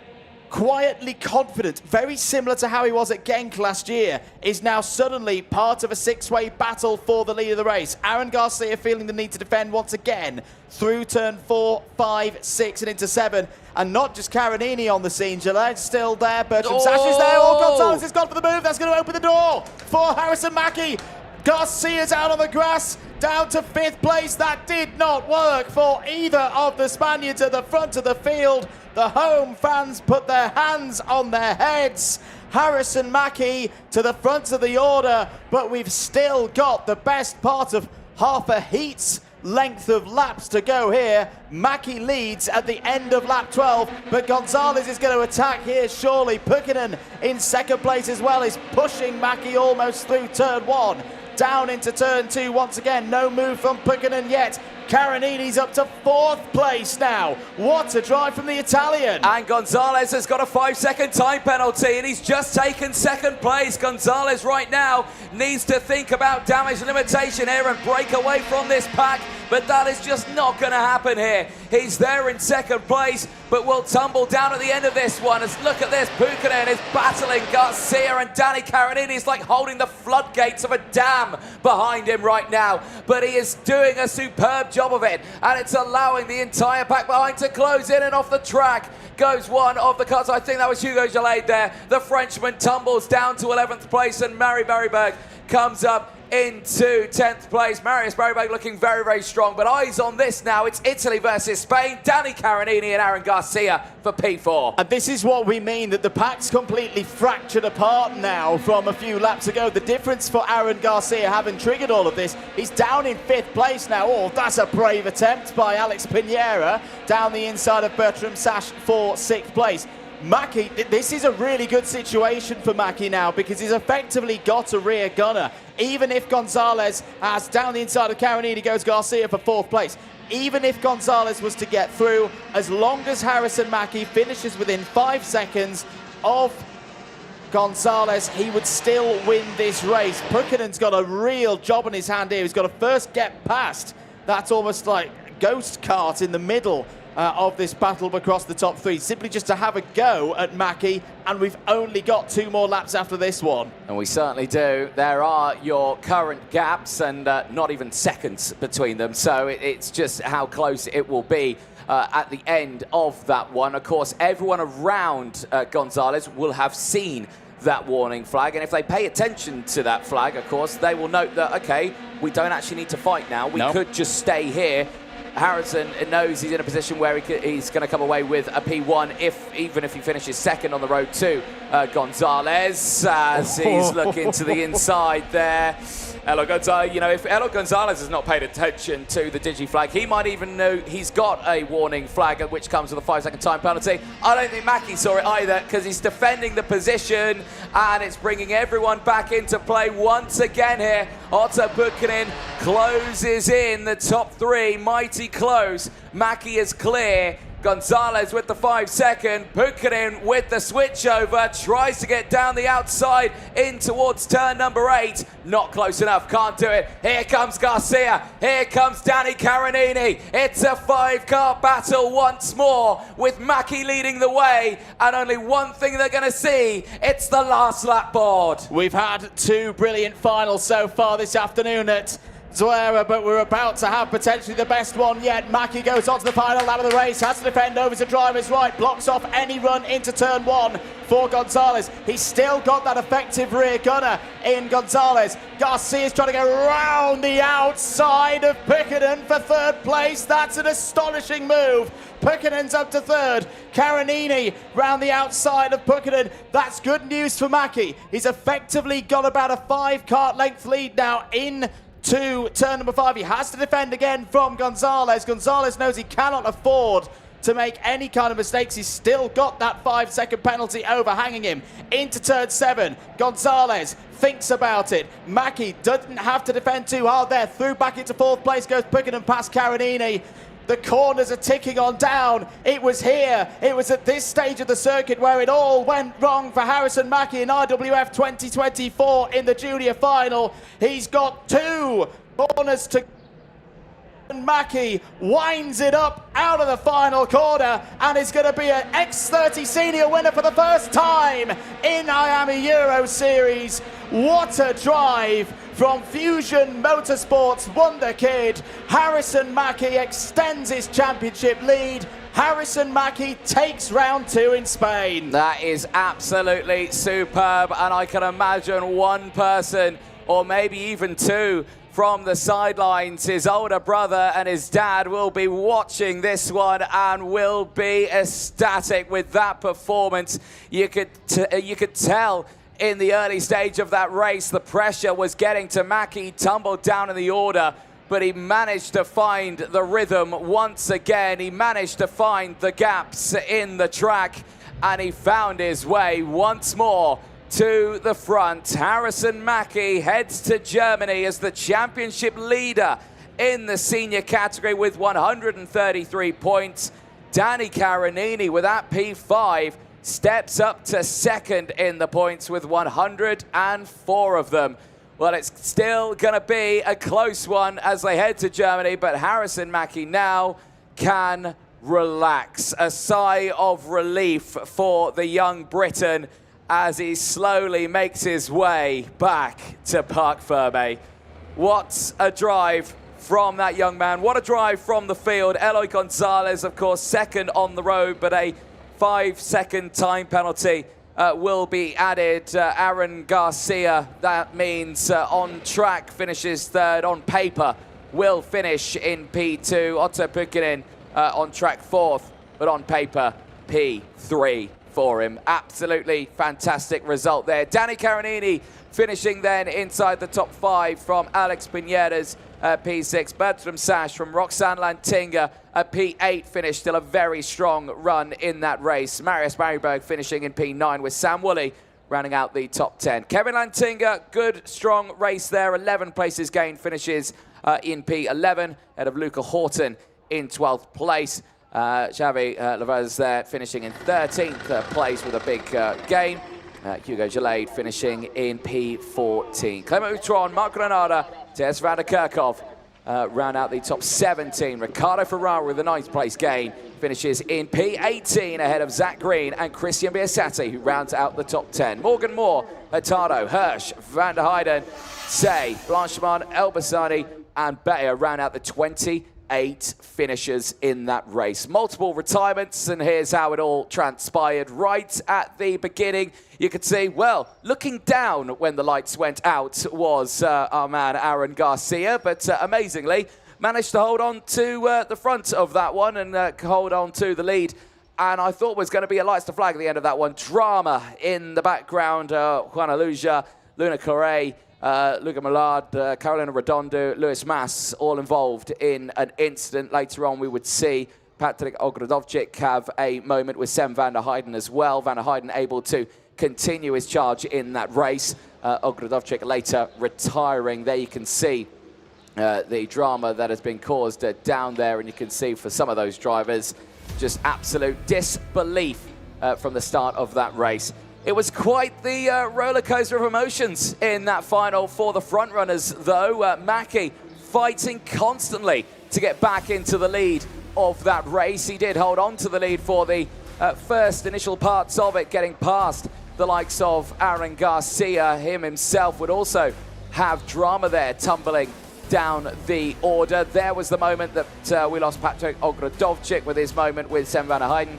quietly confident, very similar to how he was at Genk last year, is now suddenly part of a 6-way battle for the lead of the race. Aaron Garcia feeling the need to defend once again through turn 4, 5, 6 and into 7. And not just Caronini on the scene, Gillette's still there, Bertram Sash is there, Gonzalez has gone for the move, that's going to open the door for Harrison Mackie. Garcia's out on the grass, down to 5th place. That did not work for either of the Spaniards at the front of the field. The home fans put their hands on their heads. Harrison Mackie to the front of the order, but we've still got the best part of half a heat's length of laps to go here. Mackie leads at the end of lap 12, but Gonzalez is going to attack here surely. Pukkinen in 2nd place as well is pushing Mackie almost through turn 1. Down into turn 2 once again. No move from Pukkinen yet. Caronini's up to 4th place now. What a drive from the Italian. And Gonzalez has got a 5-second time penalty, and he's just taken 2nd place. Gonzalez right now needs to think about damage limitation here and break away from this pack, but that is just not going to happen here. He's there in 2nd place, but will tumble down at the end of this one. As look at this, Pukkinen is battling Garcia, and Danny Caronini is like holding the floodgates of a dam behind him right now. But he is doing a superb job of it, and it's allowing the entire pack behind to close in, and off the track goes one of the cars. I think that was Hugo Gillette there. The Frenchman tumbles down to 11th place, and Mary Berryberg comes up into 10th place. Marius Berryberg looking very, very strong, but eyes on this now. It's Italy versus Spain. Danny Caronini and Aaron Garcia for P4. And this is what we mean, that the pack's completely fractured apart now from a few laps ago. The difference for Aaron Garcia having triggered all of this, he's down in 5th place now. Oh, that's a brave attempt by Alex Pinera down the inside of Bertram Sash for 6th place. Mackie, this is a really good situation for Mackie now because he's effectively got a rear gunner. Even if Gonzalez has down the inside of Caronini goes Garcia for 4th place. Even if Gonzalez was to get through, as long as Harrison Mackie finishes within 5 seconds of Gonzalez, he would still win this race. Pukkinen's got a real job in his hand here. He's got to first get past. That's almost like a ghost cart in the middle of this battle across the top three, simply just to have a go at Mackie, and we've only got 2 more laps after this one. And we certainly do. There are your current gaps and not even seconds between them, so it's just how close it will be at the end of that one. Of course, everyone around Gonzalez will have seen that warning flag, and if they pay attention to that flag, of course, they will note that, okay, we don't actually need to fight now. We could just stay here. Harrison knows he's in a position where he's going to come away with a P1 even if he finishes second on the road to Gonzalez, as he's looking to the inside there. Elo Gonzalez, you know, if Elo Gonzalez has not paid attention to the digi flag, he might even know he's got a warning flag, which comes with a 5-second time penalty. I don't think Mackie saw it either, because he's defending the position, and it's bringing everyone back into play once again here. Otto Buchanan closes in the top 3, mighty close. Mackie is clear. Gonzalez with the 5-second, Buchanan with the switchover, tries to get down the outside in towards turn number 8. Not close enough, can't do it. Here comes Garcia, here comes Danny Caronini. It's a 5-car battle once more, with Mackie leading the way, and only one thing they're going to see, it's the last lap board. We've had 2 brilliant finals so far this afternoon at Zuera, but we're about to have potentially the best one yet. Mackie goes on to the final lap of the race, has to defend over to driver's right, blocks off any run into turn 1 for Gonzalez. He's still got that effective rear gunner in Gonzalez. Garcia's trying to go round the outside of Buchanan for 3rd place. That's an astonishing move. Buchanan's up to 3rd. Caronini round the outside of Buchanan. That's good news for Mackie. He's effectively got about a 5-car length lead now in to turn number 5. He has to defend again from Gonzalez. Gonzalez knows he cannot afford to make any kind of mistakes. He's still got that 5-second penalty overhanging him. Into turn 7, Gonzalez thinks about it. Mackie doesn't have to defend too hard there. Through back into 4th place goes Buchanan past Caronini. The corners are ticking on down. It was here, it was at this stage of the circuit where it all went wrong for Harrison Mackie in IWF 2024 in the junior final. He's got 2 corners to and Mackie winds it up out of the final corner, and is going to be an X30 senior winner for the first time in IAME Euro Series. What a drive from Fusion Motorsports wonder kid. Harrison Mackie extends his championship lead. Harrison Mackie takes round 2 in Spain. That is absolutely superb, and I can imagine one person, or maybe even 2, from the sidelines, his older brother and his dad, will be watching this one and will be ecstatic with that performance. You could tell in the early stage of that race the pressure was getting to Mackie. He tumbled down in the order, but he managed to find the rhythm once again. He managed to find the gaps in the track, and he found his way once more to the front. Harrison Mackie heads to Germany as the championship leader in the senior category with 133 points. Danny Caronini with that P5 steps up to 2nd in the points with 104 of them. Well, it's still going to be a close one as they head to Germany, but Harrison Mackie now can relax. A sigh of relief for the young Briton as he slowly makes his way back to Parc Fermé. What a drive from that young man. What a drive from the field. Eloy Gonzalez, of course, 2nd on the road, but a 5-second time penalty will be added. Aaron Garcia, that means on track finishes 3rd. On paper, will finish in P2. Otto Buchanan on track 4th, but on paper, P3 for him. Absolutely fantastic result there. Danny Caronini finishing then inside the top 5 from Alex Piñera's P6. Bertram Sash from Roxanne Lantinga, a P8 finish. Still a very strong run in that race. Marius Mariberg finishing in P9 with Sam Woolley rounding out the top 10. Kevin Lantinga, good strong race there. 11 places gained, finishes in P11 ahead of Luca Horton in 12th place. Xavi Lavaz there finishing in 13th place with a big gain. Hugo Gelade finishing in P14. Clement Outron, Mark Granada, Tess van der Kerkhoff round out the top 17. Ricardo Ferrara with a 9th place gain finishes in P18 ahead of Zach Green and Christian Biasati, who rounds out the top 10. Morgan Moore, Hurtado, Hirsch, Van der Heijden, Say, Blanchemont, Elbasani and Beyer round out the 28 finishers in that race. Multiple retirements, and here's how it all transpired. Right at the beginning, you could see, well, looking down when the lights went out was our man Aaron Garcia, but amazingly managed to hold on to the front of that one and hold on to the lead. And I thought was going to be a lights to flag at the end of that one. Drama in the background. Juana Luja, Luna Correa, Luca Millard, Carolina Redondo, Luis Mas, all involved in an incident. Later on, we would see Patrick Ogrodovcic have a moment with Sam van der Heijden as well. Van der Heijden able to continue his charge in that race. Ogrodovcic later retiring. There you can see the drama that has been caused down there, and you can see for some of those drivers, just absolute disbelief from the start of that race. It was quite the roller coaster of emotions in that final for the front runners, though. Mackie fighting constantly to get back into the lead of that race. He did hold on to the lead for the first initial parts of it, getting past the likes of Aaron Garcia. Him himself would also have drama there, tumbling down the order. There was the moment that we lost Patrick Ogrodovcic with his moment with Sam van der Heijden.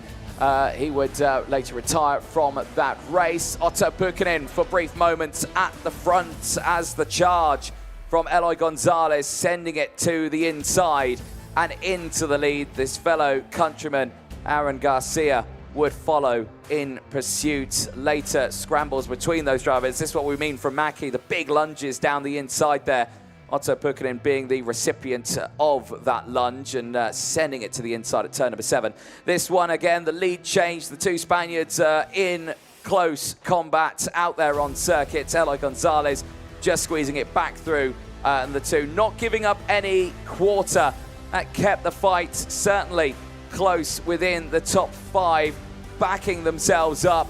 He would later retire from that race. Otto Pukkanen for brief moments at the front as the charge from Eloy Gonzalez, sending it to the inside and into the lead. This fellow countryman, Aaron Garcia, would follow in pursuit. Later scrambles between those drivers. This is what we mean from Mackie, the big lunges down the inside there. Otto Pukkanen being the recipient of that lunge and sending it to the inside at turn number 7. This one again, the lead change. The two Spaniards in close combat out there on circuits. Eloy Gonzalez just squeezing it back through, and the two not giving up any quarter. That kept the fight certainly close within the top 5, backing themselves up,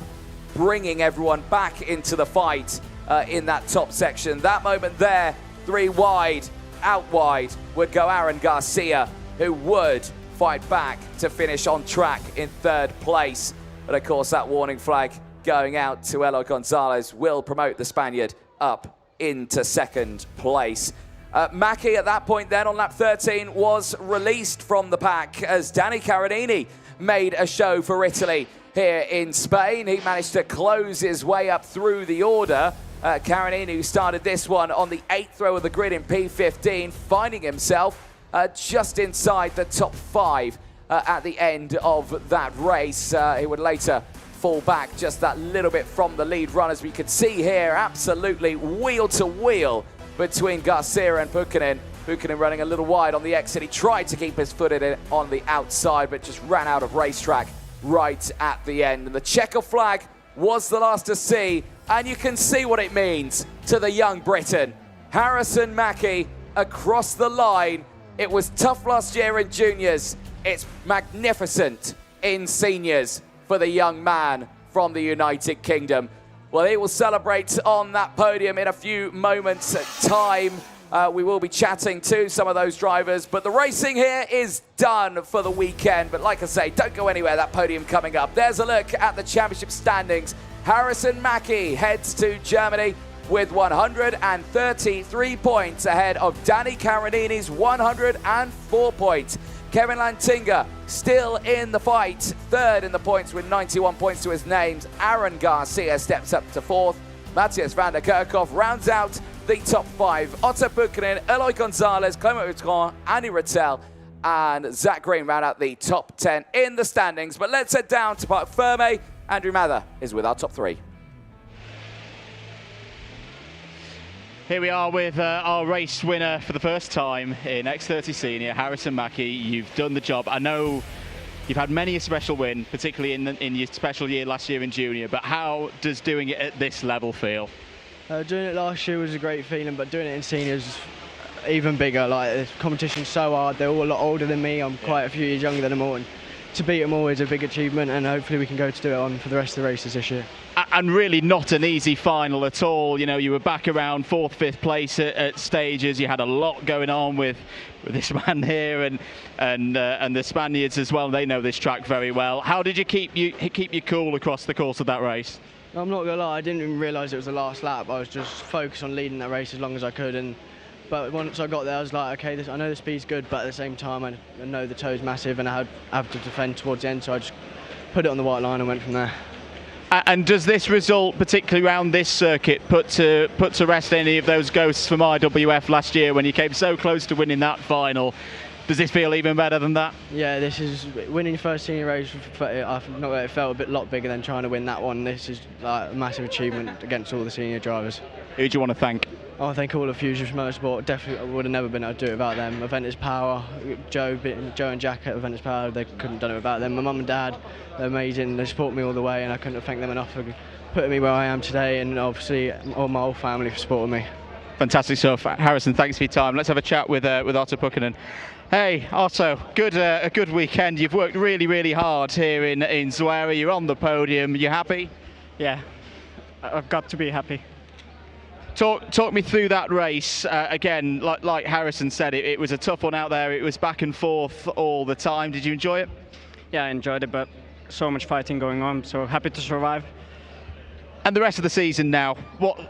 bringing everyone back into the fight in that top section. That moment there, 3 wide, out wide would go Aaron Garcia, who would fight back to finish on track in 3rd place. But of course, that warning flag going out to Eloy Gonzalez will promote the Spaniard up into 2nd place. Mackie at that point then on lap 13 was released from the pack as Danny Carinini made a show for Italy here in Spain. He managed to close his way up through the order. Carinini, who started this one on the 8th row of the grid in P15, finding himself just inside the top 5 at the end of that race. He would later fall back just that little bit from the lead run, as we could see here, absolutely wheel to wheel between Garcia and Pukkanen. Pukkanen running a little wide on the exit. He tried to keep his foot in it on the outside, but just ran out of racetrack right at the end. And the checker flag was the last to see, and you can see what it means to the young Briton. Harrison Mackie across the line. It was tough last year in juniors. It's magnificent in seniors for the young man from the United Kingdom. Well, he will celebrate on that podium in a few moments' time. We will be chatting to some of those drivers, but the racing here is done for the weekend. But like I say, don't go anywhere, that podium coming up. There's a look at the championship standings. Harrison Mackie heads to Germany with 133 points ahead of Danny Carinini's 104 points. Kevin Lantinga still in the fight, 3rd in the points with 91 points to his name. Aaron Garcia steps up to 4th. Matthias van der Kerkhoff rounds out the top 5. Otto Pukkanen, Eloy Gonzalez, Clement Outron, Andy Rattel, and Zach Green round out the top 10 in the standings. But let's head down to Parc Ferme. Andrew Mather is with our top 3. Here we are with our race winner for the first time in X30 Senior, Harrison Mackie. You've done the job. I know you've had many a special win, particularly in your special year last year in junior, but how does doing it at this level feel? Doing it last year was a great feeling, but doing it in seniors even bigger. Like, the competition's so hard. They're all a lot older than me. I'm quite a few years younger than them all. And to beat them all is a big achievement, and hopefully we can go to do it on for the rest of the races this year. And really not an easy final at all. You know, you were back around 4th, 5th place at stages. You had a lot going on with this man here and the Spaniards as well. They know this track very well. How did you keep your cool across the course of that race? I'm not gonna lie, I didn't even realise it was the last lap. I was just focused on leading that race as long as I could. But once I got there, I was like, okay, I know the speed's good, but at the same time, I know the toe's massive and I have to defend towards the end. So I just put it on the white line and went from there. And does this result, particularly around this circuit, put to rest any of those ghosts from IWF last year when you came so close to winning that final? Does this feel even better than that? Yeah, this is winning your first senior race. It felt a lot bigger than trying to win that one. This is like a massive achievement against all the senior drivers. Who do you want to thank? I thank all of Fusion Motorsport. Definitely, I would have never been able to do it without them. Aventus Power, Joe and Jack at Aventus Power, they couldn't have done it without them. My mum and dad, they're amazing. They support me all the way, and I couldn't have thanked them enough for putting me where I am today, and obviously all my whole family for supporting me. Fantastic stuff, Harrison. Thanks for your time. Let's have a chat with Otto Pukkanen. Hey, Otto. A good weekend. You've worked really, really hard here in Zuera. You're on the podium. You happy? Yeah, I've got to be happy. Talk me through that race. Again, like Harrison said, it was a tough one out there. It was back and forth all the time. Did you enjoy it? Yeah, I enjoyed it, but so much fighting going on, so happy to survive. And the rest of the season now,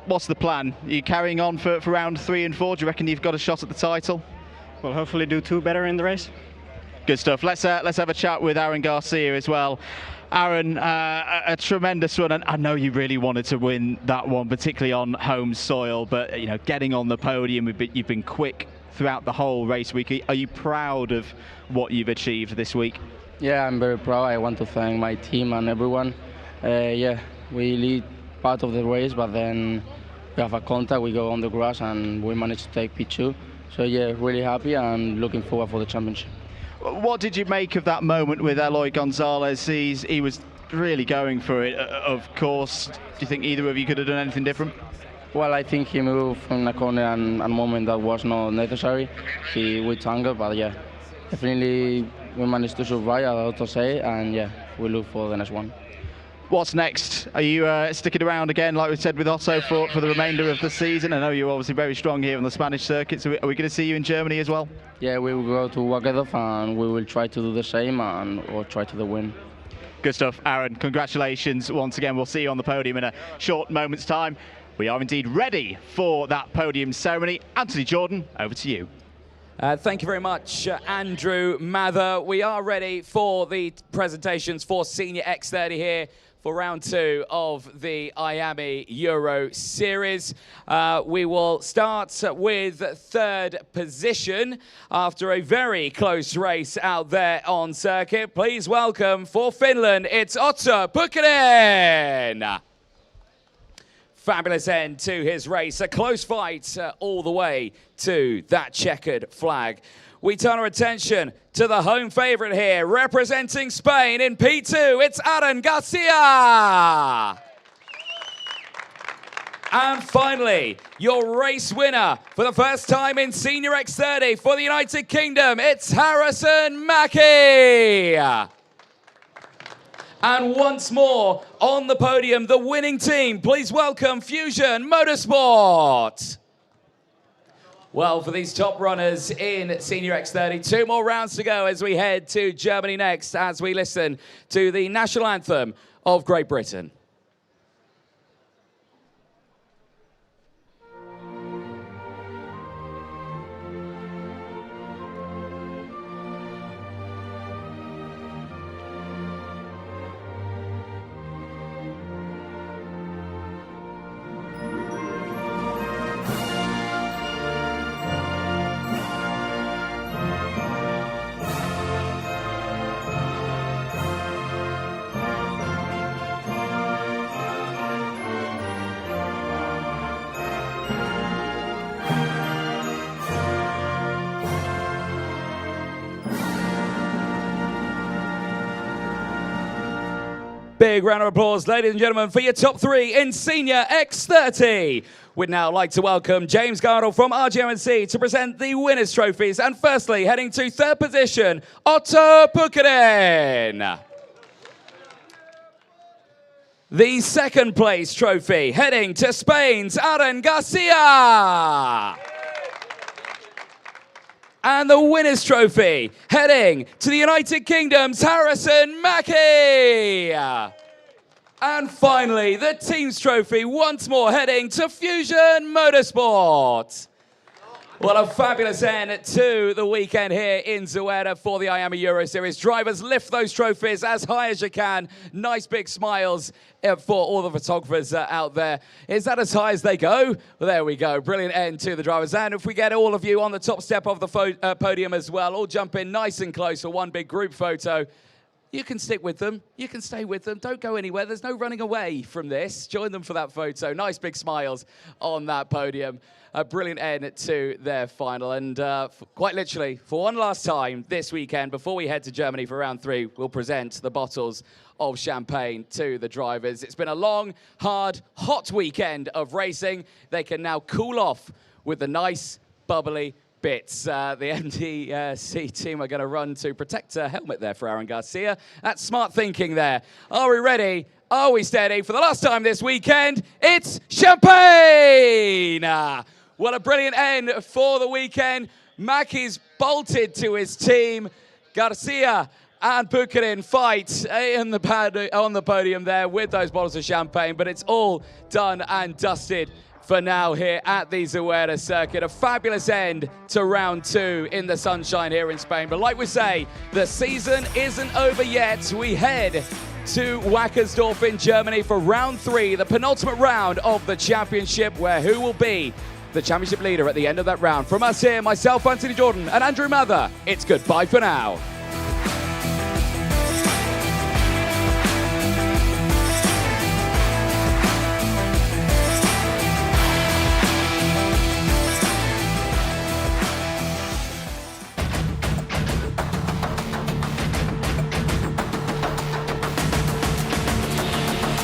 what's the plan? Are you carrying on for round 3 and 4? Do you reckon you've got a shot at the title? We'll hopefully do 2 better in the race. Good stuff. Let's have a chat with Aaron Garcia as well. Aaron, a tremendous run, and I know you really wanted to win that one, particularly on home soil, but you know, getting on the podium, you've been quick throughout the whole race week. Are you proud of what you've achieved this week? Yeah, I'm very proud. I want to thank my team and everyone. Yeah, we lead part of the race, but then we have a contact, we go on the grass, and we managed to take P2. So yeah, really happy and looking forward for the championship. What did you make of that moment with Eloy Gonzalez? He was really going for it, of course. Do you think either of you could have done anything different? Well, I think he moved from the corner and a moment that was not necessary. We tangled, but yeah, definitely we managed to survive, I have to say, and yeah, we look for the next one. What's next? Are you sticking around again, like we said with Otto, for the remainder of the season? I know you're obviously very strong here on the Spanish circuit, so are we going to see you in Germany as well? Yeah, we will go to Wagedow and we will try to do the same or try to win. Good stuff, Aaron. Congratulations once again. We'll see you on the podium in a short moment's time. We are indeed ready for that podium ceremony. Anthony Jordan, over to you. Thank you very much, Andrew Mather. We are ready for the presentations for Senior X30 here for round 2 of the IAME Euro Series. We will start with 3rd position after a very close race out there on circuit. Please welcome for Finland, it's Otto Pukkanen. Fabulous end to his race, a close fight all the way to that checkered flag. We turn our attention to the home favourite here, representing Spain in P2, it's Aaron Garcia. And finally, your race winner for the first time in Senior X30 for the United Kingdom, it's Harrison Mackie. And once more on the podium, the winning team, please welcome Fusion Motorsport. Well, for these top runners in Senior X30, 2 more rounds to go as we head to Germany next, as we listen to the national anthem of Great Britain. Big round of applause, ladies and gentlemen, for your top 3 in Senior X30. We'd now like to welcome James Gardle from RGMMC to present the winners' trophies. And firstly, heading to 3rd position, Otto Pukkanen. The second place trophy heading to Spain's Aaron Garcia. And the winner's trophy heading to the United Kingdom's Harrison Mackie. And finally, the team's trophy once more heading to Fusion Motorsport. What a fabulous end to the weekend here in Zuera for the IAME Euro Series. Drivers, lift those trophies as high as you can. Nice big smiles for all the photographers out there. Is that as high as they go? Well, there we go. Brilliant end to the drivers. And if we get all of you on the top step of the podium as well, all jump in nice and close for one big group photo. You can stick with them. You can stay with them. Don't go anywhere. There's no running away from this. Join them for that photo. Nice big smiles on that podium. A brilliant end to their final. And quite literally, for one last time this weekend, before we head to Germany for round 3, we'll present the bottles of champagne to the drivers. It's been a long, hard, hot weekend of racing. They can now cool off with the nice, bubbly bits. The MDC team are going to run to protect a helmet there for Aaron Garcia. That's smart thinking there. Are we ready? Are we steady? For the last time this weekend, it's champagne! What a brilliant end for the weekend. Mackie's bolted to his team. Garcia and Buchanan fight on the podium there with those bottles of champagne, but it's all done and dusted for now here at the Zuera circuit. A fabulous end to round 2 in the sunshine here in Spain. But like we say, the season isn't over yet. We head to Wackersdorf in Germany for round 3, the penultimate round of the championship, where who will be the championship leader at the end of that round. From us here, myself, Anthony Jordan, and Andrew Mather, it's goodbye for now.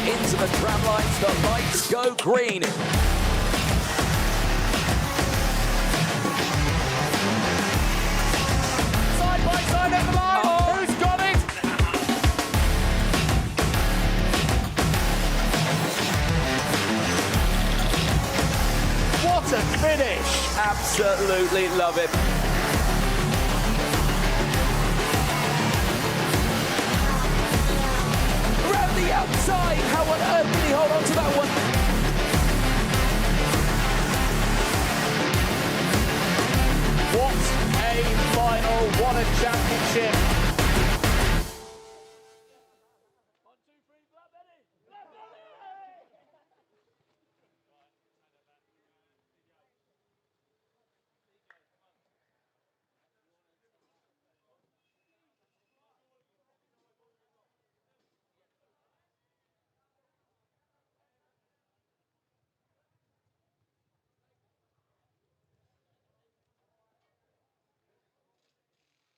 Into the tram lines, the lights go green. What a finish! Absolutely love it. Around the outside, how on earth did he hold on to that one? What a final, what a championship.